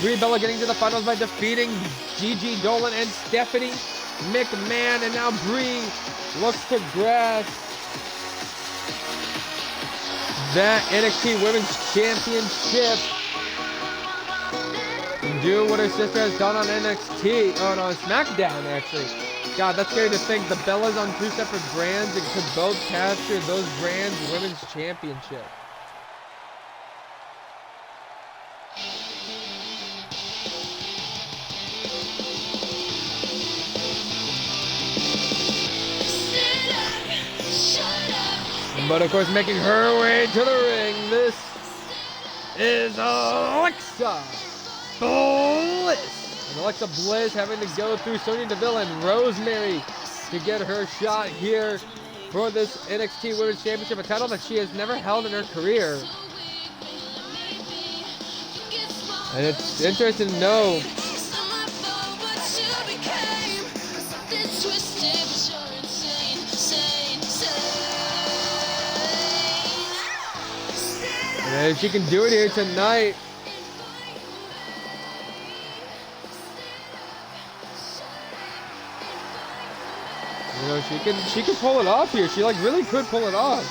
B: Brie Bella getting to the finals by defeating Gigi Dolan and Stephanie McMahon. And now Brie looks to grasp that NXT Women's Championship and do what her sister has done on NXT, on SmackDown actually. God, that's scary to think. The Bellas on 2 separate brands and could both capture those brands' Women's Championship. But of course, making her way to the ring, this is Alexa Bliss. And Alexa Bliss having to go through Sonya Deville and Rosemary to get her shot here for this NXT Women's Championship, a title that she has never held in her career. And it's interesting to know and if she can do it here tonight. You know, she can pull it off here. She like really could pull it off.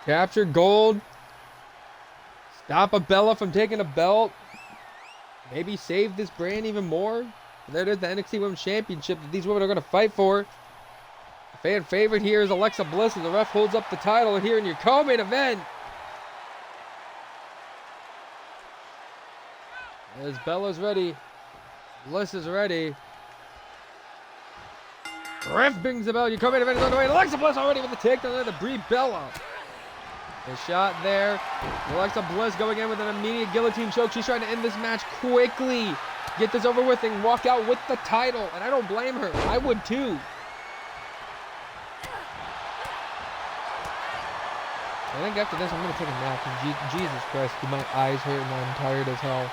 B: Capture gold. Stop a Bella from taking a belt. Maybe save this brand even more. There it is, the NXT Women's Championship that these women are going to fight for. Fan favorite here is Alexa Bliss, and the ref holds up the title here in your co-main event. As Bella's ready, Bliss is ready. Ref brings the bell. Your co-main event is on the way. Alexa Bliss already with the takedown there to Brie Bella. A shot there. Alexa Bliss going in with an immediate guillotine choke. She's trying to end this match quickly, get this over with, and walk out with the title. And I don't blame her. I would too. I think after this, I'm going to take a nap. And Jesus Christ, my eyes hurt and I'm tired as hell.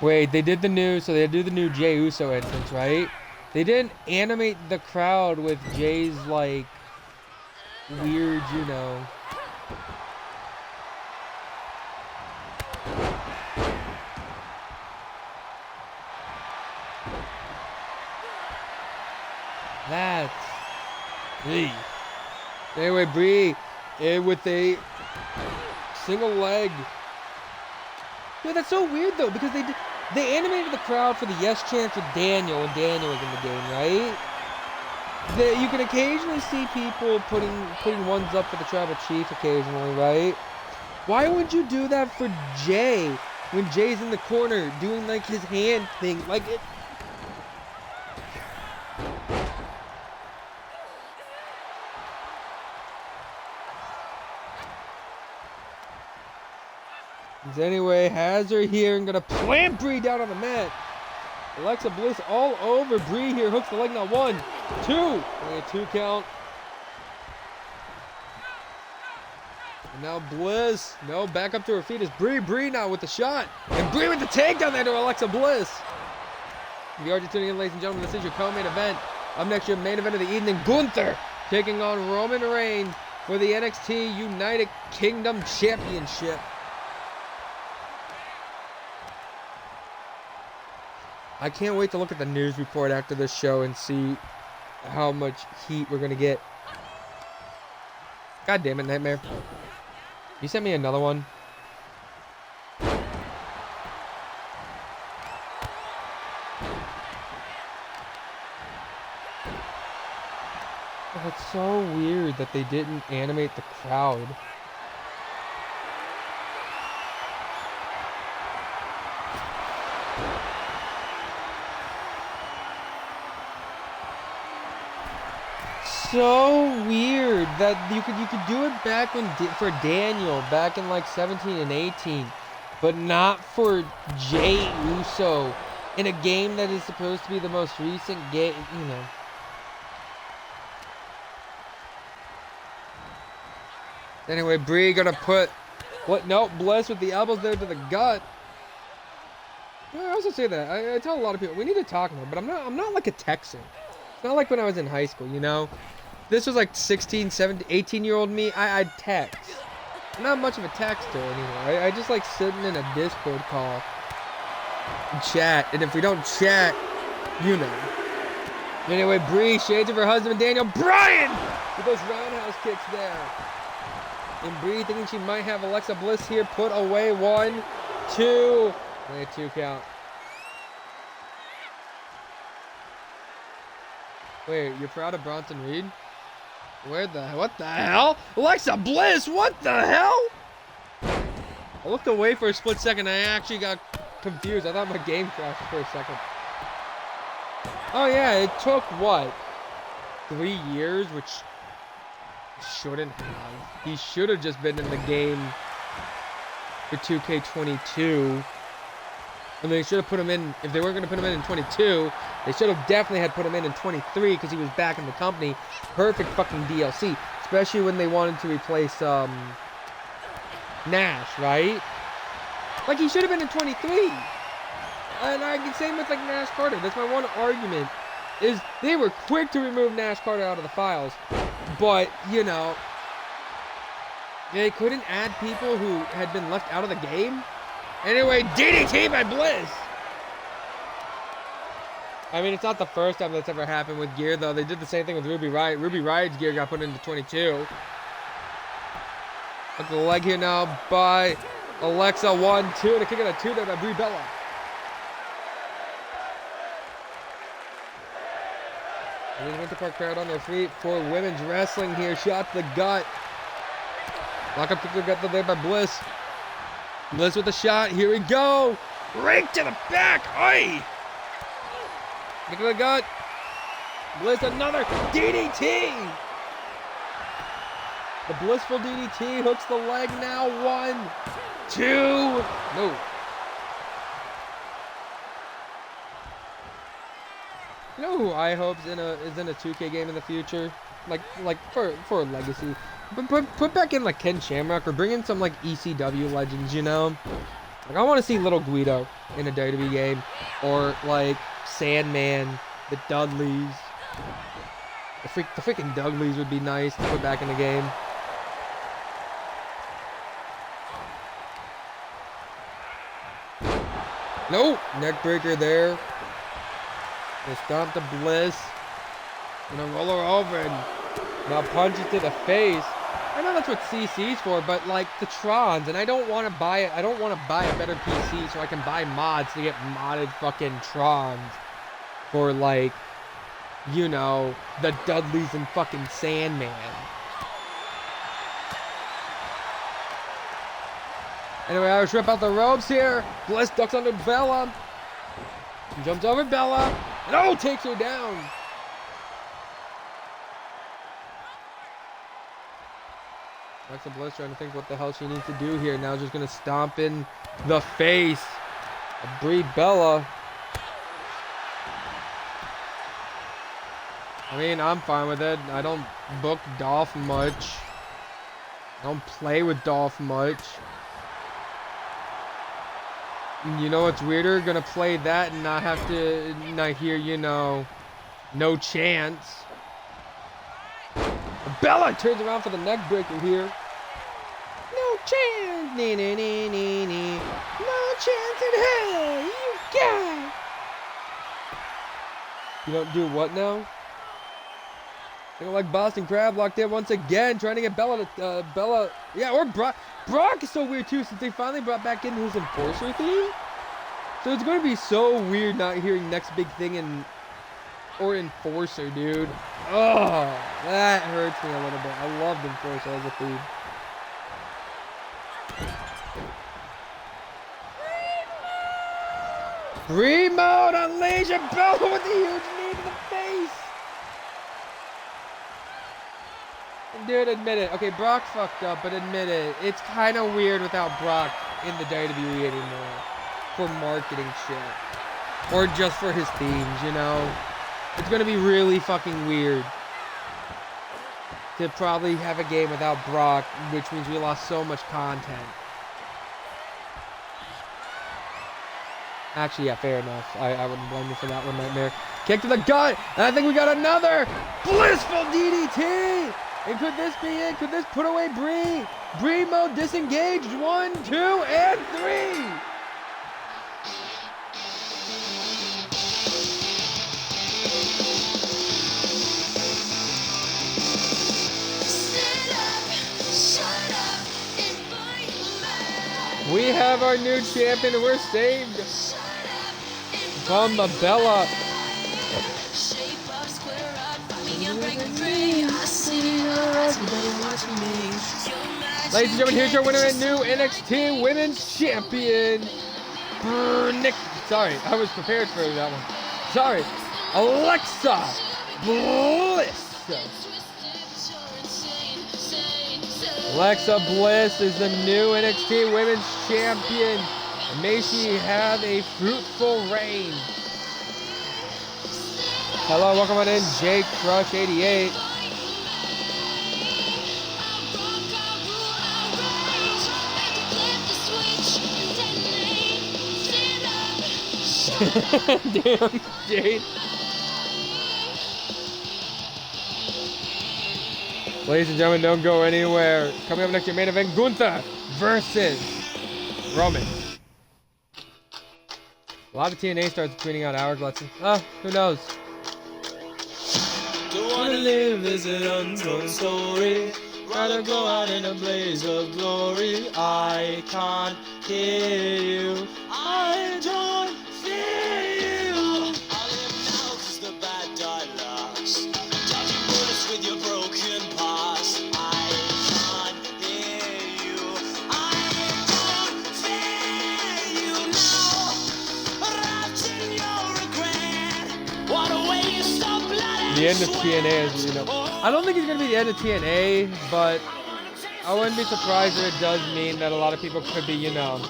B: Wait, they did the new, so they do the new Jey Uso entrance, right? They didn't animate the crowd with Jay's, like, weird, you know. That's... Brie. Anyway, Brie, with a single leg. Dude, that's so weird though, because they animated the crowd for the yes chants with Daniel when Daniel was in the game, right? You can occasionally see people putting ones up for the tribal chief occasionally, right? Why would you do that for Jay when Jay's in the corner doing like his hand thing? Like it. Anyway, has her here and gonna plant Brie down on the mat. Alexa Bliss all over Brie here. Hooks the leg now. 1, 2. Only a 2 count. And now Bliss. No, back up to her feet is Brie. Brie now with the shot. And Brie with the takedown there to Alexa Bliss. If you are just tuning in, ladies and gentlemen, this is your co-main event. Up next, your main event of the evening. Gunther taking on Roman Reigns for the NXT United Kingdom Championship. I can't wait to look at the news report after this show and see how much heat we're going to get. God damn it, Nightmare. You sent me another one. Oh, it's so weird that they didn't animate the crowd. so weird that you could do it back when for Daniel back in like 17 and 18, but not for Jey Uso in a game that is supposed to be the most recent game, you know. Anyway, Brie gonna put what? No, Bliss with the elbows there to the gut. I also say that I tell a lot of people we need to talk more, but I'm not like a Texan. It's not like when I was in high school, you know? This was like 16, 17, 18-year-old me. I'd text. I'm not much of a texter anymore. I just like sitting in a Discord call and chat. And if we don't chat, you know. Anyway, Bree, shades of her husband, Daniel Bryan, with those roundhouse kicks there. And Bree thinking she might have Alexa Bliss here. Put away 1, 2. Only a 2 count. Wait, you're proud of Bronson Reed? What the hell? Alexa Bliss, what the hell? I looked away for a split second. I actually got confused. I thought my game crashed for a second. Oh yeah, it took what? 3 years, which shouldn't have. He should have just been in the game for 2K22. I mean, they should have put him in, if they weren't going to put him in 22, they should have definitely had put him in 23 because he was back in the company. Perfect fucking DLC, especially when they wanted to replace Nash, right? Like, he should have been in 23. And I can say with like Nash Carter. That's my one argument, is they were quick to remove Nash Carter out of the files, but, you know, they couldn't add people who had been left out of the game. Anyway, DDT by Bliss. I mean, it's not the first time that's ever happened with gear, though. They did the same thing with Ruby Riott. Ruby Riott's gear got put into 22. Look at the leg here now by Alexa. 1, 2, and a kick out of 2 there by Brie Bella. And then Winter Park crowd on their feet for women's wrestling here. Shot to the gut. Lock up kick to the gut there by Bliss. Bliss with a shot. Here we go. Rake to the back. Oi! Kick to the gut. Bliss another DDT. The blissful DDT hooks the leg now. 1, 2. No. You know who I hope is in a 2K game in the future? Like for a legacy. Put back in like Ken Shamrock, or bring in some like ECW legends, you know? Like, I want to see Little Guido in a WWE game, or like Sandman, the Dudleys. The freaking Dudleys would be nice to put back in the game. Nope, neck breaker there. They stomp the Bliss. Gonna roll her over and now punches to the face. I know that's what CC's for, but like the Trons, and I don't want to buy it. I don't want to buy a better PC so I can buy mods to get modded fucking Trons for, like, you know, the Dudleys and fucking Sandman. Anyway, Irish rip out the ropes here. Bliss ducks under Bella. Jumps over Bella. And oh, takes her down. Alexa Bliss trying to think what the hell she needs to do here. Now just going to stomp in the face of Brie Bella. I mean, I'm fine with it. I don't book Dolph much. I don't play with Dolph much. You know what's weirder? Gonna play that and not have to, not hear, you know, no chance. Bella turns around for the neck breaker here. No chance. Nee, nee, nee, nee, nee. No chance in hell. You got. You don't do what now? Looking like Boston Crab locked in once again, trying to get Bella to, Bella. Yeah, or Brock. Brock is so weird too, since they finally brought back in his Enforcer theme. So it's going to be so weird not hearing Next Big Thing or Enforcer, dude. Oh, that hurts me a little bit. I loved Enforcer as a theme. Remote unleash, Bella with a huge knee to the face. Dude, admit it. Okay, Brock fucked up, but admit it. It's kind of weird without Brock in the WWE anymore. For marketing shit. Or just for his themes, you know? It's gonna be really fucking weird to probably have a game without Brock, which means we lost so much content. Actually, yeah, fair enough. I wouldn't blame you for that one, Nightmare. Kick to the gut, and I think we got another blissful DDT! And could this be it? Could this put away Bree? Bree mode disengaged. 1, 2, and 3! We have our new champion, and we're saved from the Bella. Ladies and gentlemen, here's your winner and new NXT Women's Champion, Sorry, I was prepared for that one. Sorry, Alexa Bliss. Alexa Bliss is the new NXT Women's Champion. And may she have a fruitful reign. Hello, welcome on in, Jake Crush 88. Damn, Jade. Ladies and gentlemen, don't go anywhere. Coming up next, your main event, Gunther versus Roman. A lot of TNA starts tweeting out hourglasses. Who knows?
A: Don't wanna live as an untold story. Rather go out in a blaze of glory. I can't hear you. I don't fear you. I live now 'cause the bad die last. Dodging bullets with your broken past. I can't hear you. I don't fear you now. Wrapped in your regret. What a waste of blood.
B: The end of TNA is, you know. I don't think it's going to be the end of TNA, but I wouldn't be surprised if it does mean that a lot of people could be, you know.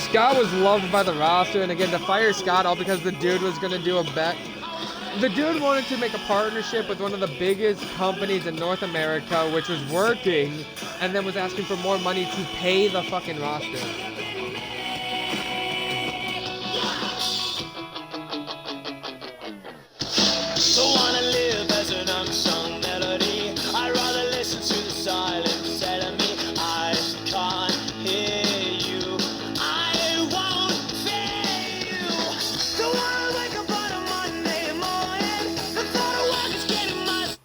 B: Scott was loved by the roster, and again, to fire Scott all because the dude was going to do a bet. The dude wanted to make a partnership with one of the biggest companies in North America, which was working, and then was asking for more money to pay the fucking roster.
A: Don't wanna live as an unsung melody. I'd rather listen to the silence telling me I can't hear you. I won't fear you. Don't wanna wake up on a Monday morning. The thought of work is getting my...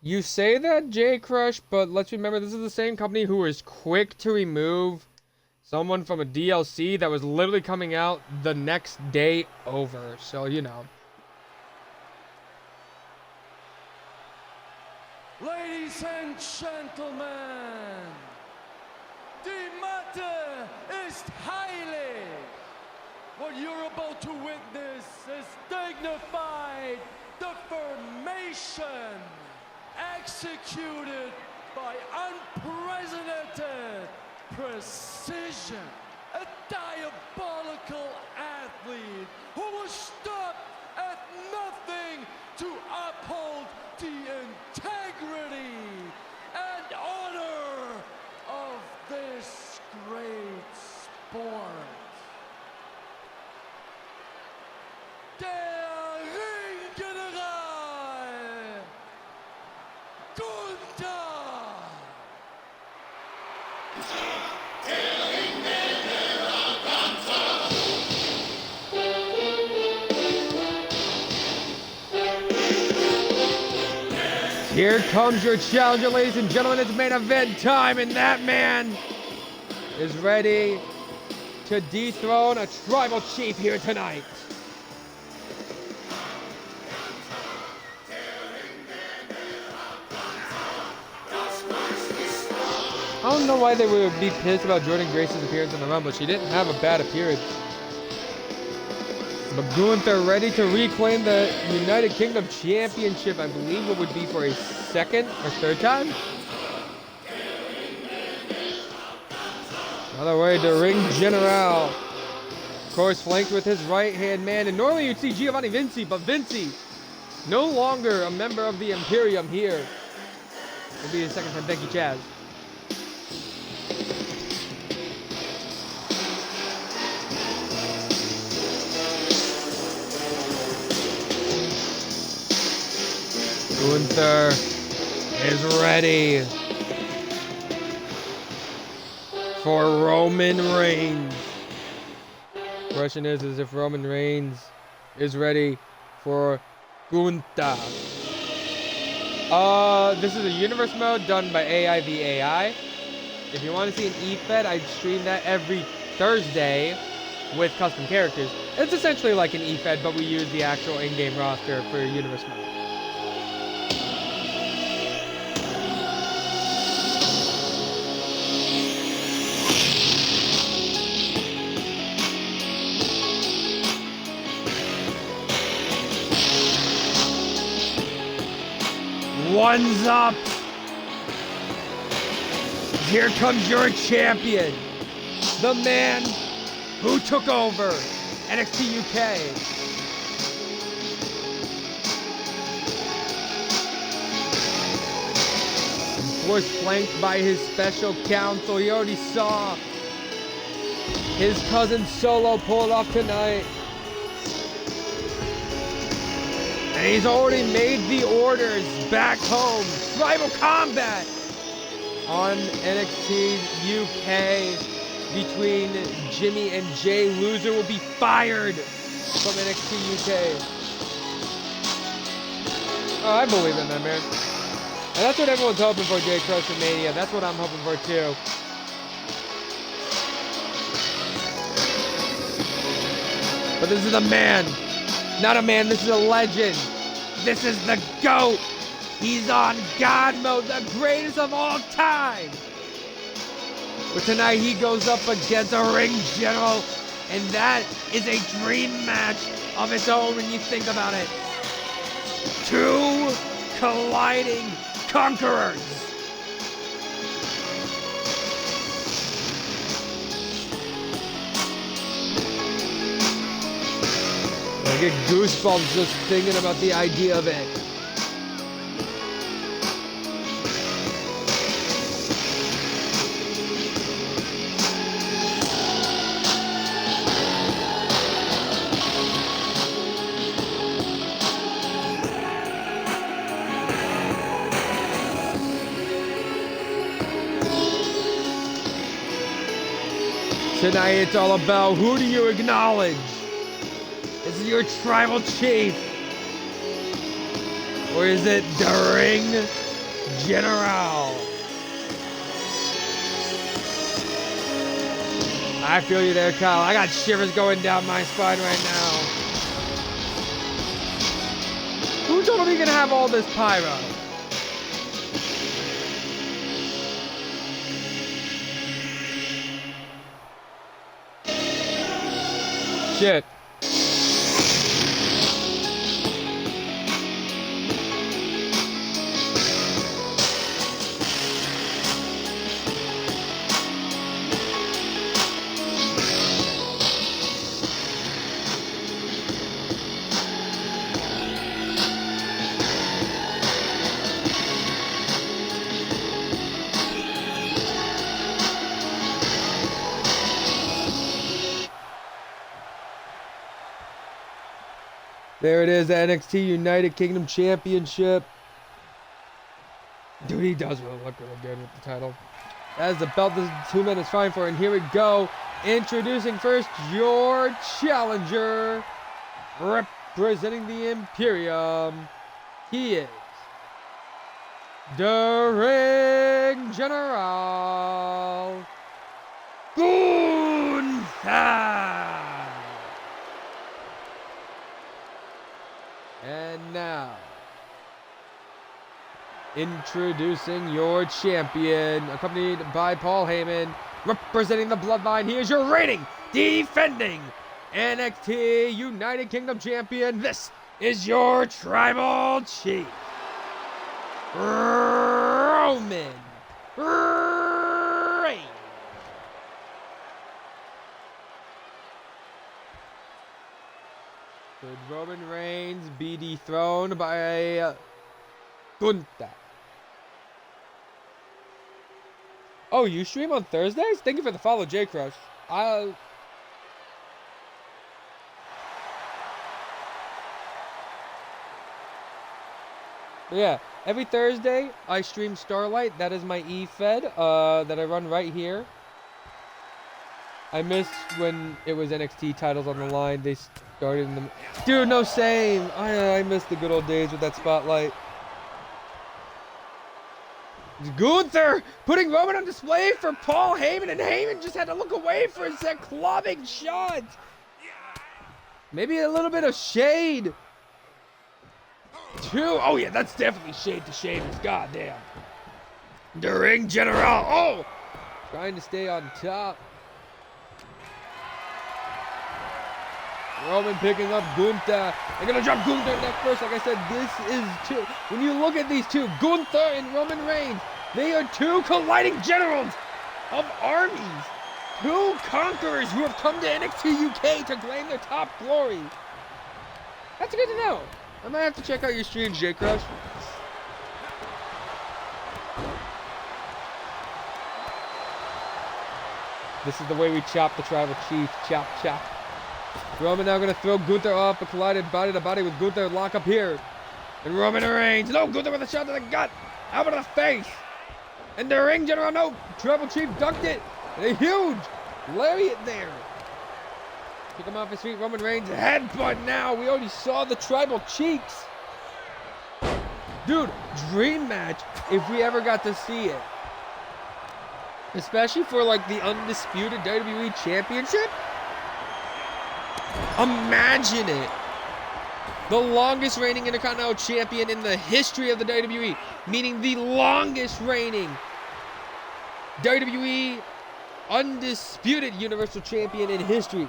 B: You say that, J Crush, but let's remember this is the same company who was quick to remove someone from a DLC that was literally coming out the next day over. So, you know.
G: Ladies and gentlemen, the matter is highly. What you're about to witness is dignified deformation executed by unprecedented precision. A diabolical athlete who will stop at nothing to uphold the integrity and honor of this great sport. Der Ringgeneral Gunther.
B: Here comes your challenger, ladies and gentlemen. It's main event time, and that man is ready to dethrone a tribal chief here tonight. I don't know why they would be pissed about Jordan Grace's appearance in the Rumble. She didn't have a bad appearance. But Gunther ready to reclaim the United Kingdom Championship. I believe it would be for a second or third time. Other way to Ring General. Of course, flanked with his right-hand man. And normally you'd see Giovanni Vinci, but Vinci, no longer a member of the Imperium here. It'll be his second time. Thank you, Chaz. Gunther is ready for Roman Reigns. Question is if Roman Reigns is ready for Gunther. This is a universe mode done by AI v AI. If you want to see an E-Fed, I stream that every Thursday with custom characters. It's essentially like an E-Fed, but we use the actual in-game roster for universe mode. One's up. Here comes your champion. The man who took over NXT UK. Of course, flanked by his special counsel. You already saw his cousin Solo pull it off tonight. And he's already made the orders back home. Tribal Combat on NXT UK between Jimmy and Jay. Loser will be fired from NXT UK. Oh, I believe in that, man. And that's what everyone's hoping for, Jay Trustmania. That's what I'm hoping for, too. But this is a man. Not a man, this is a legend. This is the GOAT. He's on God mode, the greatest of all time. But tonight he goes up against a Ring General, and that is a dream match of its own when you think about it. Two colliding conquerors. I get goosebumps just thinking about the idea of it. Tonight it's all about who do you acknowledge? Is it your tribal chief? Or is it the Ring General? I feel you there, Kyle. I got shivers going down my spine right now. Who told me you're gonna have all this pyro? Shit. There it is, the NXT United Kingdom Championship. Dude, he does really look really good with the title. As the belt is 2 minutes fine for, and here we go. Introducing first your challenger, representing the Imperium. He is the Ring General, Gunther. And now, introducing your champion, accompanied by Paul Heyman, representing the Bloodline. He is your reigning, defending NXT United Kingdom Champion. This is your Tribal Chief, Roman Reigns. Could Roman Reigns be dethroned by Gunther? Oh, you stream on Thursdays? Thank you for the follow, J-Crush. Yeah, every Thursday I stream Starlight. That is my E-Fed that I run right here. I missed when it was NXT titles on the line. They started in the... Dude, no, same. I missed the good old days with that spotlight. Gunther putting Roman on display for Paul Heyman, and Heyman just had to look away for that clubbing shot. Maybe a little bit of shade. Oh yeah, that's definitely shade to Sheamus. Goddamn. The ring general. Oh, trying to stay on top. Roman picking up Gunther. They're gonna drop Gunther neck first. Like I said, this is two. When you look at these two, Gunther and Roman Reigns, they are two colliding generals of armies. Two conquerors who have come to NXT UK to claim their top glory. That's good to know. I might have to check out your streams, J-Crush. This is the way we chop the Tribal Chief. Chop, chop. Roman now going to throw Gunther off, but collided body to body with Gunther. Lock up here. And Roman Reigns. No, Gunther with a shot to the gut. Out of the face. And the ring general. No, Tribal Chief ducked it. And a huge lariat there. Kick him off his feet. Roman Reigns headbutt now. We already saw the Tribal Cheeks. Dude, dream match if we ever got to see it. Especially for like the undisputed WWE Championship. Imagine it. The longest reigning Intercontinental Champion in the history of the WWE. Meaning the longest reigning WWE undisputed Universal Champion in history.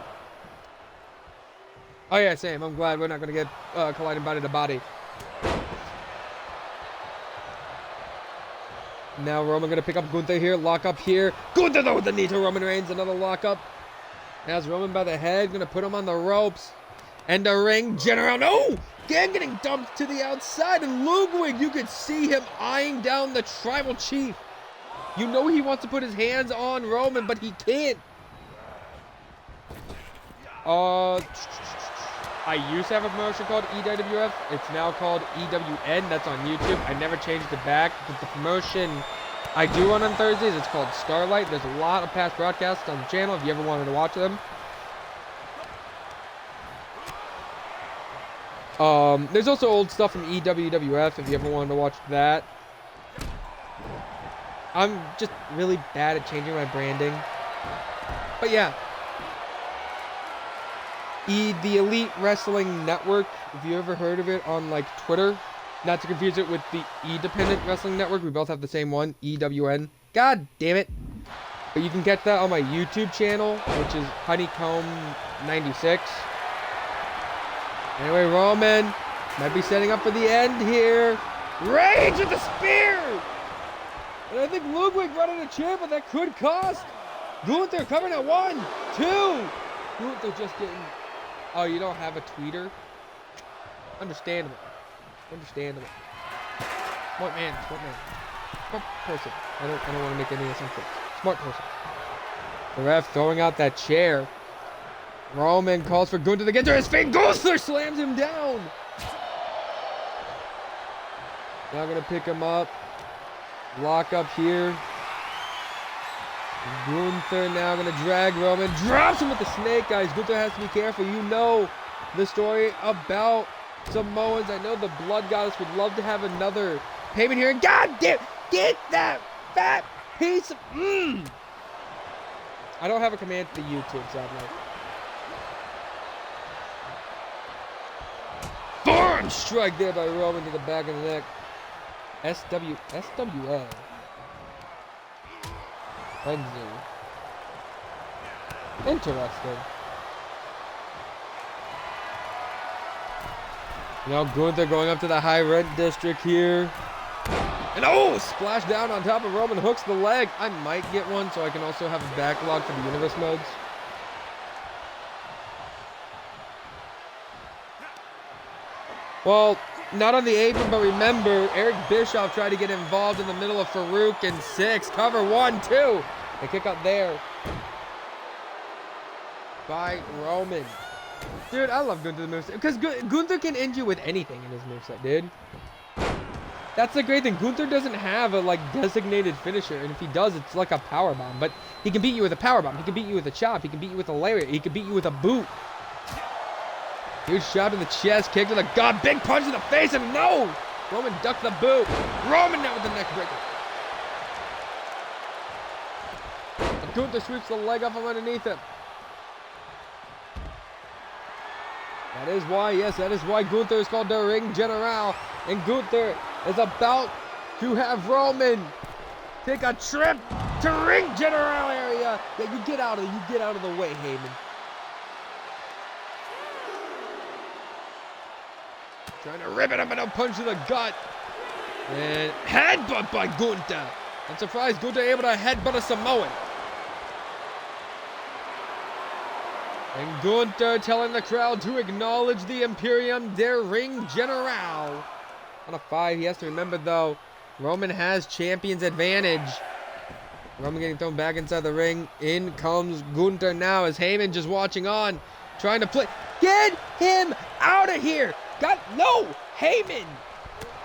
B: Oh yeah, same. I'm glad we're not going to get colliding body to body. Now Roman going to pick up Gunther here. Lock up here. Gunther though with the knee to Roman Reigns. Another lock up. Now Roman by the head. Going to put him on the ropes. And the ring general. No! Again getting dumped to the outside. And Ludwig, you could see him eyeing down the Tribal Chief. You know he wants to put his hands on Roman, but he can't. I used to have a promotion called EWF. It's now called EWN. That's on YouTube. I never changed it back. But the promotion I do run on Thursdays, it's called Starlight. There's a lot of past broadcasts on the channel if you ever wanted to watch them. There's also old stuff from EWWF if you ever wanted to watch that. I'm just really bad at changing my branding. But yeah. The Elite Wrestling Network, if you ever heard of it on like Twitter, not to confuse it with the Independent Wrestling Network, we both have the same one, EWN. God damn it. But you can catch that on my YouTube channel, which is Honeycomb96. Anyway, Roman might be setting up for the end here. Reigns with the spear! And I think Ludwig running a chair, but that could cost. Gunther coming at 1, 2. Gunther just getting... Oh, you don't have a tweeter? Understandable. Understandable. Smart man. Smart man. Smart person. I don't want to make any assumptions. Smart person. The ref throwing out that chair. Roman calls for Gunther to get to his feet. Gunther slams him down. Now gonna pick him up. Lock up here. Gunther now gonna drag Roman. Drops him with the snake, guys. Gunther has to be careful. You know the story about Samoans. I know the Blood Goddess would love to have another payment here. God damn! Get that fat piece of... I don't have a command to the YouTube, sadly. Forearm strike there by Roman to the back of the neck. SWA. Wednesday. Interesting. Now Gunther going up to the high rent district here. And oh, splash down on top of Roman, hooks the leg. I might get one so I can also have a backlog for the universe modes. Well, not on the apron, but remember, Eric Bischoff tried to get involved in the middle of Farouk and 6. Cover 1, 2. They kick out there by Roman. Dude, I love Gunther the moveset. Because Gunther can end you with anything in his moveset, dude. That's the great thing. Gunther doesn't have a designated finisher, and if he does, it's like a power bomb. But he can beat you with a power bomb. He can beat you with a chop. He can beat you with a lariat. He can beat you with a boot. Huge shot in the chest, kick to the gut, big punch in the face, and no! Roman ducked the boot. Roman now with the neck breaker. And Gunther sweeps the leg off from underneath him. That is why, yes, that is why Gunther is called the Ring General. And Gunther is about to have Roman take a trip to Ring General area. Yeah, you get out of the way, Heyman. Trying to rip it up and a punch to the gut. And headbutt by Gunther. I'm surprised Gunther able to headbutt a Samoan. And Gunther telling the crowd to acknowledge the Imperium, their Ring General. On a 5, he has to remember though, Roman has champion's advantage. Roman getting thrown back inside the ring. In comes Gunther now as Heyman just watching on, trying to play. Get him out of here! No! Heyman!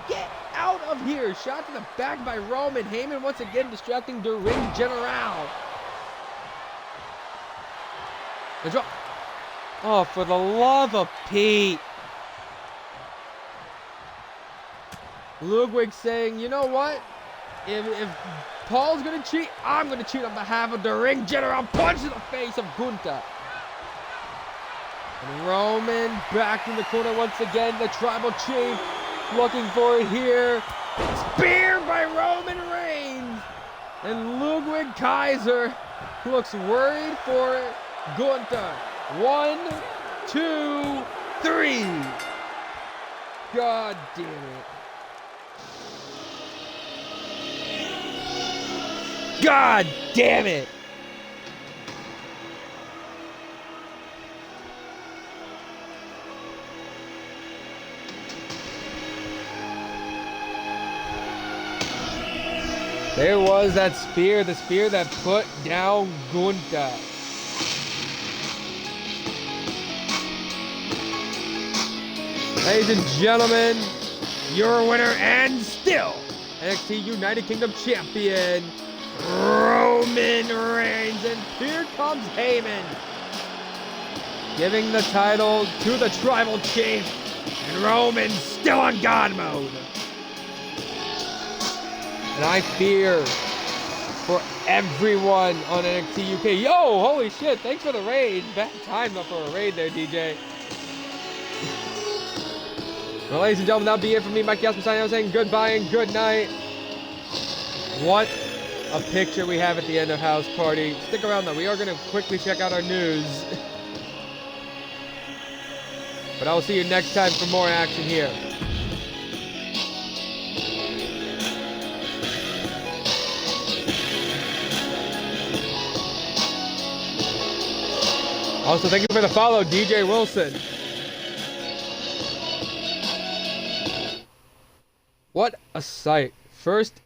B: Get out of here! Shot to the back by Roman. Heyman once again distracting the Ring General. The drop. Oh, for the love of Pete. Ludwig saying, you know what? If Paul's going to cheat, I'm going to cheat on behalf of the Ring General. Punch in the face of Gunther. And Roman back in the corner once again. The Tribal Chief looking for it here. Spear by Roman Reigns. And Ludwig Kaiser looks worried for it. Gunther. 1, 2, 3. God damn it. God damn it. There was that spear, the spear that put down Gunther. Ladies and gentlemen, your winner and still NXT United Kingdom Champion, Roman Reigns. And here comes Heyman, giving the title to the Tribal Chief, and Roman's still on God mode. And I fear for everyone on NXT UK. Yo, holy shit, thanks for the raid. Bad time though for a raid there, DJ. Well, ladies and gentlemen, that'll be it for me, Mike Jasper signing out saying goodbye and good night. What a picture we have at the end of House Party. Stick around though, we are going to quickly check out our news. But I will see you next time for more action here. Also, thank you for the follow, DJ Wilson. What a sight. First